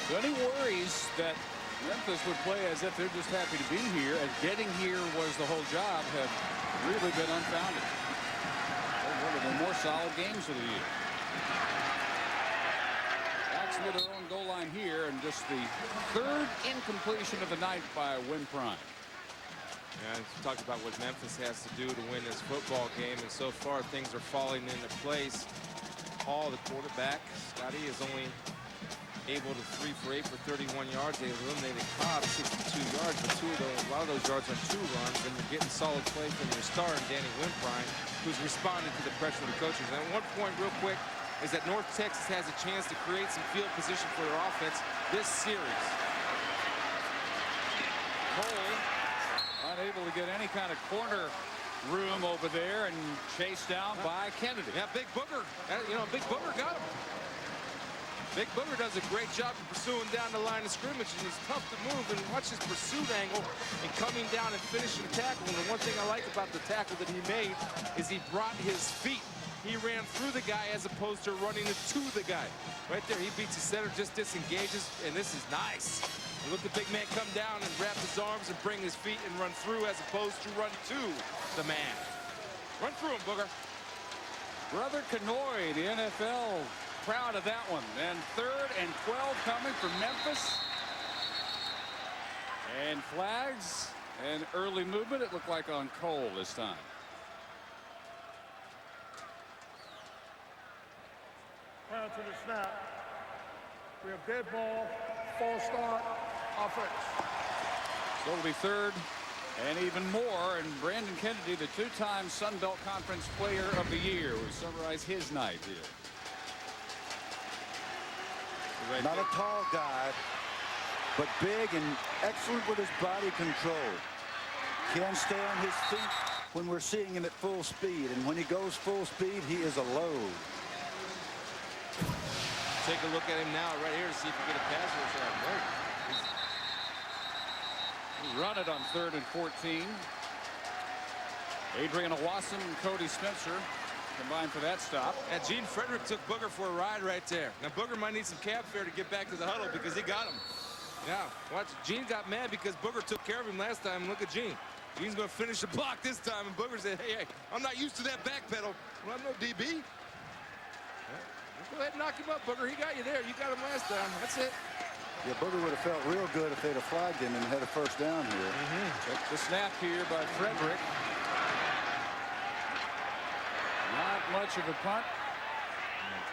So any worries that Memphis would play as if they're just happy to be here and getting here was the whole job have really been unfounded. They're one of the more solid games of the year. Near their own goal line here, and just the third incompletion of the night by Wimprine. Yeah, you talked about what Memphis has to do to win this football game, and so far things are falling into place. Hall, the quarterback, Scotty, is only able to 3 for 8 for 31 yards. They eliminated Cobbs 62 yards, but a lot of those yards on 2 runs, and you're getting solid play from your star, Danny Wimprine, who's responding to the pressure of the coaches. And at one point, real quick, is that North Texas has a chance to create some field position for their offense this series. Cole unable to get any kind of corner room over there and chased down by Kennedy. Yeah, Big Booger. Big Booger got him. Big Booger does a great job of pursuing down the line of scrimmage, and he's tough to move. And watch his pursuit angle and coming down and finishing the tackle. And the one thing I like about the tackle that he made is he brought his feet. He ran through the guy as opposed to running it to the guy. Right there, he beats the center, just disengages, and this is nice. And let the big man come down and wrap his arms and bring his feet and run through as opposed to run to the man. Run through him, Booger. Brother Kanoy, the NFL, proud of that one. And 3rd and 12 coming from Memphis. And flags and early movement, it looked like on Cole this time. Prior to the snap, we have dead ball, false start, offense. So it'll be 3rd and even more. And Brandon Kennedy, the 2-time Sun Belt Conference Player of the Year, will summarize his night here. Not a tall guy, but big and excellent with his body control. Can stay on his feet when we're seeing him at full speed. And when he goes full speed, he is a load. Take a look at him now right here to see if he can get a pass rush. He's run it on 3rd and 14. Adrian Owasson and Cody Spencer combined for that stop. And Gene Frederick took Booger for a ride right there. Now Booger might need some cab fare to get back to the huddle because he got him. Yeah, watch. Gene got mad because Booger took care of him last time. Look at Gene. Gene's going to finish the block this time, and Booger said, hey, I'm not used to that back pedal. Well, I'm no DB. Go ahead and knock him up, Booger. He got you there. You got him last time. That's it. Yeah, Booger would have felt real good if they'd have flagged him and had a first down here. Check the snap here by Frederick. Not much of a punt.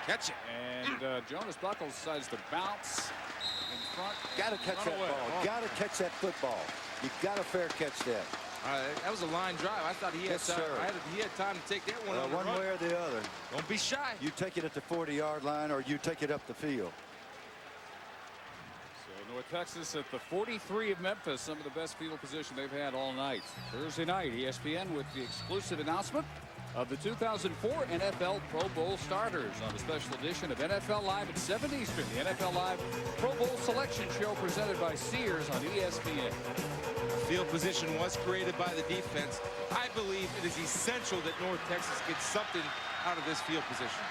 Catch it. And Jonas Buckles decides to bounce in front. Got to catch that ball. Got to catch that football. You got to fair catch that. That was a line drive. I thought he had time. He had time to take that one on the one run. way or the other. Don't be shy. You take it at the 40-yard line or you take it up the field. So North Texas at the 43 of Memphis, some of the best field position they've had all night. Thursday night, ESPN with the exclusive announcement of the 2004 NFL Pro Bowl starters on a special edition of NFL Live at 7 Eastern. The NFL Live Pro Bowl selection show presented by Sears on ESPN. Field position was created by the defense. I believe it is essential that North Texas gets something out of this field position.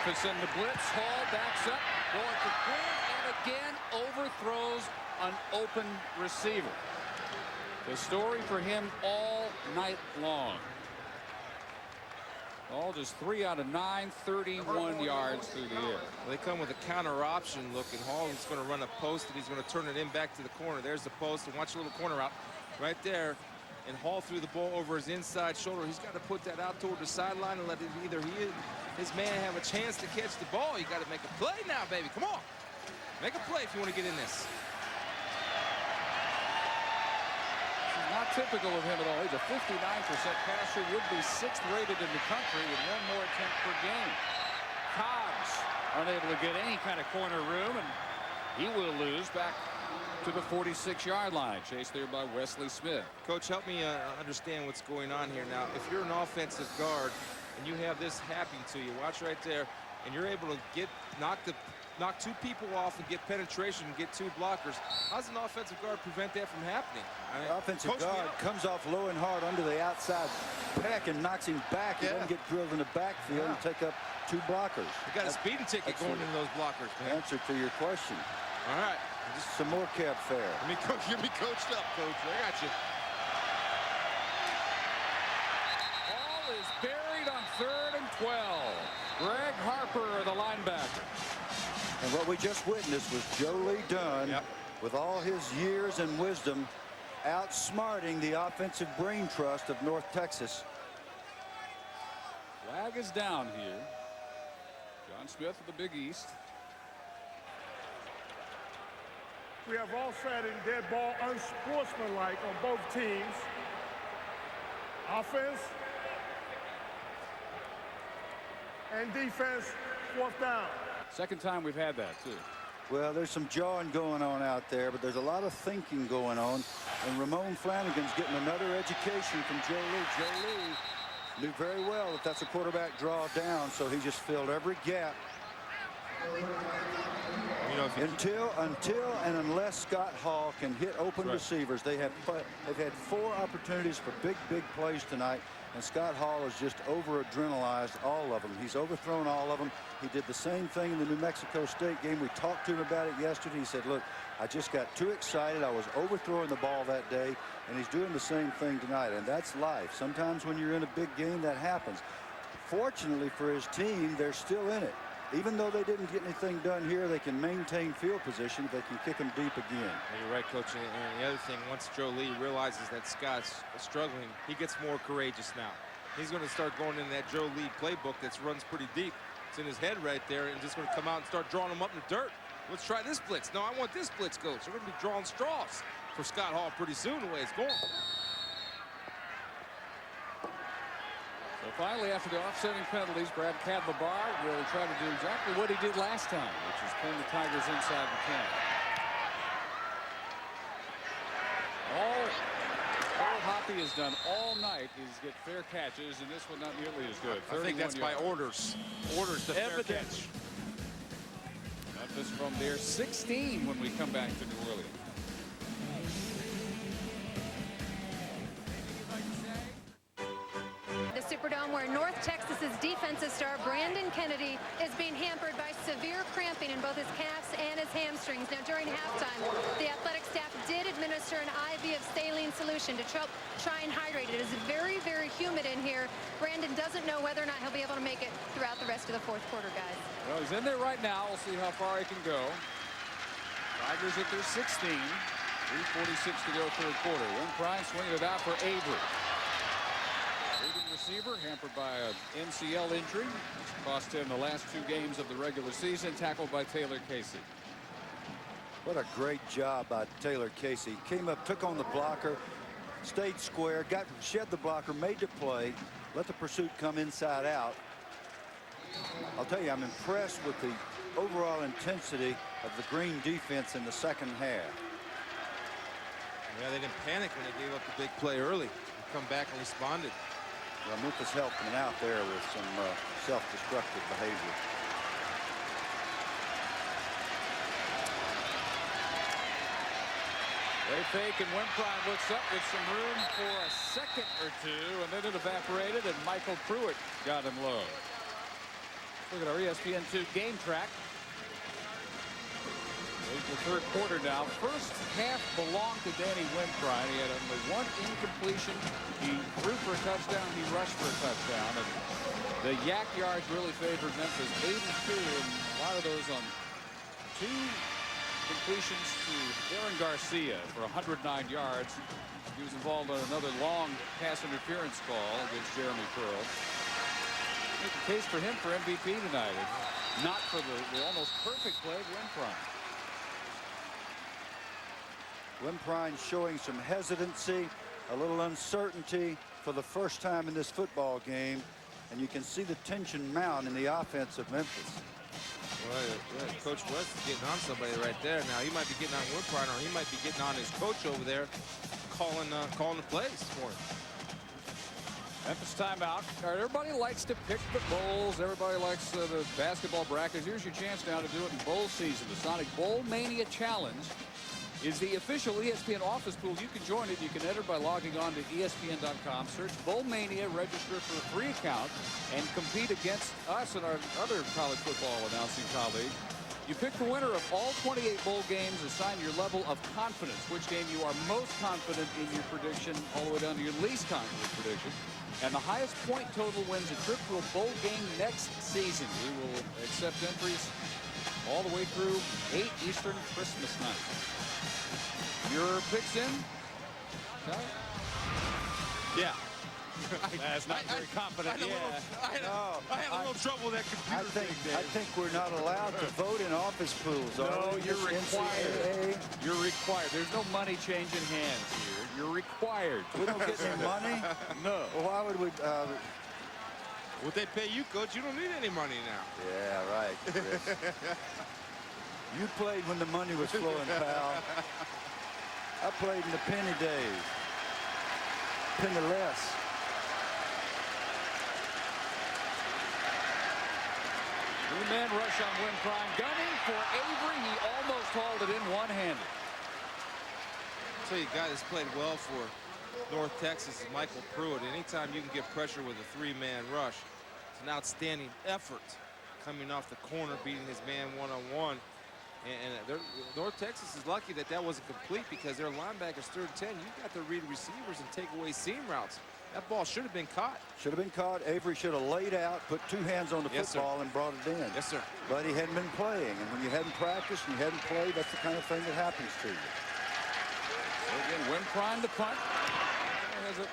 Memphis in the blitz. Hall backs up, going for Quinn, and again overthrows an open receiver. The story for him all night long. All just 3 out of 9, 31 yards through the air. They come with a counter option look, and Hall is going to run a post, and he's going to turn it in back to the corner. There's the post, and watch a little corner out right there. And Hall threw the ball over his inside shoulder. He's got to put that out toward the sideline and let it either his man have a chance to catch the ball. You got to make a play now, baby. Come on. Make a play if you want to get in this. Not typical of him at all. He's a 59% passer, would be 6th rated in the country with 1 more attempt per game. Cobbs unable to get any kind of corner room, and he will lose back to the 46-yard line. Chased there by Wesley Smith. Coach, help me understand what's going on here now. If you're an offensive guard and you have this happening to you, watch right there, and you're able to knock 2 people off and get penetration and get 2 blockers. How does an offensive guard prevent that from happening? The offensive guard comes off low and hard under the outside peck and knocks him back. He doesn't get drilled in the backfield and take up 2 blockers. You got a speeding ticket going into those blockers, man. Answer to your question. All right. Just some more cab fare. Get me coached up, Coach. I got you. Ball is buried on 3rd and 12. Greg Harper, the linebacker. And what we just witnessed was Joe Lee Dunn, with all his years and wisdom, outsmarting the offensive brain trust of North Texas. Flag is down here. John Smith of the Big East. We have all said in dead ball unsportsmanlike on both teams. Offense and defense, 4th down. Second time we've had that, too. Well, there's some jawing going on out there, but there's a lot of thinking going on. And Ramon Flanagan's getting another education from Joe Lee. Joe Lee knew very well that that's a quarterback draw down, so he just filled every gap. You know, until and unless Scott Hall can hit open receivers, they've had 4 opportunities for big plays tonight, and Scott Hall has just over-adrenalized all of them. He's overthrown all of them. He did the same thing in the New Mexico State game. We talked to him about it yesterday. He said, look, I just got too excited. I was overthrowing the ball that day, and he's doing the same thing tonight, and that's life. Sometimes when you're in a big game, that happens. Fortunately for his team, they're still in it. Even though they didn't get anything done here, they can maintain field position. They can kick them deep again. You're right, Coach. And the other thing, once Joe Lee realizes that Scott's struggling, he gets more courageous now. He's going to start going in that Joe Lee playbook that runs pretty deep. It's in his head right there, and just going to come out and start drawing them up in the dirt. Let's try this blitz. No, I want this blitz, Coach. They're going to be drawing straws for Scott Hall pretty soon the way it's going. So finally, after the offsetting penalties, Brad Cadlebar will try to do exactly what he did last time, which is pin the Tigers inside the 10. All Hoppy has done all night is get fair catches, and this one not nearly as good. I think that's by orders. Orders to fair catch. Memphis from their 16 when we come back to New Orleans. The Superdome, where North Texas's defensive star Brandon Kennedy is being hampered by severe cramping in both his calves and his hamstrings. Now, during halftime, the athletic staff did administer an IV of saline solution to try and hydrate it. It is very, very humid in here. Brandon doesn't know whether or not he'll be able to make it throughout the rest of the 4th quarter, guys. Well, he's in there right now. We'll see how far he can go. Tigers at their 16. 3:46 to go 3rd quarter. Wimprine swinging it out for Avery. Receiver hampered by an NCL injury, which cost him the last 2 games of the regular season, tackled by Taylor Casey. What a great job by Taylor Casey. Came up, took on the blocker, stayed square, shed the blocker, made the play, let the pursuit come inside out. I'll tell you, I'm impressed with the overall intensity of the Green defense in the 2nd half. Yeah, they didn't panic when they gave up the big play early. They come back and responded. Well, Memphis helped them out there with some self-destructive behavior. They fake, and Wimprine looks up with some room for a second or two, and then it evaporated, and Michael Pruitt got him low. Look at our ESPN2 game track. It's the third quarter now. First half belonged to Danny Wimprine. He had only one incompletion. He threw for a touchdown. He rushed for a touchdown. And the yak yards really favored Memphis. 82, and a lot of those on two completions to Aaron Garcia for 109 yards. He was involved on another long pass interference call against Jeremy Pearl. Make the case for him for MVP tonight. Not for the almost perfect play of Wimprine. Wimprine showing some hesitancy, a little uncertainty for the first time in this football game. And you can see the tension mount in the offense of Memphis. Well, Coach West is getting on somebody right there. Now, he might be getting on Wimprine, or he might be getting on his coach over there, calling the plays for him. Memphis timeout. All right, everybody likes to pick the bowls. Everybody likes the basketball brackets. Here's your chance now to do it in bowl season. The Sonic Bowl Mania Challenge is the official ESPN office pool. You can join it. You can enter by logging on to ESPN.com. Search Bowl Mania, register for a free account, and compete against us and our other college football announcing colleagues. You pick the winner of all 28 bowl games, assign your level of confidence, which game you are most confident in your prediction, all the way down to your least confident prediction. And the highest point total wins a trip to a bowl game next season. We will accept entries all the way through 8 Eastern Christmas night. Your picks in? Okay. Yeah. That's not very confident. I had a little trouble with that computer thing. I think we're not allowed to vote in office pools. No, you're required. You're required. There's no money changing hands here. You're required. We don't get any money? No. Well, why would we? What they pay you, Coach? You don't need any money now. Yeah, right, Chris. You played when the money was flowing, pal. I played in the penny days. Penniless. Three-man rush on Wimprine. Gunning for Avery. He almost hauled it in one-handed. I'll tell you, a guy that's played well for North Texas is Michael Pruitt. Anytime you can get pressure with a three-man rush, it's an outstanding effort coming off the corner, beating his man one-on-one. And North Texas is lucky that wasn't complete, because their linebackers 3rd and 10. You've got to read receivers and take away seam routes. That ball should have been caught. Should have been caught. Avery should have laid out, put 2 hands on the football, and brought it in. Yes, sir. But he hadn't been playing. And when you hadn't practiced and you hadn't played, that's the kind of thing that happens to you. So again, Wimprine the punt. Has a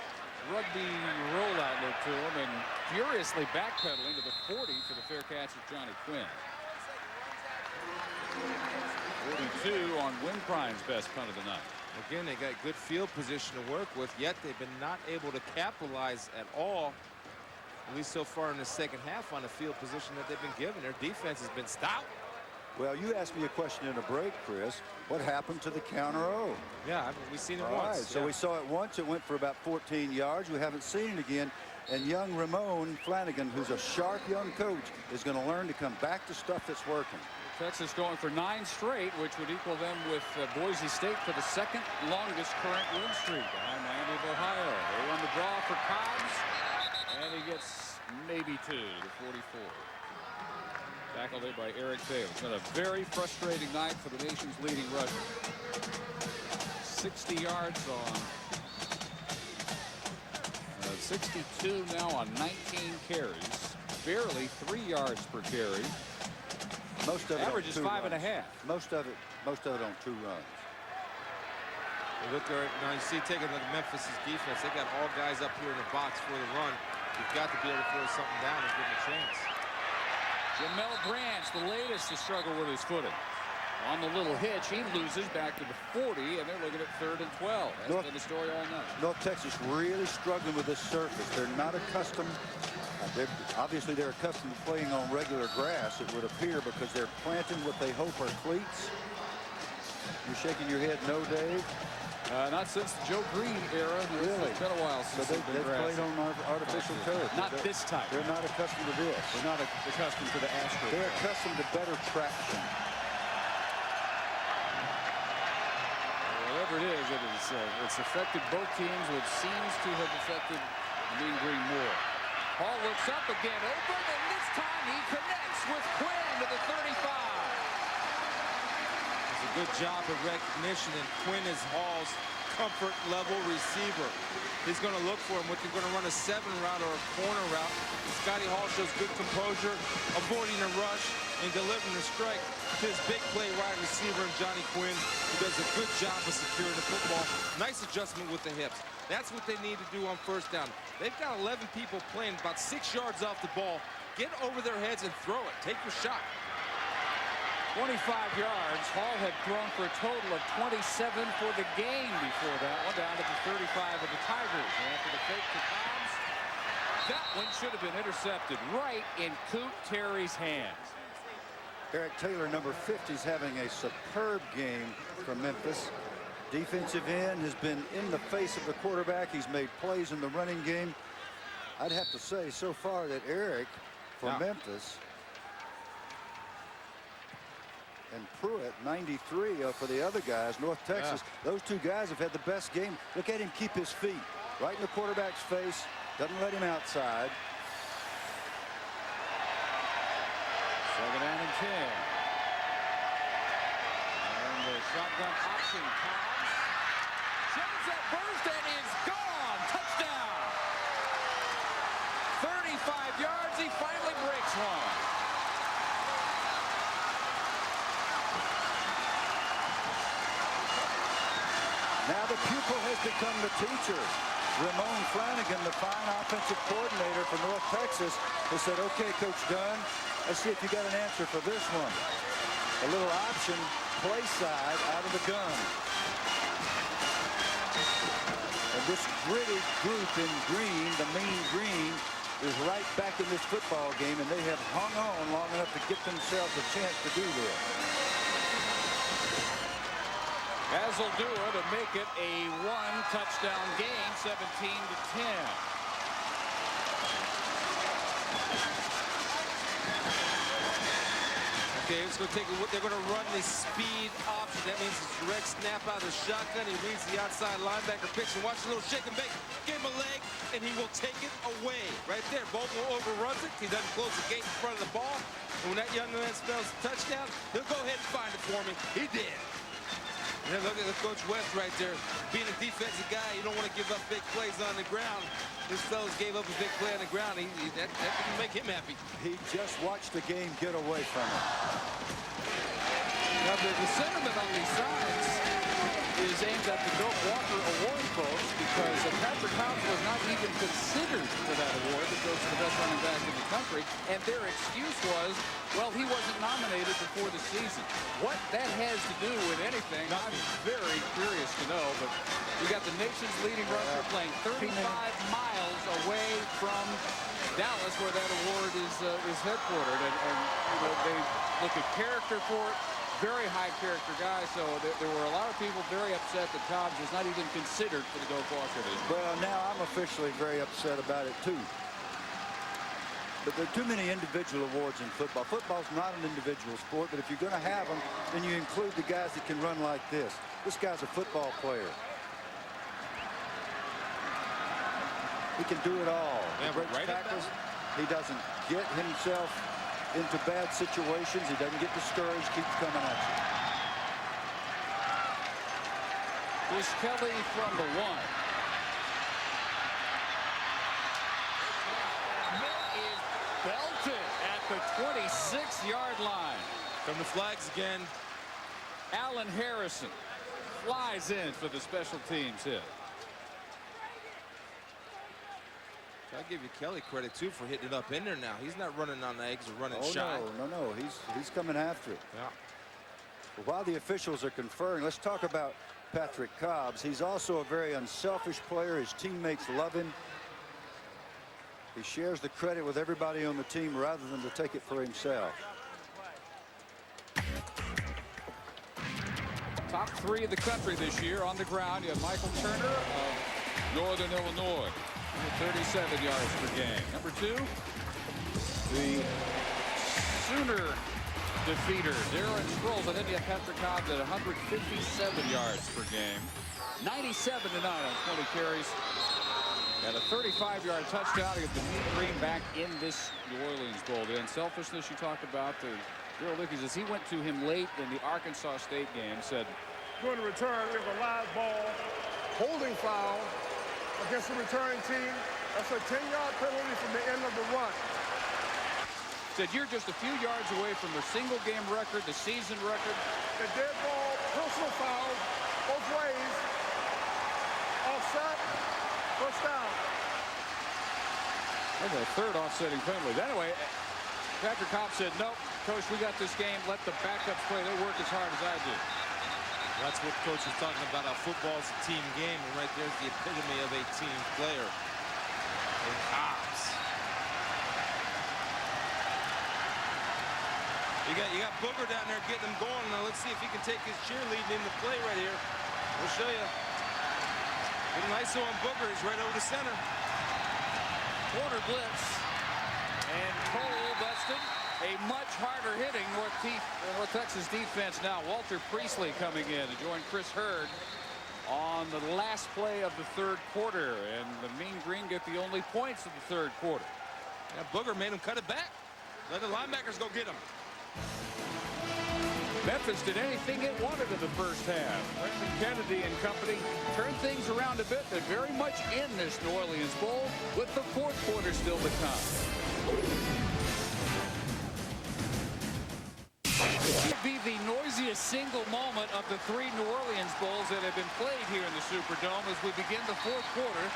rugby rollout look to him, and furiously backpedaling to the 40 for the fair catch of Johnny Quinn. 42 on Wimprine's best punt of the night. Again, they got good field position to work with, yet they've been not able to capitalize at all, at least so far in the second half, on the field position that they've been given. Their defense has been stout. Well, you asked me a question in a break, Chris. What happened to the counter O? Yeah, we've seen it all once. Right, so we saw it once. It went for about 14 yards. We haven't seen it again. And young Ramon Flanagan, who's a sharp young coach, is going to learn to come back to stuff that's working. Texas going for 9 straight, which would equal them with Boise State for the 2nd longest current win streak behind Miami of Ohio. They on the draw for Cobbs, and he gets maybe 2 to 44. Tackled there by Eric Taylor. It's been a very frustrating night for the nation's leading rusher. 60 yards on 62 now on 19 carries. Barely 3 yards per carry. Most of it average is 5.5. Most of it on 2 runs. Look there now. You see, taking a look at Memphis' defense. They got all guys up here in the box for the run. You've got to be able to throw something down and give them a chance. Jamel Branch, the latest to struggle with his footing. On the little hitch, he loses back to the 40, and they're looking at 3rd and 12. That's been the story all night. North Texas really struggling with this surface. They're not accustomed. Obviously, they're accustomed to playing on regular grass, it would appear, because they're planting what they hope are cleats. You're shaking your head no, Dave? Not since the Joe Green era. Really? It's been a while since they've played on artificial turf. Not this type. They're not accustomed to this. They're not accustomed to the Astros. They're accustomed to better traction. Whatever it is, it's affected both teams, which seems to have affected the Mean Green more. Hall looks up again, open, and this time he connects with Quinn to the 35. It's a good job of recognition, and Quinn is Hall's comfort level receiver. He's going to look for him. What they're going to run a 7 route or a corner route. Scotty Hall shows good composure, avoiding a rush and delivering a strike to his big play wide receiver, Johnny Quinn, who does a good job of securing the football. Nice adjustment with the hips. That's what they need to do on first down. They've got 11 people playing about 6 yards off the ball. Get over their heads and throw it. Take your shot. 25 yards. Hall had thrown for a total of 27 for the game before that one, down to the 35 of the Tigers. And after the fake to Cobbs, that one should have been intercepted right in Coop Terry's hands. Eric Taylor, number 50, is having a superb game from Memphis. Defensive end has been in the face of the quarterback. He's made plays in the running game. I'd have to say so far that Eric for Memphis and Pruitt, 93 for the other guys, North Texas. Those two guys have had the best game. Look at him keep his feet right in the quarterback's face. Doesn't let him outside. 2nd and 10. And the shotgun option. Cobbs shows that burst and is gone. Touchdown. 35 yards. He finally breaks one. Now the pupil has become the teacher. Ramon Flanagan, the fine offensive coordinator for North Texas, has said, okay, Coach Dunn, let's see if you got an answer for this one. A little option, play side out of the gun. And this gritty group in green, the mean green, is right back in this football game, and they have hung on long enough to get themselves a chance to do this. As will do it to make it a 1-touchdown game, 17-10. Okay, it's going to take they're going to run the speed option. That means it's direct snap out of the shotgun. He reads the outside linebacker pitch and watch a little shake and bake. Give him a leg, and he will take it away. Right there. Bogle overruns it. He doesn't close the gate in front of the ball. And when that young man spells a touchdown, he'll go ahead and find it for me. He did. And look at Coach West right there. Being a defensive guy, you don't want to give up big plays on the ground. This fellas gave up a big play on the ground. That didn't make him happy. He just watched the game get away from him. Now, the sentiment on these sides is aimed at the Doak Walker Award folks because Patrick Cobbs was not even considered for that award that goes to the best running back in the country. And their excuse was, well, he wasn't nominated before the season. What that has to do with anything, I'm very curious to know. But you got the nation's leading rusher playing 35 miles away from Dallas, where that award is headquartered. And you know, they look at character for it. Very high character guy, so there were a lot of people very upset that Cobbs was not even considered for the Doak Walker. Well, now I'm officially very upset about it too. But there are too many individual awards in football. Football's not an individual sport, but if you're going to have them, then you include the guys that can run like this. This guy's a football player. He can do it all. He breaks tackles. He doesn't get himself into bad situations. He doesn't get discouraged, keeps coming at you. Here's Kelly from the 1. Is belted at the 26-yard line. From the flags again. Allen Harrison flies in for the special teams hit. I'll give you Kelly credit too for hitting it up in there now. He's not running on the eggs or running shy. No, he's coming after it. Yeah. But while the officials are conferring, let's talk about Patrick Cobbs. He's also a very unselfish player. His teammates love him. He shares the credit with everybody on the team rather than to take it for himself. Top 3 of the country this year on the ground. You have Michael Turner of Northern Illinois. 37 yards per game. Number 2, the Sooner defeater, Darren Sproles. And then you have Patrick Cobbs at 157 yards per game. 97 to 9 on 20 carries. And a 35-yard touchdown to get the Mean Green back in this New Orleans Bowl. The unselfishness you talked about, the Bill Lickies, as he went to him late in the Arkansas State game, said, Going to return, we have a live ball, holding foul against the returning team. That's a 10-yard penalty from the end of the run. Said you're just a few yards away from the single game record, the season record. The dead ball, personal foul, both ways. Offset, first down. And the third offsetting penalty. Anyway, Patrick Cobbs said, nope, Coach, we got this game. Let the backups play. They work as hard as I do. That's what Coach is talking about, how football's a team game, and right there's the epitome of a team player in Cobbs. You got Booger down there getting him going. Now let's see if he can take his cheerleading into play right here. We'll show you. Get an ISO on Booger. He's right over the center. Quarter blitz. And Cole busted. A much harder hitting North Texas defense now. Walter Priestley coming in to join Chris Hurd on the last play of the third quarter. And the Mean Green get the only points of the third quarter. Yeah, Booger made him cut it back. Let the linebackers go get him. Memphis did anything it wanted in the first half. Brendan Kennedy and company turned things around a bit. They're very much in this New Orleans Bowl with the fourth quarter still to come. It could be the noisiest single moment of the three New Orleans Bowls that have been played here in the Superdome as we begin the fourth quarter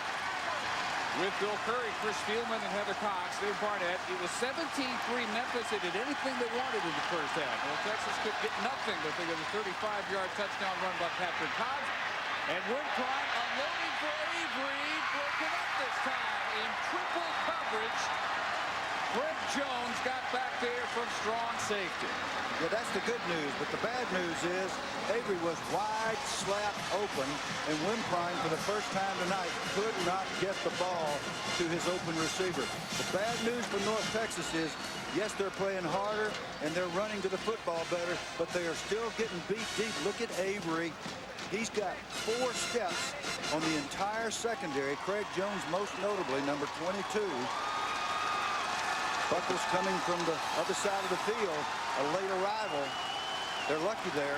with Bill Curry, Chris Spielman, and Heather Cox. Dave Barnett. It was 17-3 Memphis. They did anything they wanted in the first half. Well, Texas could get nothing, but they got a 35-yard touchdown run by Patrick Cobbs. And Wimprine unloading for Avery. Broken up this time in triple coverage. Greg Jones got back there from strong safety. Yeah, that's the good news, but the bad news is Avery was wide slap open, and Wimprine, for the first time tonight, could not get the ball to his open receiver. The bad news for North Texas is, yes, they're playing harder, and they're running to the football better, but they are still getting beat deep. Look at Avery. He's got 4 steps on the entire secondary. Craig Jones, most notably, number 22. Buckles coming from the other side of the field, a late arrival. They're lucky there.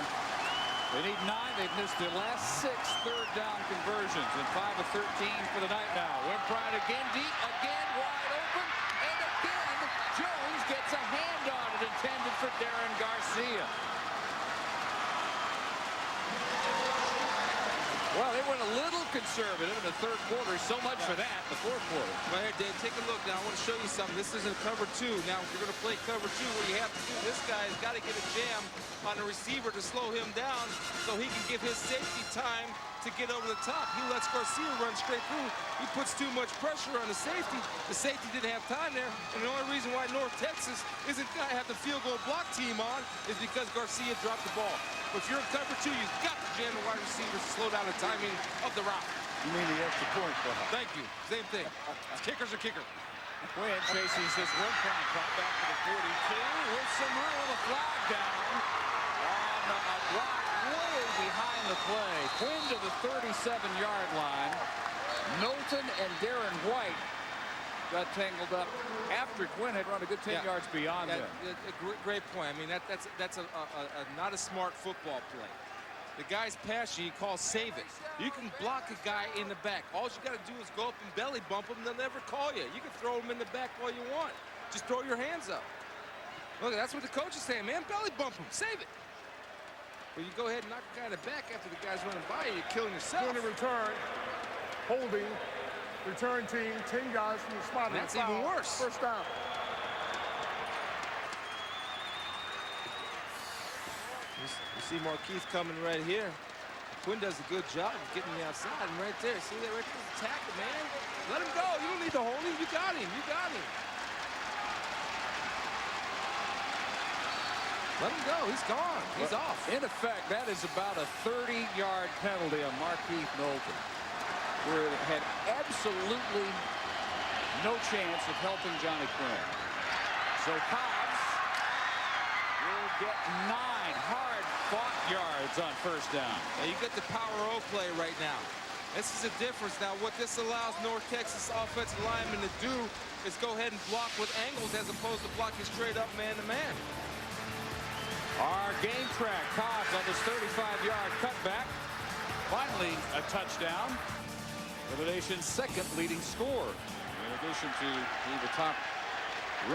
They need 9. They've missed their last 6 third down conversions, and 5 of 13 for the night now. Wimprine again deep, again wide open, and again Jones gets a hand on it intended for Darren Garcia. Well, they went a little conservative in the third quarter. So much for that, the fourth quarter. Right here, Dave, take a look now. I want to show you something. This isn't cover 2. Now, if you're going to play cover 2, what you have to do, this guy's got to get a jam on the receiver to slow him down so he can give his safety time to get over the top. He lets Garcia run straight through. He puts too much pressure on the safety. The safety didn't have time there. And the only reason why North Texas isn't going to have the field goal block team on is because Garcia dropped the ball. But if you're in cover 2, you've got to jam the wide receivers to slow down the timing of the route. You mean the extra point, though? Thank you. Same thing. Kickers are kicker. Quinn chases this Wimprine cut back to the 42 with some room, a flag down on a block way behind the play. Quinn to the 37-yard line. Knowlton and Darren White got tangled up after Quinn had run a good 10 yards beyond him. Great point. I mean, that's not a smart football play. The guy's pass you, he calls save it. You can block a guy in the back. All you got to do is go up and belly bump him. They'll never call you. You can throw him in the back all you want. Just throw your hands up. Look, that's what the coach is saying, man. Belly bump him. Save it. But you go ahead and knock a guy in the back after the guy's running by you. You're killing yourself. Going to return, holding, return team, 10 guys from the spot. That's even worse. First down. You see Markeith coming right here. Quinn does a good job of getting the outside. And right there, see that right there? The tackle, man. Let him go. You don't need to hold him. You got him. You got him. Let him go. He's gone. He's off. In effect, that is about a 30-yard penalty on Markeith Knowlton, where it had absolutely no chance of helping Johnny Quinn. So Cobbs will get 9 hard-fought yards on first down. Now you get the power O play right now. This is a difference. Now, what this allows North Texas offensive linemen to do is go ahead and block with angles as opposed to blocking straight up man-to-man. Our game track, Cobbs on this 35-yard cutback. Finally, a touchdown for the nation's second leading scorer. In addition to being the top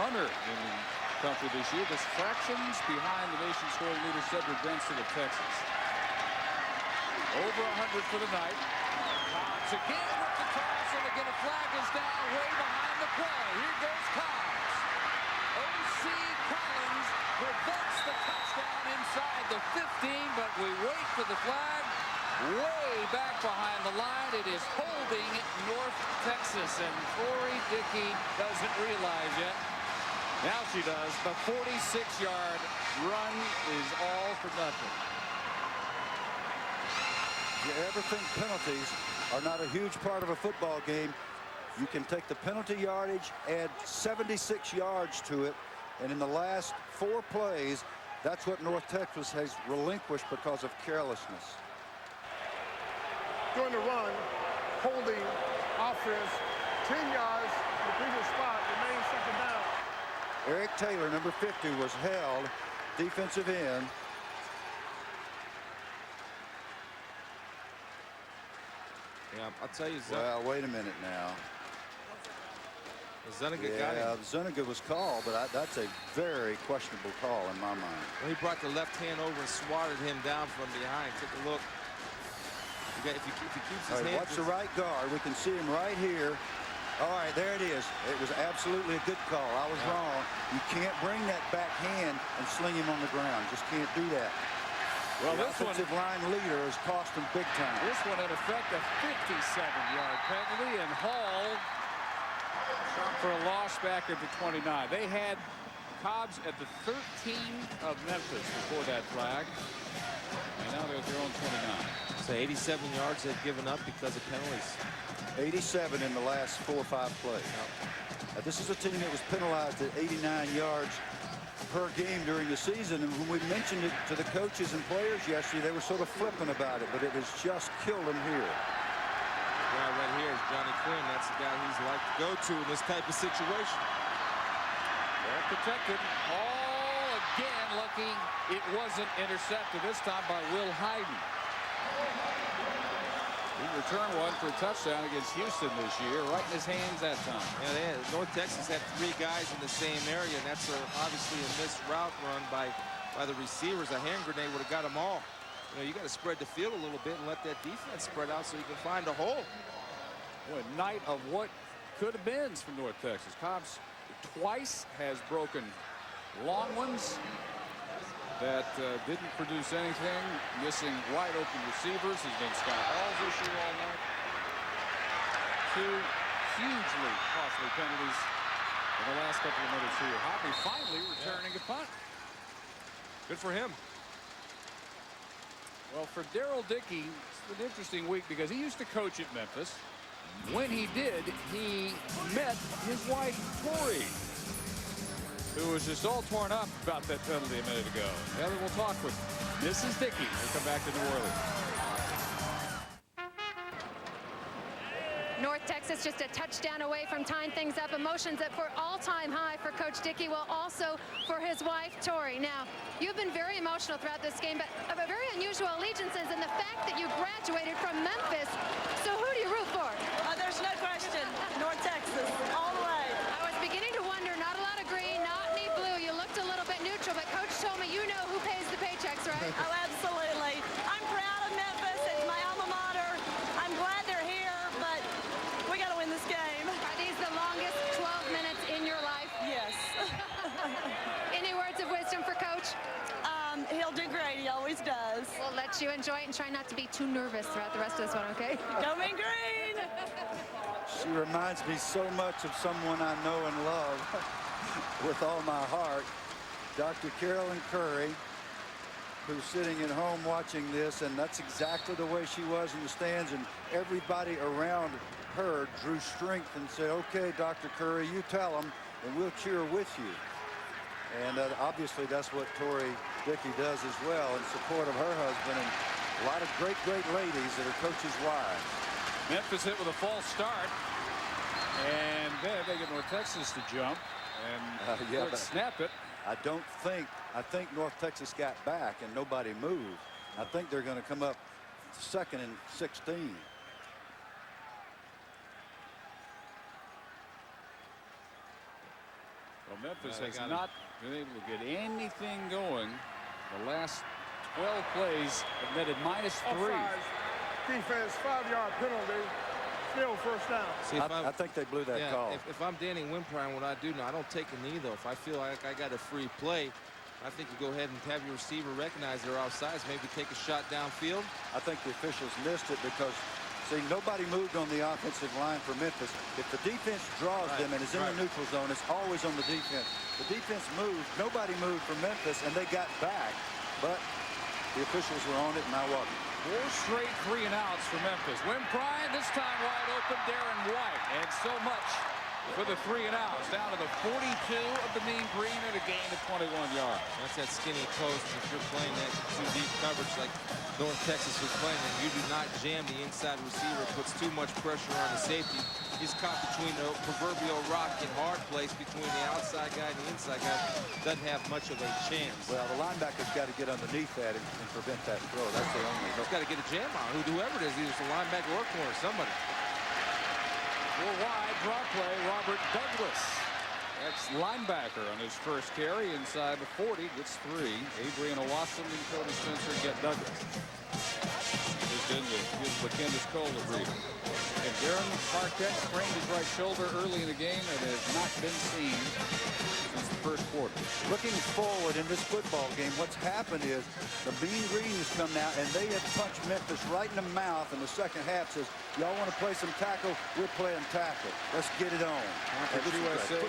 runner in the country this year, just fractions behind the nation's scoring leader, Cedric Benson of Texas. Over 100 for the night. Cobbs again with the toss, and again a flag is down way behind the play. Here goes Cobbs. O.C. Collins prevents the touchdown inside the 15, but we wait for the flag way back behind the line. It is holding North Texas, and Tori Dickey doesn't realize yet. Now she does. The 46-yard run is all for nothing. You ever think penalties are not a huge part of a football game? You can take the penalty yardage, add 76 yards to it, and in the last 4 plays, that's what North Texas has relinquished because of carelessness. During the run, holding offense, 10 yards in the previous spot, remains second down. Eric Taylor, number 50, was held, defensive end. Yeah, I'll tell you, well, wait a minute now. Zuniga got him. Zuniga was called, but that's a very questionable call in my mind. Well, he brought the left hand over and swatted him down from behind. Take a look. If he keeps his hand. Watch the right guard. We can see him right here. All right, there it is. It was absolutely a good call. I was wrong. You can't bring that back hand and sling him on the ground. Just can't do that. Well, the this offensive line leader has cost him big time. This one, in effect, a 57-yard penalty, and Hall shot for a loss back at the 29. They had Cobbs at the 13 of Memphis before that flag, and now they're at their own 29. So 87 yards they've given up because of penalties. 87 in the last 4 or 5 plays. Now, this is a team that was penalized at 89 yards per game during the season, and when we mentioned it to the coaches and players yesterday, they were sort of flippant about it, but it has just killed them here. The guy right here is Johnny Quinn. That's the guy he's like to go to in this type of situation. Well protected. All again lucky it wasn't intercepted, this time by Will Hayden. He returned one for a touchdown against Houston this year, right in his hands that time. Yeah, North Texas had 3 guys in the same area, and that's obviously a missed route run by the receivers. A hand grenade would have got them all. You know, you got to spread the field a little bit and let that defense spread out so you can find a hole. Boy, a night of what could have been for North Texas. Cobbs twice has broken long ones that didn't produce anything, missing wide open receivers has been Scott Hall's issue all night. 2 hugely costly penalties in the last couple of minutes here. Hoppy finally returning a punt. Good for him. Well, for Daryl Dickey, it's an interesting week because he used to coach at Memphis. When he did, he met his wife, Tori, who was just all torn up about that penalty a minute ago. Heather will talk with Mrs. Dickey. We'll come back to New Orleans. North Texas just a touchdown away from tying things up. Emotions at for all-time high for Coach Dickey, well, also for his wife, Tori. Now, you've been very emotional throughout this game, but of a very unusual allegiances and the fact that you graduated from Memphis. So who do you root for? There's no question. North Texas, all the way. I was beginning to wonder, not a lot of green, not any blue. You looked a little bit neutral, but Coach told me you know who pays the paychecks, right? Oh, absolutely. I'm proud of Memphis. It's my alma mater. I'm glad they're here, but we got to win this game. Are these the longest 12 minutes in your life? Yes. Any words of wisdom for Coach? He'll do great. He always does. We'll let you enjoy it and try not to be too nervous throughout the rest of this one, okay? Go Mean Green! She reminds me so much of someone I know and love with all my heart. Dr. Carolyn Curry, who's sitting at home watching this, and that's exactly the way she was in the stands, and everybody around her drew strength and said, okay, Dr. Curry, you tell them, and we'll cheer with you. And obviously that's what Tori Dickey does as well in support of her husband, and a lot of great ladies that are coaches' wives. Memphis hit with a false start. And then they get North Texas to jump and snap it. I think North Texas got back and nobody moved. I think they're going to come up 2nd and 16. Well, Memphis has not been able to get anything going. The last 12 plays have netted -3. Offside. Defense, 5-yard penalty. Still first down. See, I think they blew that call. If I'm Danny Wimprine, what I do now, I don't take a knee, though. If I feel like I got a free play, I think you go ahead and have your receiver recognize they're offsides, maybe take a shot downfield. I think the officials missed it because, see, nobody moved on the offensive line for Memphis. If the defense draws them and is in the neutral zone, it's always on the defense. The defense moved. Nobody moved for Memphis, and they got back. But the officials were on it, and I wasn't. 4 straight 3-and-outs for Memphis. Wimprine this time wide open. Darren White, and so much for the 3-and-outs down to the 42 of the mean green and a gain of 21 yards. That's that skinny post. If you're playing that too deep coverage like North Texas was playing, and you do not jam the inside receiver, it puts too much pressure on the safety. He's caught between the proverbial rock and hard place between the outside guy and the inside guy. Doesn't have much of a chance. Well, the linebacker's got to get underneath that and prevent that throw. That's the only. He's got to get a jam on whoever it is, either it's a linebacker or corner, somebody. 4 wide, draw play, Robert Douglas. Ex-linebacker on his first carry inside the 40, gets 3. Adrian Owasam and Cody Spencer get Douglas. Just in to give McKinnis Cole a breather. And Darren Marquette sprained his right shoulder early in the game and has not been seen since the first quarter. Looking forward in this football game, what's happened is the Mean Green has come out and they have punched Memphis right in the mouth in the second half. Says, y'all want to play some tackle? We're playing tackle. Let's get it on. Conference USA's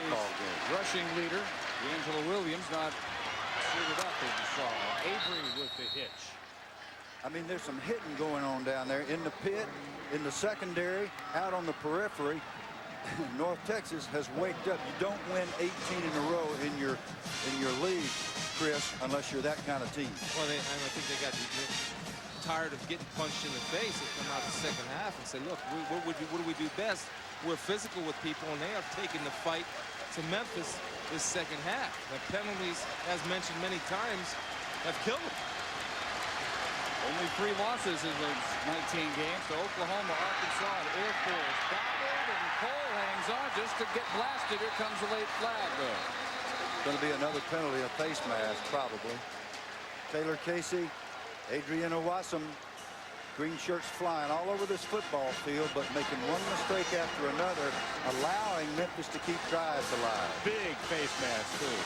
rushing leader, D'Angelo Williams, not suited up as you saw. Avery with the hitch. I mean, there's some hitting going on down there in the pit, in the secondary, out on the periphery. North Texas has waked up. You don't win 18 in a row in your league, Chris, unless you're that kind of team. Well, I think they got tired of getting punched in the face and come out the second half and say, look, what do we do best? We're physical with people, and they have taken the fight to Memphis this second half. The penalties, as mentioned many times, have killed them. Only 3 losses in those 19 games to Oklahoma, Arkansas, and Air Force. Ballard and Cole hangs on just to get blasted. Here comes the late flag, though. Going to be another penalty, a face mask, probably. Taylor Casey, Adrian Owasam, green shirts flying all over this football field, but making one mistake after another, allowing Memphis to keep drives alive. Big face mask, too.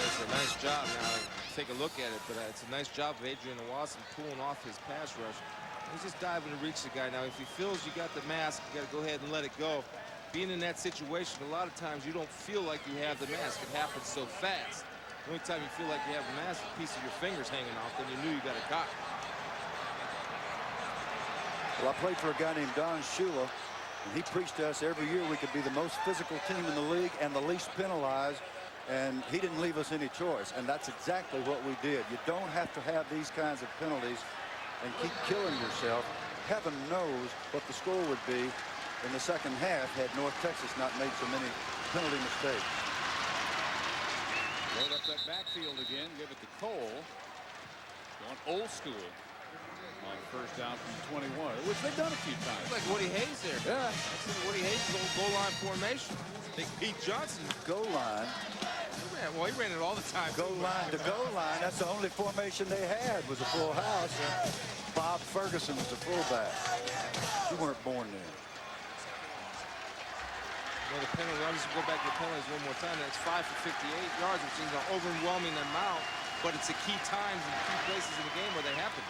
It's a nice job now. Take a look at it, but it's a nice job of Adrian Owasam pulling off his pass rush. He's just diving to reach the guy. Now, if he feels you got the mask, you got to go ahead and let it go. Being in that situation, a lot of times you don't feel like you have the mask. It happens so fast. The only time you feel like you have the mask, a piece of your fingers hanging off, then you knew you got it caught. Well, I played for a guy named Don Shula, and he preached to us every year we could be the most physical team in the league and the least penalized. And he didn't leave us any choice, and that's exactly what we did. You don't have to have these kinds of penalties and keep killing yourself. Heaven knows what the score would be in the second half had North Texas not made so many penalty mistakes. Load up that backfield again, give it to Cole. Going old school on first down from 21, which they've done a few times. It's like Woody Hayes there. Yeah. Woody Hayes' old goal line formation. Big Pete Johnson. Goal line. Well, he ran it all the time. Goal line to goal line. That's the only formation they had was a full house. Bob Ferguson was the fullback. You weren't born then. Well, the penalty, I'll just go back to the penalties one more time. That's 5 for 58 yards, which is an overwhelming amount, but it's the key times and key places in the game where they happen.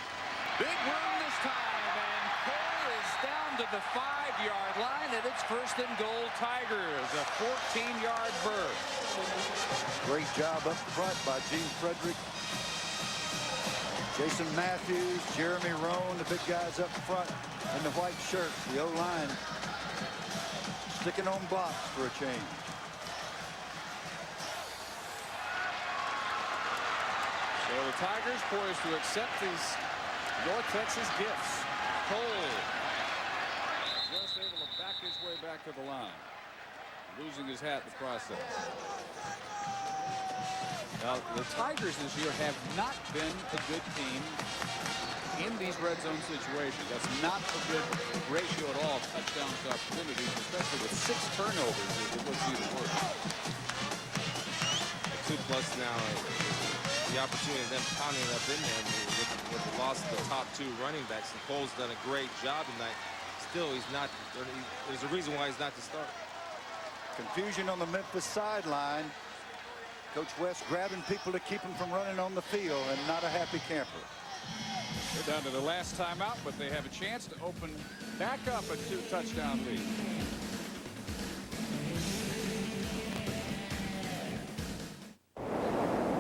Big room this time, and Cole is down to the 5-yard line, and it's first and goal Tigers, a 14-yard burst. Great job up front by Gene Frederick. Jason Matthews, Jeremy Roan, the big guys up front in the white shirts. The O-line sticking on blocks for a change. So the Tigers poised to accept these North Texas gifts. Cole just able to back his way back to the line, losing his hat in the process. Now, the Tigers this year have not been a good team in these red zone situations. That's not a good ratio at all of touchdowns to opportunities, especially with 6 turnovers. It looks even worse. 2+ now. The opportunity of them pounding it up in there with the loss of the top 2 running backs. And Cole's done a great job tonight. Still, he's not. There's a reason why he's not the starter. Confusion on the Memphis sideline. Coach West grabbing people to keep them from running on the field, and not a happy camper. They're down to the last timeout, but they have a chance to open back up a 2-touchdown lead.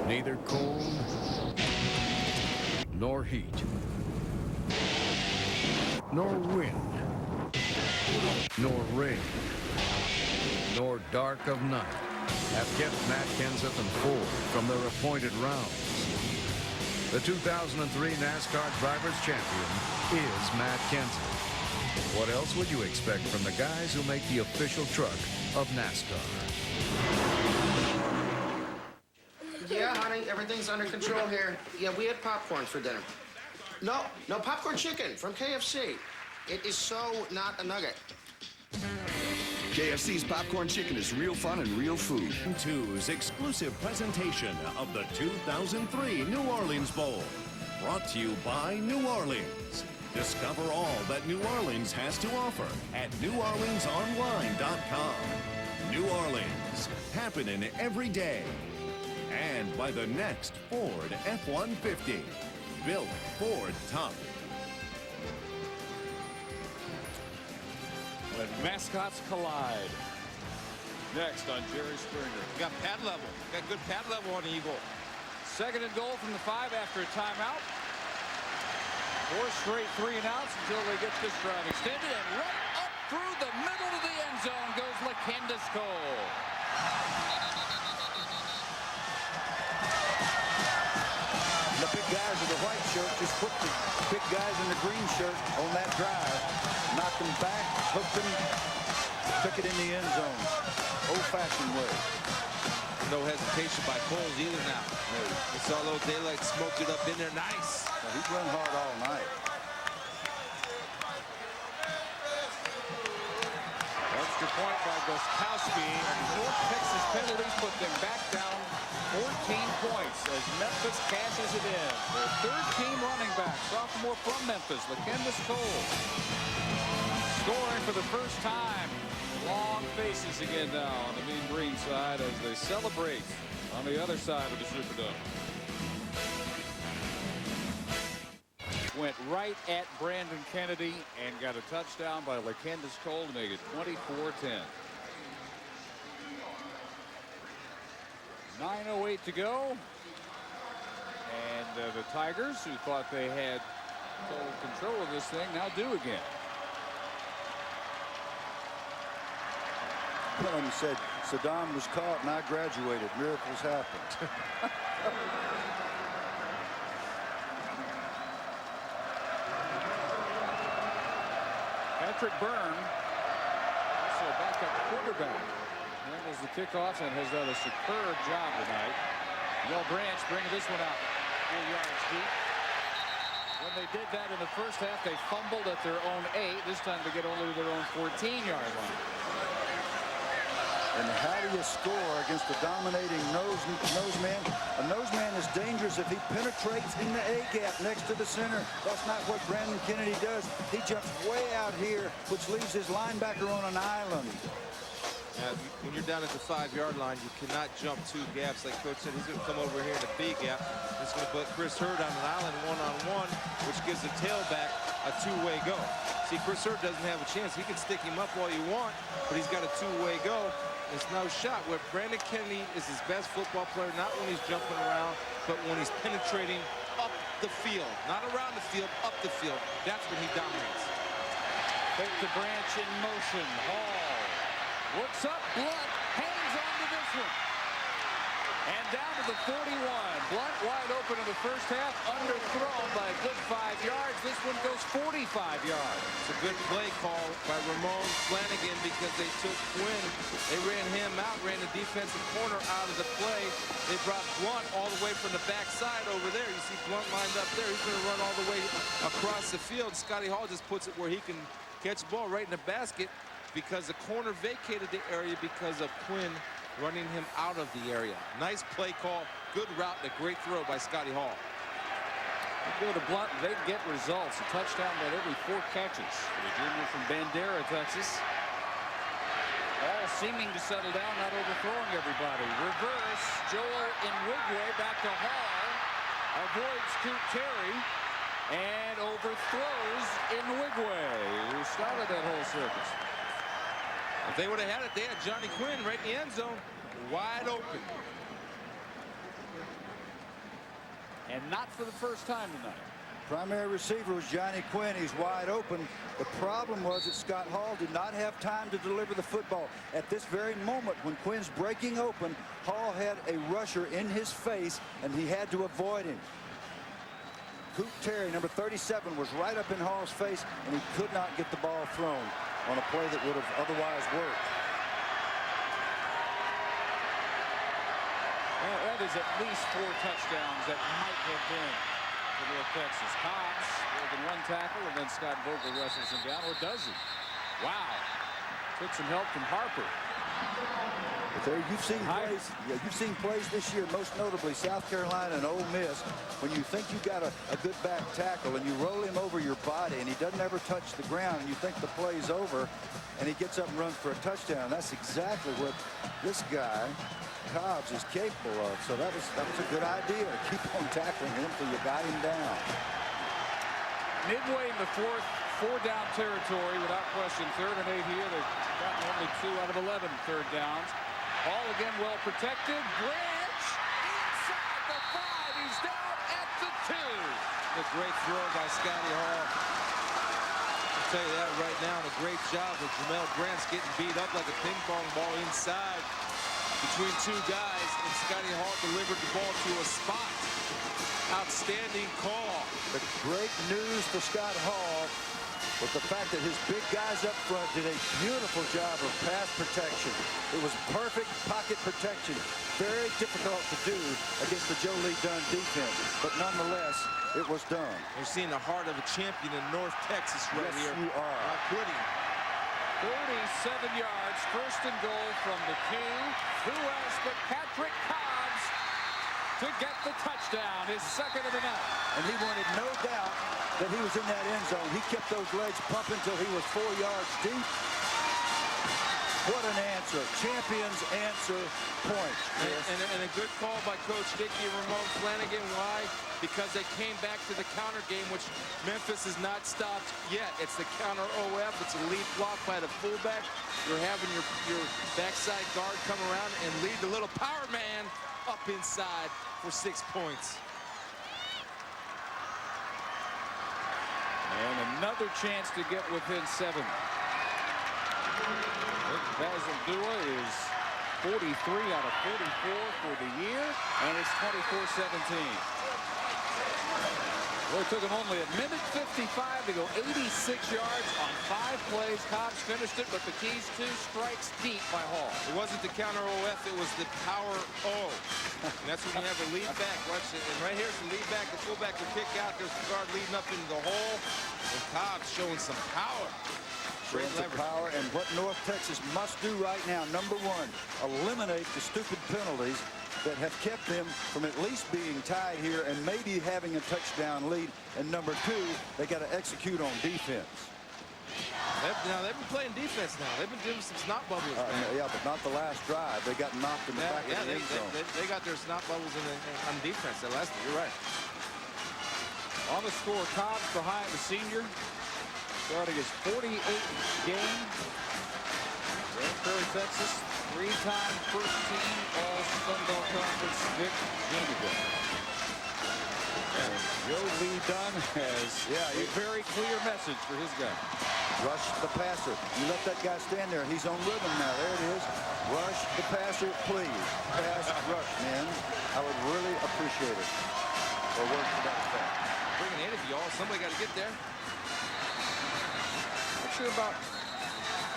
Neither cold nor heat nor wind nor rain nor dark of night have kept Matt Kenseth and Ford from their appointed rounds. The 2003 NASCAR Drivers' Champion is Matt Kenseth. What else would you expect from the guys who make the official truck of NASCAR? Yeah, honey, everything's under control here. Yeah, we had popcorn for dinner. No, popcorn chicken from KFC. It is so not a nugget. KFC's popcorn chicken is real fun and real food. 2's exclusive presentation of the 2003 New Orleans Bowl. Brought to you by New Orleans. Discover all that New Orleans has to offer at neworleansonline.com. New Orleans, happening every day. And by the next Ford F-150. Built Ford tough. When mascots collide. Next on Jerry Springer. You got pad level. Got good pad level on Eagle. 2nd and goal from the 5 after a timeout. 4 straight 3-and-outs until they get this drive extended. And right up through the middle of the end zone goes LaKendis Cole. The big guys in the white shirt just put the big guys in the green shirt on that drive. Knocked them back, hooked them, took it in the end zone. Old-fashioned way. No hesitation by Coles either now. We saw a little daylight, smoked it up in there. Nice. Well, he's run hard all night. Extra point by Gostkowski, and North Texas penalties put them back down 14 points as Memphis cashes it in. Their 3rd-team running back, sophomore from Memphis, LaKendis Cole, scoring for the first time. Long faces again now on the Mean Green side as they celebrate on the other side of the Superdome. Went right at Brandon Kennedy and got a touchdown by LaKendis Cole to make it 24-10. 9:08 to go. And the Tigers, who thought they had total control of this thing, now do again. Well, he said Saddam was caught and I graduated. Miracles happened. Patrick Byrne, also a backup quarterback, handles the kickoffs and has done a superb job tonight. Will Branch bringing this one out 4 yards deep. When they did that in the first half, they fumbled at their own 8. This time they get only their own 14-yard line. And how do you score against a dominating nose man? A nose man is dangerous if he penetrates in the A-gap next to the center. That's not what Brandon Kennedy does. He jumps way out here, which leaves his linebacker on an island. When you're down at the 5-yard line, you cannot jump 2 gaps. Like Coach said, he's going to come over here in the B gap. He's going to put Chris Hurd on an island one-on-one, which gives the tailback a 2-way go. See, Chris Hurd doesn't have a chance. He can stick him up all you want, but he's got a 2-way go. It's no shot. Where Brandon Kennedy is his best football player, not when he's jumping around, but when he's penetrating up the field. Not around the field, up the field. That's when he dominates. Fake the Branch in motion. Hall looks up, Blunt hangs on to this one. And down to the 41. Blunt wide open in the first half. Underthrown by a good 5 yards. This one goes 45 yards. It's a good play call by Ramon Flanagan because they took Quinn. They ran him out, ran the defensive corner out of the play. They brought Blunt all the way from the backside over there. You see Blunt lined up there. He's going to run all the way across the field. Scotty Hall just puts it where he can catch the ball right in the basket because the corner vacated the area because of Quinn running him out of the area. Nice play call, good route, and a great throw by Scotty Hall. They go to Blunt, they get results. A touchdown by every 4 catches. The junior from Bandera, Texas. All seeming to settle down, not overthrowing everybody. Reverse, Joel Nwigwe back to Hall. Avoids Scoot Terry. And overthrows Nwigwe, who started that whole circus. If they would have had it, they had Johnny Quinn right in the end zone, wide open. And not for the first time tonight. Primary receiver was Johnny Quinn. He's wide open. The problem was that Scott Hall did not have time to deliver the football. At this very moment, when Quinn's breaking open, Hall had a rusher in his face, and he had to avoid him. Coop Terry, number 37, was right up in Hall's face, and he could not get the ball thrown on a play that would have otherwise worked. Well, that is at least 4 touchdowns that might have been for North Texas. Cobbs with one tackle, and then Scott Vogel wrestles him down, or does he? Wow. Took some help from Harper. But there you've seen plays. Yeah, you've seen plays this year, most notably South Carolina and Ole Miss, when you think you got a good back tackle and you roll him over your body and he doesn't ever touch the ground, and you think the play's over, and he gets up and runs for a touchdown. That's exactly what this guy, Cobbs, is capable of. So that was a good idea to keep on tackling him until you got him down. Midway in the 4th, 4-down territory without question. 3rd and 8 here. They've gotten only 2 out of 11 third downs. All again well protected. Branch inside the 5. He's down at the 2. A great throw by Scotty Hall. I'll tell you that right now. A great job with Jamel Brandt's getting beat up like a ping pong ball inside between 2 guys, and Scotty Hall delivered the ball to a spot. Outstanding call. The great news for Scott Hall was the fact that his big guys up front did a beautiful job of pass protection. It was perfect pocket protection. Very difficult to do against the Joe Lee Dunn defense, but nonetheless, it was done. We're seeing the heart of a champion in North Texas right yes, here. You are. Not kidding. 47 yards, 1st and goal from the 2. Who else but Patrick Cobbs to get the touchdown, his 2nd of the night. And he wanted no doubt that he was in that end zone. He kept those legs pumping until he was 4 yards deep. What an answer. Champions answer point. And a good call by Coach Dickey and Ramon Flanagan. Why? Because they came back to the counter game, which Memphis has not stopped yet. It's the counter OF. It's a lead block by the fullback. You're having your backside guard come around and lead the little power man up inside for 6 points. And another chance to get within 7. Bazaldua is 43 out of 44 for the year, and it's 24-17. Well, it took him only a minute 55 to go 86 yards on 5 plays. Cobbs finished it, but the keys 2 strikes deep by Hall. It wasn't the counter OF, it was the power O. And that's when you have a lead back. Watch it. And right here's the lead back. The fullback will kick out. There's the guard leading up into the hole. And Cobbs showing some power. Great leverage. Power, and what North Texas must do right now, number 1, eliminate the stupid penalties that have kept them from at least being tied here and maybe having a touchdown lead. And number 2, they got to execute on defense. Now they've been playing defense now. They've been doing some snot bubbles. Yeah, but not the last drive. They got knocked in the back of the end zone. They got their snot bubbles on defense that last. You're right. On the score, Cobbs behind the senior, starting his 48th game. Grand Prairie, Texas, 3-time first-team All Sun Belt Conference Vic Junior. Joe Lee Dunn has a very clear message for his guy. Rush the passer. You let that guy stand there. He's on rhythm now. There it is. Rush the passer, please. Pass, rush, man. I would really appreciate it. Or work for that effect. Bring it in if y'all. Somebody got to get there. Not sure about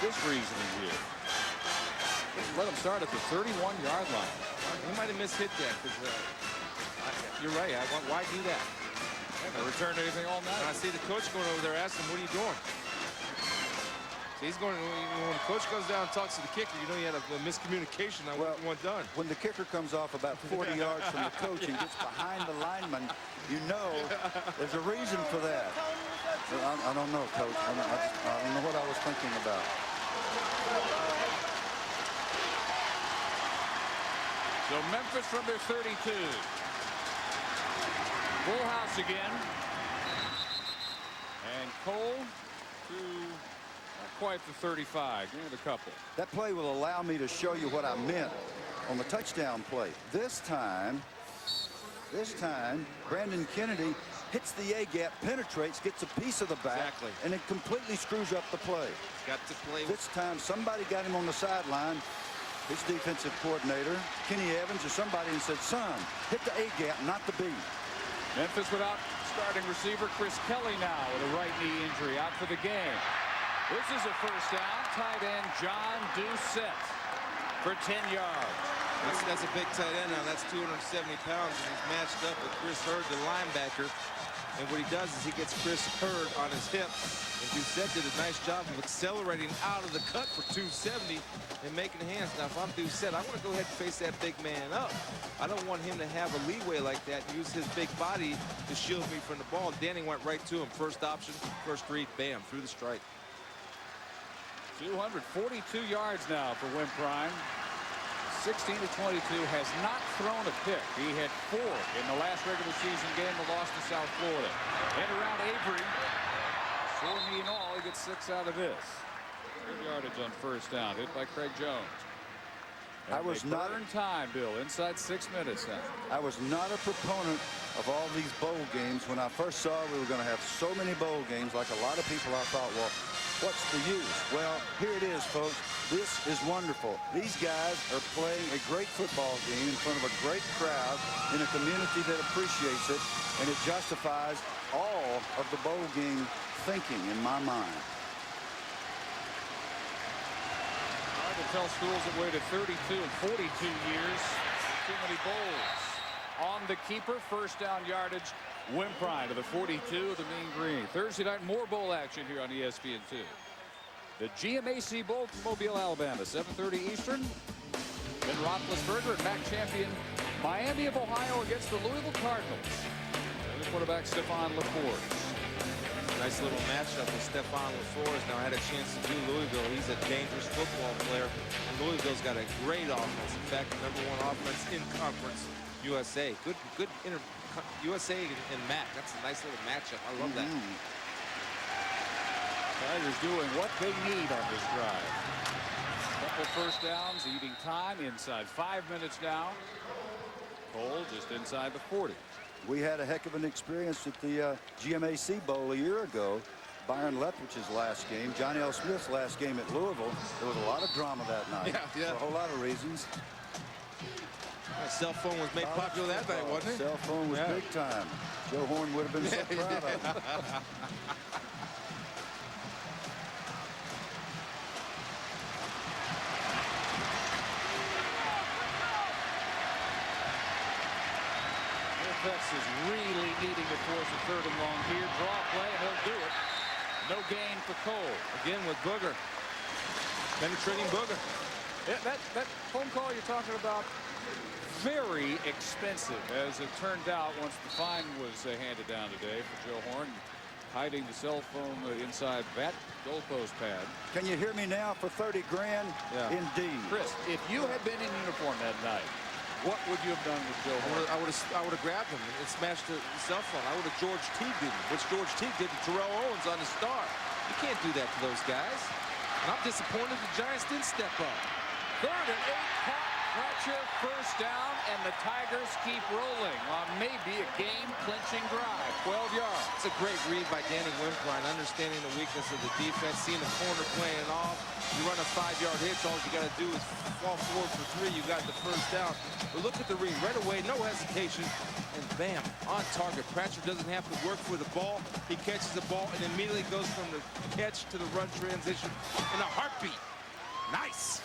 this reasoning here. Let him start at the 31-yard line. He might have mishit that because you're right. Why do that? Haven't returned anything all night. I see the coach going over there asking, what are you doing? So he's going, when the coach goes down and talks to the kicker, you know you had a miscommunication on what you want done. When the kicker comes off about 40 yards from the coach and gets behind the lineman, you know there's a reason for that. I don't know, Coach. I don't know what I was thinking about. So Memphis from their 32. Full house again. And Cole to not quite the 35. Give it a couple. That play will allow me to show you what I meant on the touchdown play. This time, Brandon Kennedy hits the A-gap, penetrates, gets a piece of the back, and it completely screws up the play. Got to play. This time, somebody got him on the sideline. His defensive coordinator, Kenny Evans, or somebody, and said, son, hit the A-gap, not the B. Memphis without starting receiver Chris Kelly now with a right knee injury, out for the game. This is a first down. Tight end John Doucette for 10 yards. That's a big tight end now. That's 270 pounds, and he's matched up with Chris Hurd, the linebacker. And what he does is he gets Chris Hurd on his hip. And Doucette did a nice job of accelerating out of the cut for 270 and making hands. Now, if I'm Doucette, I want to go ahead and face that big man up. I don't want him to have a leeway like that and use his big body to shield me from the ball. Danny went right to him. First option, first read, bam, through the strike. 242 yards now for Wimprine. 16 to 22, has not thrown a pick. He had 4 in the last regular season game, the loss to South Florida. And around Avery, 4 knee and all, he gets 6 out of this. Good yardage on first down, hit by Craig Jones. And I was not burn time, Bill, inside 6 minutes now. I was not a proponent of all these bowl games. When I first saw we were going to have so many bowl games, like a lot of people, I thought, well, what's the use? Well, here it is, folks. This is wonderful. These guys are playing a great football game in front of a great crowd in a community that appreciates it, and it justifies all of the bowl game thinking in my mind. Hard to tell schools that waited 32 and 42 years. Too many bowls. On the keeper, first down yardage. Wimprine to the 42 of the Mean Green. Thursday night, more bowl action here on ESPN2. The GMAC Bowl from Mobile, Alabama, 7:30 Eastern. Ben Roethlisberger and MAC champion Miami of Ohio against the Louisville Cardinals. And the quarterback Stephon LaForge. Nice little matchup with Stephon LaForge. Now, I had a chance to do Louisville. He's a dangerous football player, and Louisville's got a great offense. In fact, #1 offense in Conference USA. Good USA and MAC. That's a nice little matchup. I love that. Tigers doing what they need on this drive. Couple first downs, eating time inside 5 minutes now. Cole just inside the 40. We had a heck of an experience at the GMAC Bowl a year ago. Byron Leftwich's last game, Johnny L. Smith's last game at Louisville. There was a lot of drama that night. Yeah. For a whole lot of reasons. That cell phone was made popular that night, wasn't it? Cell phone was big time. Joe Horn would have been so proud of him. Is really needing to force a 3rd and long here. Draw play, and he'll do it. No gain for Cole. Again with Booger. Penetrating Booger. Yeah, that phone call you're talking about, very expensive, as it turned out once the fine was handed down today for Joe Horn. Hiding the cell phone inside that goalpost pad. Can you hear me now for 30 grand? Yeah. Indeed. Chris, if you had been in uniform that night, what would you have done with Joe Horn? I would have grabbed him and smashed the cell phone. I would have George Teague him, which George Teague did to Terrell Owens on the Star. You can't do that to those guys. And I'm disappointed the Giants didn't step up. 3rd and 8, caught Pratchett, first down, and the Tigers keep rolling on maybe a game-clinching drive. 12 yards. It's a great read by Danny Wimprine, understanding the weakness of the defense, seeing the corner playing off. You run a 5-yard hitch, all you got to do is fall forward for 3. You got the first down. But look at the read right away, no hesitation, and bam, on target. Pratchett doesn't have to work for the ball. He catches the ball and immediately goes from the catch to the run transition in a heartbeat. Nice.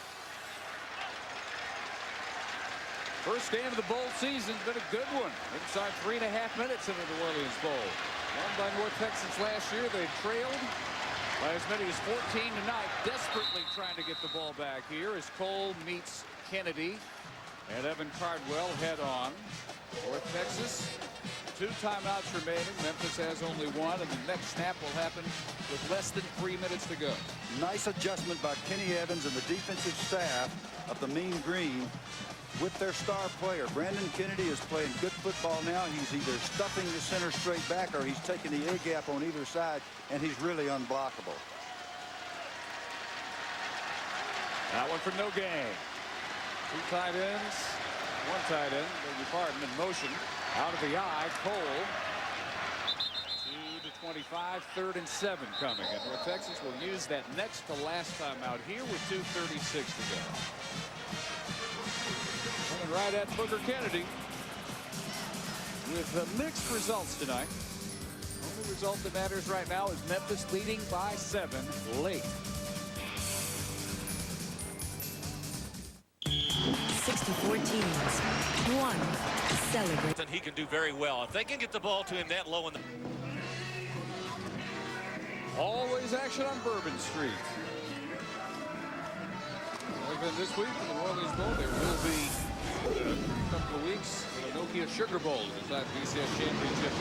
First game of the bowl season's been a good one. Inside 3.5 minutes into the New Orleans Bowl. Won by North Texas last year. They trailed by as many as 14 tonight. Desperately trying to get the ball back here as Cole meets Kennedy. And Evan Cardwell head on. North Texas, 2 timeouts remaining. Memphis has only 1, and the next snap will happen with less than 3 minutes to go. Nice adjustment by Kenny Evans and the defensive staff of the Mean Green with their star player. Brandon Kennedy is playing good football now. He's either stuffing the center straight back or he's taking the A gap on either side, and he's really unblockable. That one for no gain. 2 tight ends, 1 tight end, beg your pardon, in motion. Out of the eye, Cole. 2 to 25, 3rd and 7 coming. And North Texas will use that next to last time out here with 2:36 to go. Coming right at Booker Kennedy with mixed results tonight. Only result that matters right now is Memphis leading by 7 late. 64 teams, 1 celebrate. And he can do very well. If they can get the ball to him that low in the... Always action on Bourbon Street. Even this week in the New Orleans Bowl, there will be a couple of weeks the Nokia Sugar Bowl inside the BCS Championship.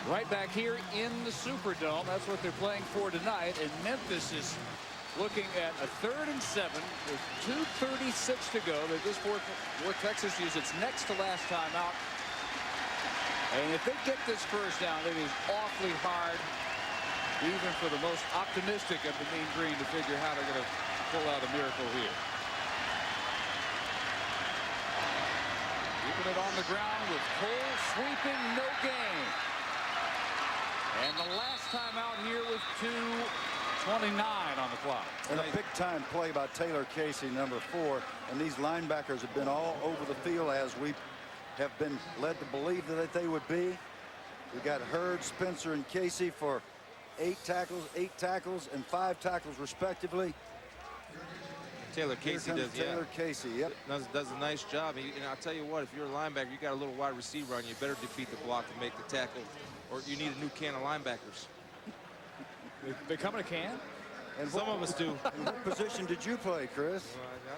Right back here in the Superdome. That's what they're playing for tonight. And Memphis is looking at a 3rd and 7 with 2:36 to go. They just North Texas use its next to last time out. And if they get this first down, it is awfully hard, even for the most optimistic of the Mean Green, to figure how they're going to pull out a miracle here. Keeping it on the ground with Cole sweeping, no gain. And the last time out here with 2:29 on the clock. And a big-time play by Taylor Casey, number 4. And these linebackers have been all over the field, as we have been led to believe that they would be. We got Hurd, Spencer, and Casey for 8 tackles, and 5 tackles respectively. Taylor Casey does, Taylor Casey, yep. Does a nice job. And I'll tell you what, if you're a linebacker, you got a little wide receiver on you, better defeat the block to make the tackle, or you need a new can of linebackers. They come in a can? And some of us do. In what position did you play, Chris?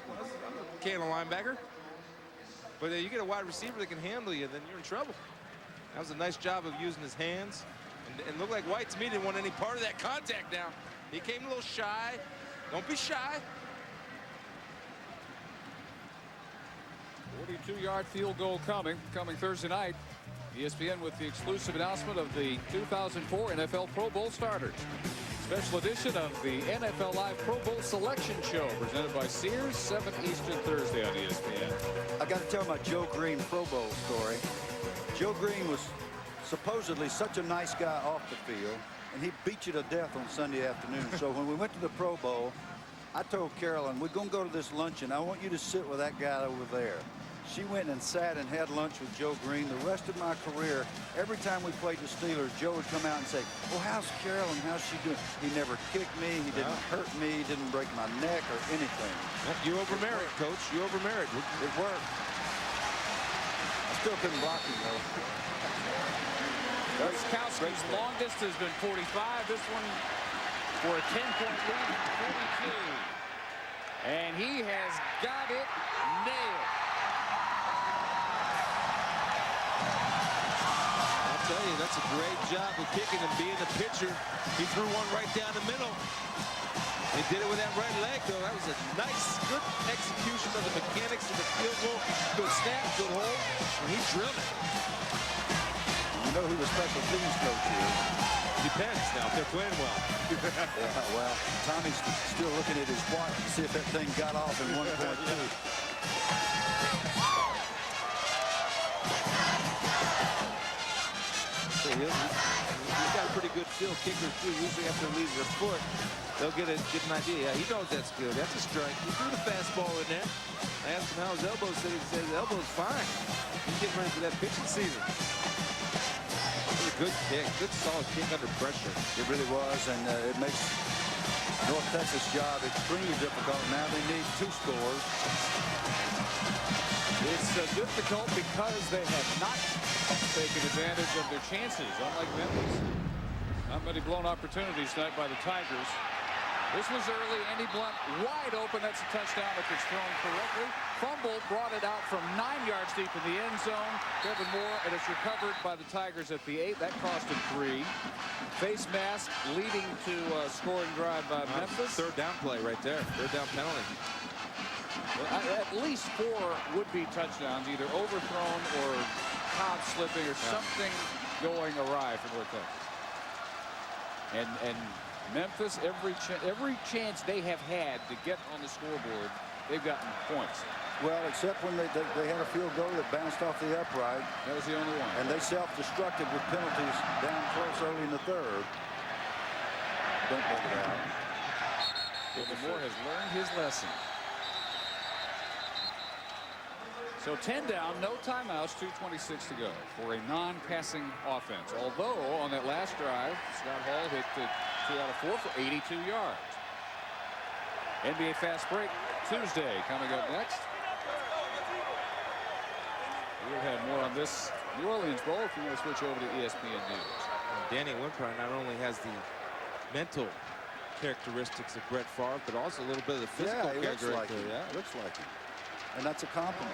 I'm a can of linebacker. But you get a wide receiver that can handle you, then you're in trouble. That was a nice job of using his hands. And looked like White to me didn't want any part of that contact now. He came a little shy. Don't be shy. 42-yard field goal coming Thursday night. ESPN with the exclusive announcement of the 2004 NFL Pro Bowl starters. Special edition of the NFL Live Pro Bowl Selection Show presented by Sears, 7 Eastern Thursday on ESPN. I got to tell my Joe Green Pro Bowl story. Joe Green was supposedly such a nice guy off the field, and he beat you to death on Sunday afternoon. So when we went to the Pro Bowl, I told Carolyn, we're going to go to this luncheon. I want you to sit with that guy over there. She went and sat and had lunch with Joe Green. The rest of my career, every time we played the Steelers, Joe would come out and say, well, how's Carolyn? How's she doing? He never kicked me. He didn't hurt me. He didn't break my neck or anything. You over-merit, Coach. You over-merit. It worked. I still couldn't block him, though. Wiskowski's longest has been 45. This one for a 10-point lead, 42. And he has got it nailed. I'll tell you, that's a great job of kicking and being the pitcher. He threw one right down the middle. He did it with that right leg, though. That was a nice, good execution of the mechanics of the field goal. Good snap, good hold, and he drilled it. You know who the special teams coach is? Depends now if they're playing well. Yeah, well, Tommy's still looking at his watch to see if that thing got off in 1.2. He's got a pretty good feel. Kickers too. Usually after they leave their foot, they'll get an idea. Yeah, he knows that's good. That's a strike. He threw the fastball in there. I asked him how his elbow said. He said his elbow's fine. He's getting ready for that pitching season. It was a good kick. Good solid kick under pressure. It really was, and it makes North Texas' job extremely difficult. Now they need 2 scores. It's difficult because they have not taken advantage of their chances, unlike Memphis. Not many blown opportunities tonight by the Tigers. This was early. Andy Blunt wide open. That's a touchdown if it's thrown correctly. Fumble brought it out from 9 yards deep in the end zone. Kevin Moore, and it's recovered by the Tigers at the 8. That cost him 3. Face mask leading to a scoring drive by Memphis. Third down play right there. Third down penalty. At least 4 would-be touchdowns, either overthrown or Cobbs slipping or something going awry for North Texas. And Memphis, every chance they have had to get on the scoreboard, they've gotten points. Well, except when they had a field goal that bounced off the upright. That was the only one. And they self-destructed with penalties down close early in the 3rd. Don't let it out. Kevin Moore has learned his lesson. So 10 down, no timeouts, 2:26 to go for a non-passing offense. Although on that last drive, Scott Hall hit the 2 out of 4 for 82 yards. NBA Fast Break Tuesday coming up next. We'll have more on this New Orleans Bowl if you want to switch over to ESPN News. Danny Wimprine not only has the mental characteristics of Brett Favre, but also a little bit of the physical characteristics. Yeah, it looks like him. And that's a compliment.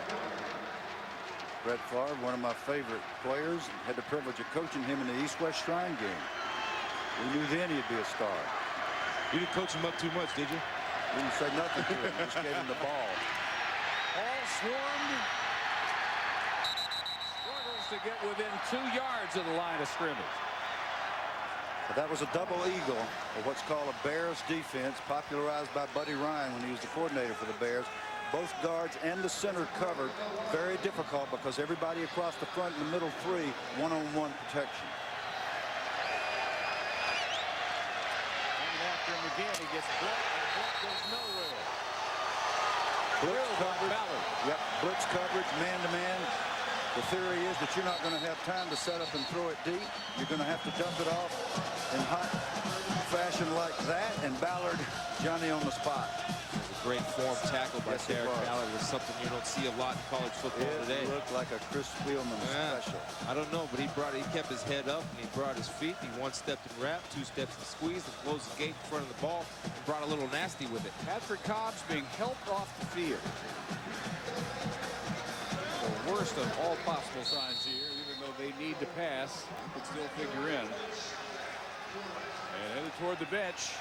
Brett Favre, one of my favorite players, had the privilege of coaching him in the East-West Shrine game. We knew then he'd be a star. You didn't coach him up too much, did you? We didn't say nothing to him. Just gave him the ball. All swarmed. Struggles to get within 2 yards of the line of scrimmage. But that was a double eagle, or what's called a Bears defense, popularized by Buddy Ryan when he was the coordinator for the Bears. Both guards and the center covered. Very difficult because everybody across the front and the middle 3 one-on-one protection. Coming after him again, he gets blocked, and Block goes nowhere. Blitz coverage. Yep, blitz coverage, man-to-man. The theory is that you're not going to have time to set up and throw it deep. You're going to have to dump it off in hot fashion like that, and Ballard, Johnny on the spot. Great form tackle by Derek Ballard was something you don't see a lot in college football today. It looked like a Chris Spielman special. I don't know, but he kept his head up and he brought his feet. He 1-stepped and wrapped, 2 steps and squeezed, and closed the gate in front of the ball and brought a little nasty with it. Patrick Cobbs being helped off the field. The worst of all possible signs here, even though they need to pass, you could still figure in. And headed toward the bench.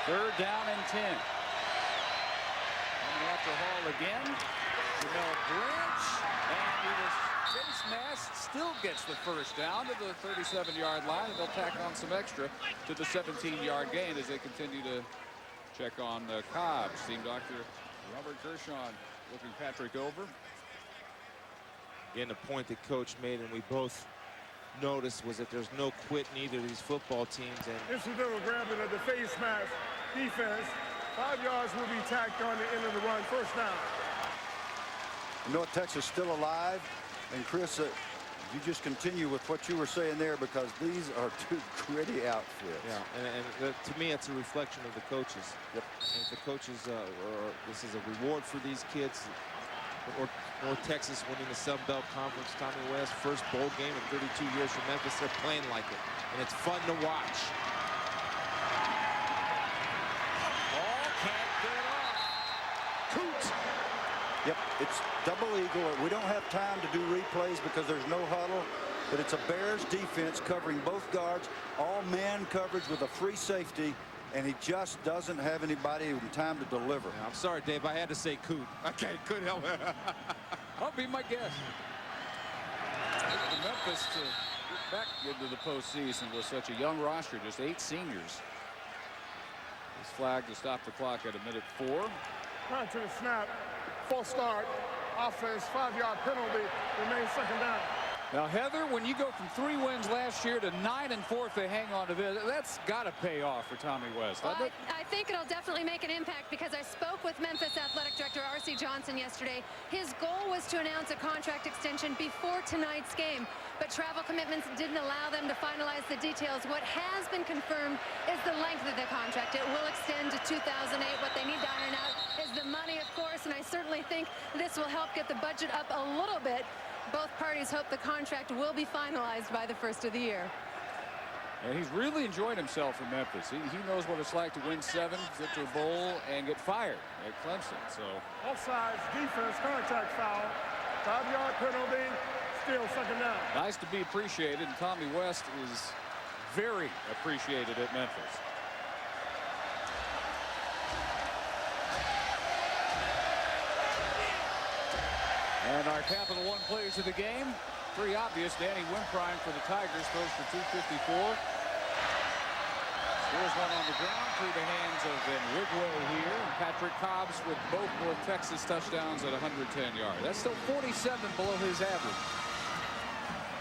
3rd down and 10. Coming after Hall again. Jamel Branch. And he was face masked. Still gets the 1st down to the 37-yard line. And they'll tack on some extra to the 17-yard gain as they continue to check on Cobbs. Team doctor Robert Gershon looking Patrick over. Again, the point that Coach made and we both noticed was that there's no quit in either of these football teams. And incidental grabbing of the face mask defense. 5 yards will be tacked on the end of the run. 1st down. North Texas still alive. And Chris, you just continue with what you were saying there because these are 2 gritty outfits. Yeah, and to me, it's a reflection of the coaches. Yep. And if the coaches, this is a reward for these kids. North Texas winning the Sun Belt Conference. Tommy West, first bowl game in 32 years for Memphis. They're playing like it, and it's fun to watch. Ball can't get it off. Coot. Yep, it's double eagle. We don't have time to do replays because there's no huddle, but it's a Bears defense covering both guards, all man coverage with a free safety. And he just doesn't have anybody in time to deliver. Yeah, I'm sorry, Dave. I had to say Coot. Okay, couldn't help it. I'll be my guest. Memphis to get back into the postseason with such a young roster, just 8 seniors. This flag to stop the clock at 1:04. Prior to the snap, false start, offense, 5-yard penalty, remains 2nd down. Now, Heather, when you go from 3 wins last year to 9 and 4 if they hang on to this, that's got to pay off for Tommy West. Well, I think it'll definitely make an impact because I spoke with Memphis Athletic Director R.C. Johnson yesterday. His goal was to announce a contract extension before tonight's game, but travel commitments didn't allow them to finalize the details. What has been confirmed is the length of the contract. It will extend to 2008. What they need to iron out is the money, of course, and I certainly think this will help get the budget up a little bit. Both parties hope the contract will be finalized by the first of the year. And he's really enjoyed himself in Memphis. He knows what it's like to win 7, get to a bowl, and get fired at Clemson. So Offsides, defense, contact foul, 5-yard penalty, still second down. nice to be appreciated, and Tommy West is very appreciated at Memphis. And our Capital One players of the game, pretty obvious. Danny Wimprine for the Tigers throws for 254. Scores one on the ground through the hands of Enrique here. Patrick Cobbs with both North Texas touchdowns at 110 yards. That's still 47 below his average.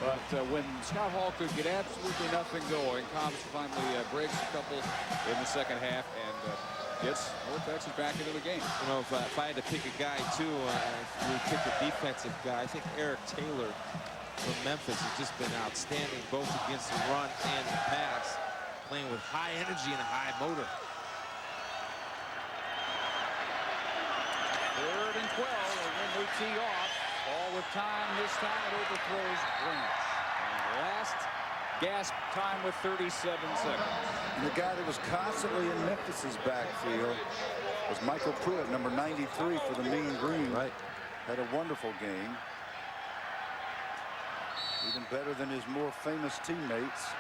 But when Scott Hall could get absolutely nothing going, Cobbs finally breaks a couple in the second half and gets North Texas back into the game. You know, if I had to pick a guy, too, if we pick a defensive guy, I think Eric Taylor from Memphis has just been outstanding, both against the run and the pass, playing with high energy and a high motor. 3rd and 12, and then we tee off. Ball with time, this time it overthrows Branch. And last gasp time with 37 seconds. And the guy that was constantly in Memphis's backfield was Michael Pruitt, number 93 for the Mean Green. Right. Had a wonderful game. Even better than his more famous teammates.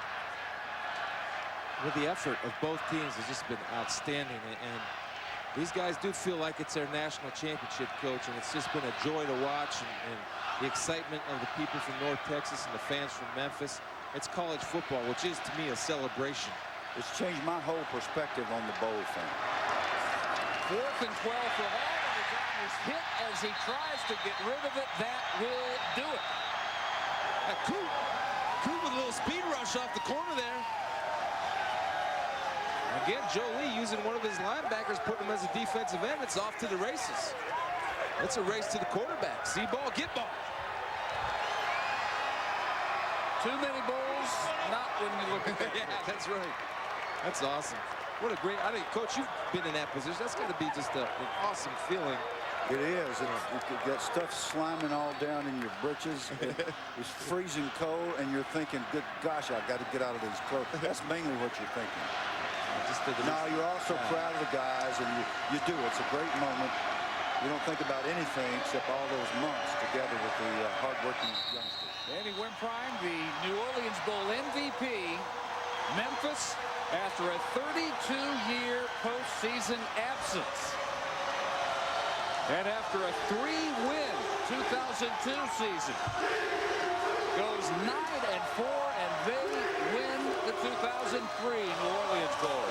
Well, the effort of both teams has just been outstanding, and these guys do feel like it's their national championship, Coach, and it's just been a joy to watch, and the excitement of the people from North Texas and the fans from Memphis. It's college football, which is, to me, a celebration. It's changed my whole perspective on the bowl thing. 4th and 12 for Hall, and the gun is hit as he tries to get rid of it. That will do it. Coop with a little speed rush off the corner there. Again, Joe Lee using one of his linebackers, putting him as a defensive end. It's off to the races. It's a race to the quarterback. See ball, get ball. Too many bowls, not when you look at that. Yeah, that's right. That's awesome. What a great, I think, Coach, you've been in that position. That's got to be just an awesome feeling. It is. It got stuff sliming all down in your britches. It's freezing cold, and you're thinking, good gosh, I've got to get out of these clothes. That's mainly what you're thinking. Now, you're also proud of the guys, and you do. It's a great moment. You don't think about anything except all those months together with the hard-working youngsters. Danny Wimprine, the New Orleans Bowl MVP. Memphis, after a 32-year postseason absence. And after a 3-win 2002 season, goes 9-4, and they win the 2003 New Orleans Bowl.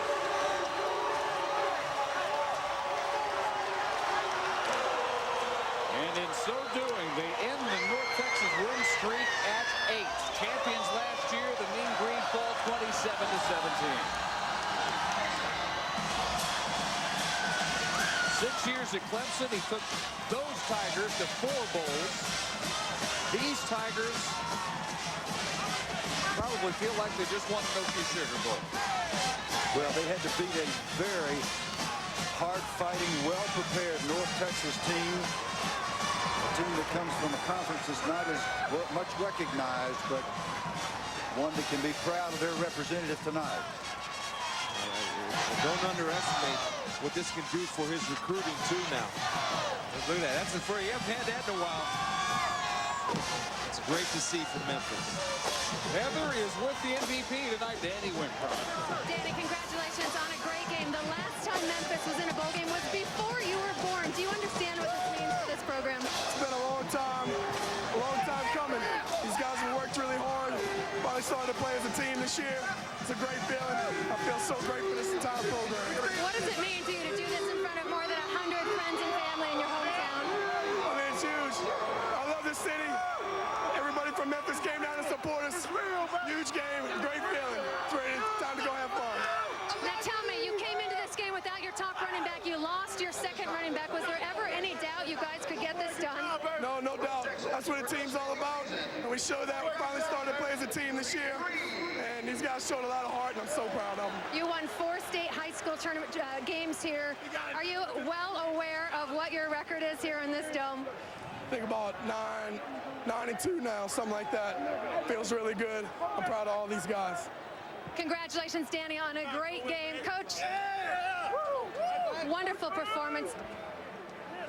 And in so doing, they end the North Texas win streak at 8. Champions last year, the Mean Green fall 27-17. 6 years at Clemson, he took those Tigers to 4 bowls. These Tigers probably feel like they just won the Milky Sugar Bowl. Well, they had to beat a very hard-fighting, well-prepared North Texas team. A team that comes from a conference that's not as much recognized, but one that can be proud of their representative tonight. Don't underestimate what this can do for his recruiting, too, now. Look at that. That's the first. You haven't had that in a while. It's great to see from Memphis. Heather is with the MVP tonight, Danny Wimprine. Danny, congratulations on a great game. The last time Memphis was in a bowl game was before you were born. Do you understand what this means for this program? It's been a long time coming. These guys have worked really hard. Finally started to play as a team this year. It's a great feeling. I feel so great for this entire program. What does it mean to you to do this in front of more than 100 friends and family in your hometown? I mean, it's huge. I love this city. Everybody from Memphis came top running back. You lost your second running back. Was there ever any doubt you guys could get this done? No, no doubt. That's what the team's all about. And we showed that. We finally started to play as a team this year. And these guys showed a lot of heart, and I'm so proud of them. You won 4 state high school tournament games here. Are you well aware of what your record is here in this dome? I think about 9-2 now, something like that. Feels really good. I'm proud of all these guys. Congratulations, Danny, on a great game. Coach, wonderful performance.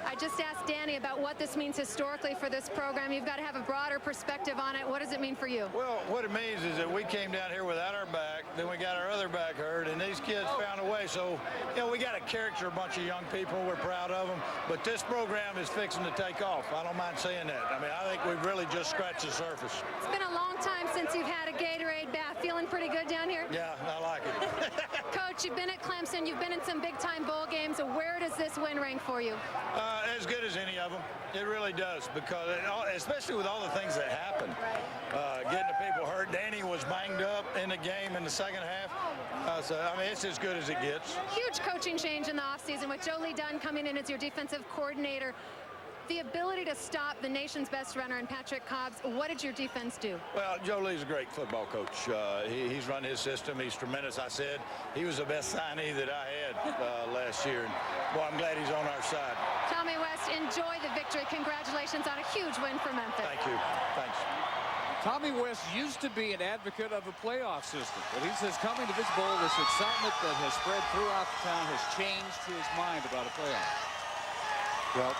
I just asked Danny about what this means historically for this program. You've got to have a broader perspective on it. What does it mean for you? Well, what it means is that we came down here without our back, then we got our other back hurt, and these kids found a way. So, you know, we got a character, a bunch of young people. We're proud of them. But this program is fixing to take off. I don't mind saying that. I mean, I think we've really just scratched the surface. It's been a long time since you've had a Gatorade bath. Feeling pretty good down here? Yeah, I like it. Coach, you've been at Clemson. You've been in some big-time bowl games. Where does this win rank for you? As good as any of them. It really does, because especially with all the things that happened. Getting the people hurt. Danny was banged up in the game in the second half. So, I mean, it's as good as it gets. Huge coaching change in the offseason with Joe Lee Dunn coming in as your defensive coordinator. The ability to stop the nation's best runner in Patrick Cobbs. What did your defense do? Well, Joe Lee's a great football coach. He's run his system. He's tremendous. I said he was the best signee that I had last year. And, boy, I'm glad he's on our side. Tommy West, enjoy the victory. Congratulations on a huge win for Memphis. Thank you. Thanks. Tommy West used to be an advocate of a playoff system, but he says coming to this bowl, this excitement that has spread throughout the town has changed his mind about a playoff. Well,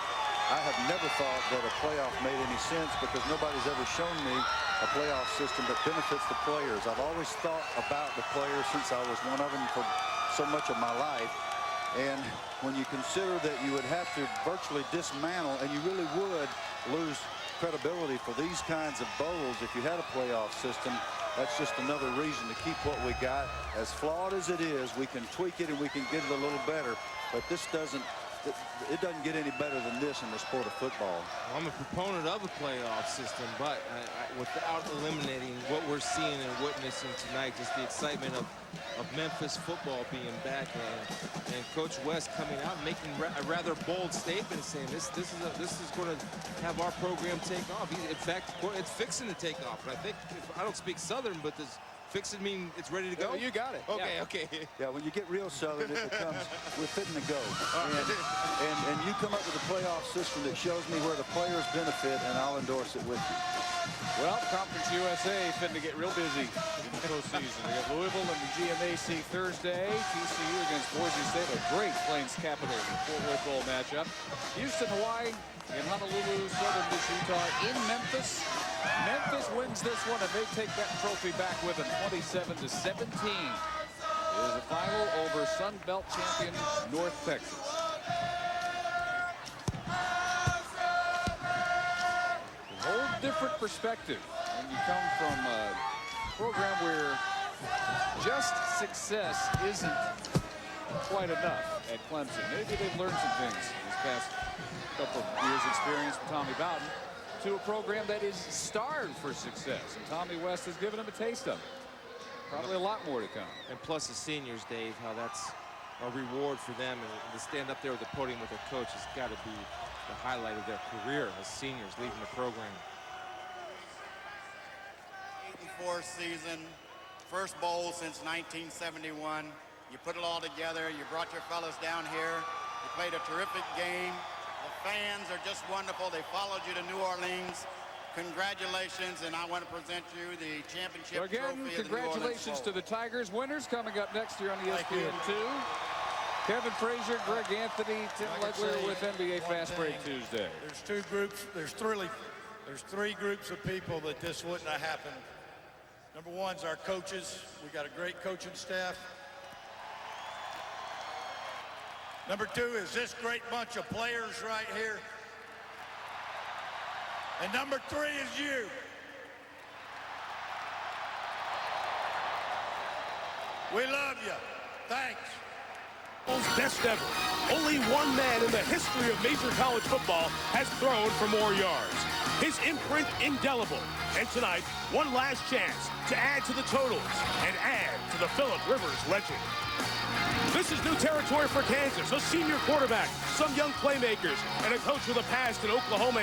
I have never thought that a playoff made any sense because nobody's ever shown me a playoff system that benefits the players. I've always thought about the players since I was one of them for so much of my life. And when you consider that you would have to virtually dismantle, and you really would lose credibility for these kinds of bowls if you had a playoff system, that's just another reason to keep what we got. As flawed as it is, we can tweak it and we can get it a little better, but this doesn't get any better than this in the sport of football. I'm a proponent of a playoff system, but without eliminating what we're seeing and witnessing tonight, just the excitement of Memphis football being back, and Coach West coming out and making a rather bold statement, saying this is going to have our program take off. In fact, it's fixing to take off. But I think, I don't speak Southern, but does fixing mean it's ready to go? Yeah, you got it. Okay, yeah. Okay. Yeah, when you get real Southern, it becomes we're fitting to go. And you come up with a playoff system that shows me where the players benefit, and I'll endorse it with you. Well, Conference USA fitting to get real busy in the postseason. We have Louisville and the GMAC Thursday. TCU against Boise State, a great Plains Capital Fort Worth Bowl matchup. Houston, Hawaii, and Honolulu, Southern Miss, Utah in Memphis. Memphis wins this one, and they take that trophy back with them, 27-17. It is a final over Sun Belt champion North Texas. A whole different perspective when you come from a program where just success isn't quite enough at Clemson. Maybe they've learned some things this past couple of years' experience with Tommy Bowden, to a program that is starved for success, and Tommy West has given them a taste of it. Probably a lot more to come. And plus the seniors, Dave, how that's a reward for them, and to stand up there with the podium with their coach has got to be the highlight of their career as seniors leaving the program. 84 season, first bowl since 1971. You put it all together. You brought your fellas down here. You played a terrific game. The fans are just wonderful. They followed you to New Orleans. Congratulations, and I want to present you the championship so again, trophy. Congratulations to the Tigers winners coming up next year on ESPN2. Kevin Frazier, Greg Anthony, Tim Legler with NBA Fast Break Tuesday. There's two groups. There's three groups of people that this wouldn't have happened. Number one's our coaches. We got a great coaching staff. Number two is this great bunch of players right here. And number three is you. We love you. Thanks. Best ever. Only one man in the history of Major College Football has thrown for more yards. his imprint indelible. And tonight, one last chance to add to the totals and add to the Phillip Rivers legend. This is new territory for Kansas, a senior quarterback, some young playmakers, and a coach with a past in Oklahoma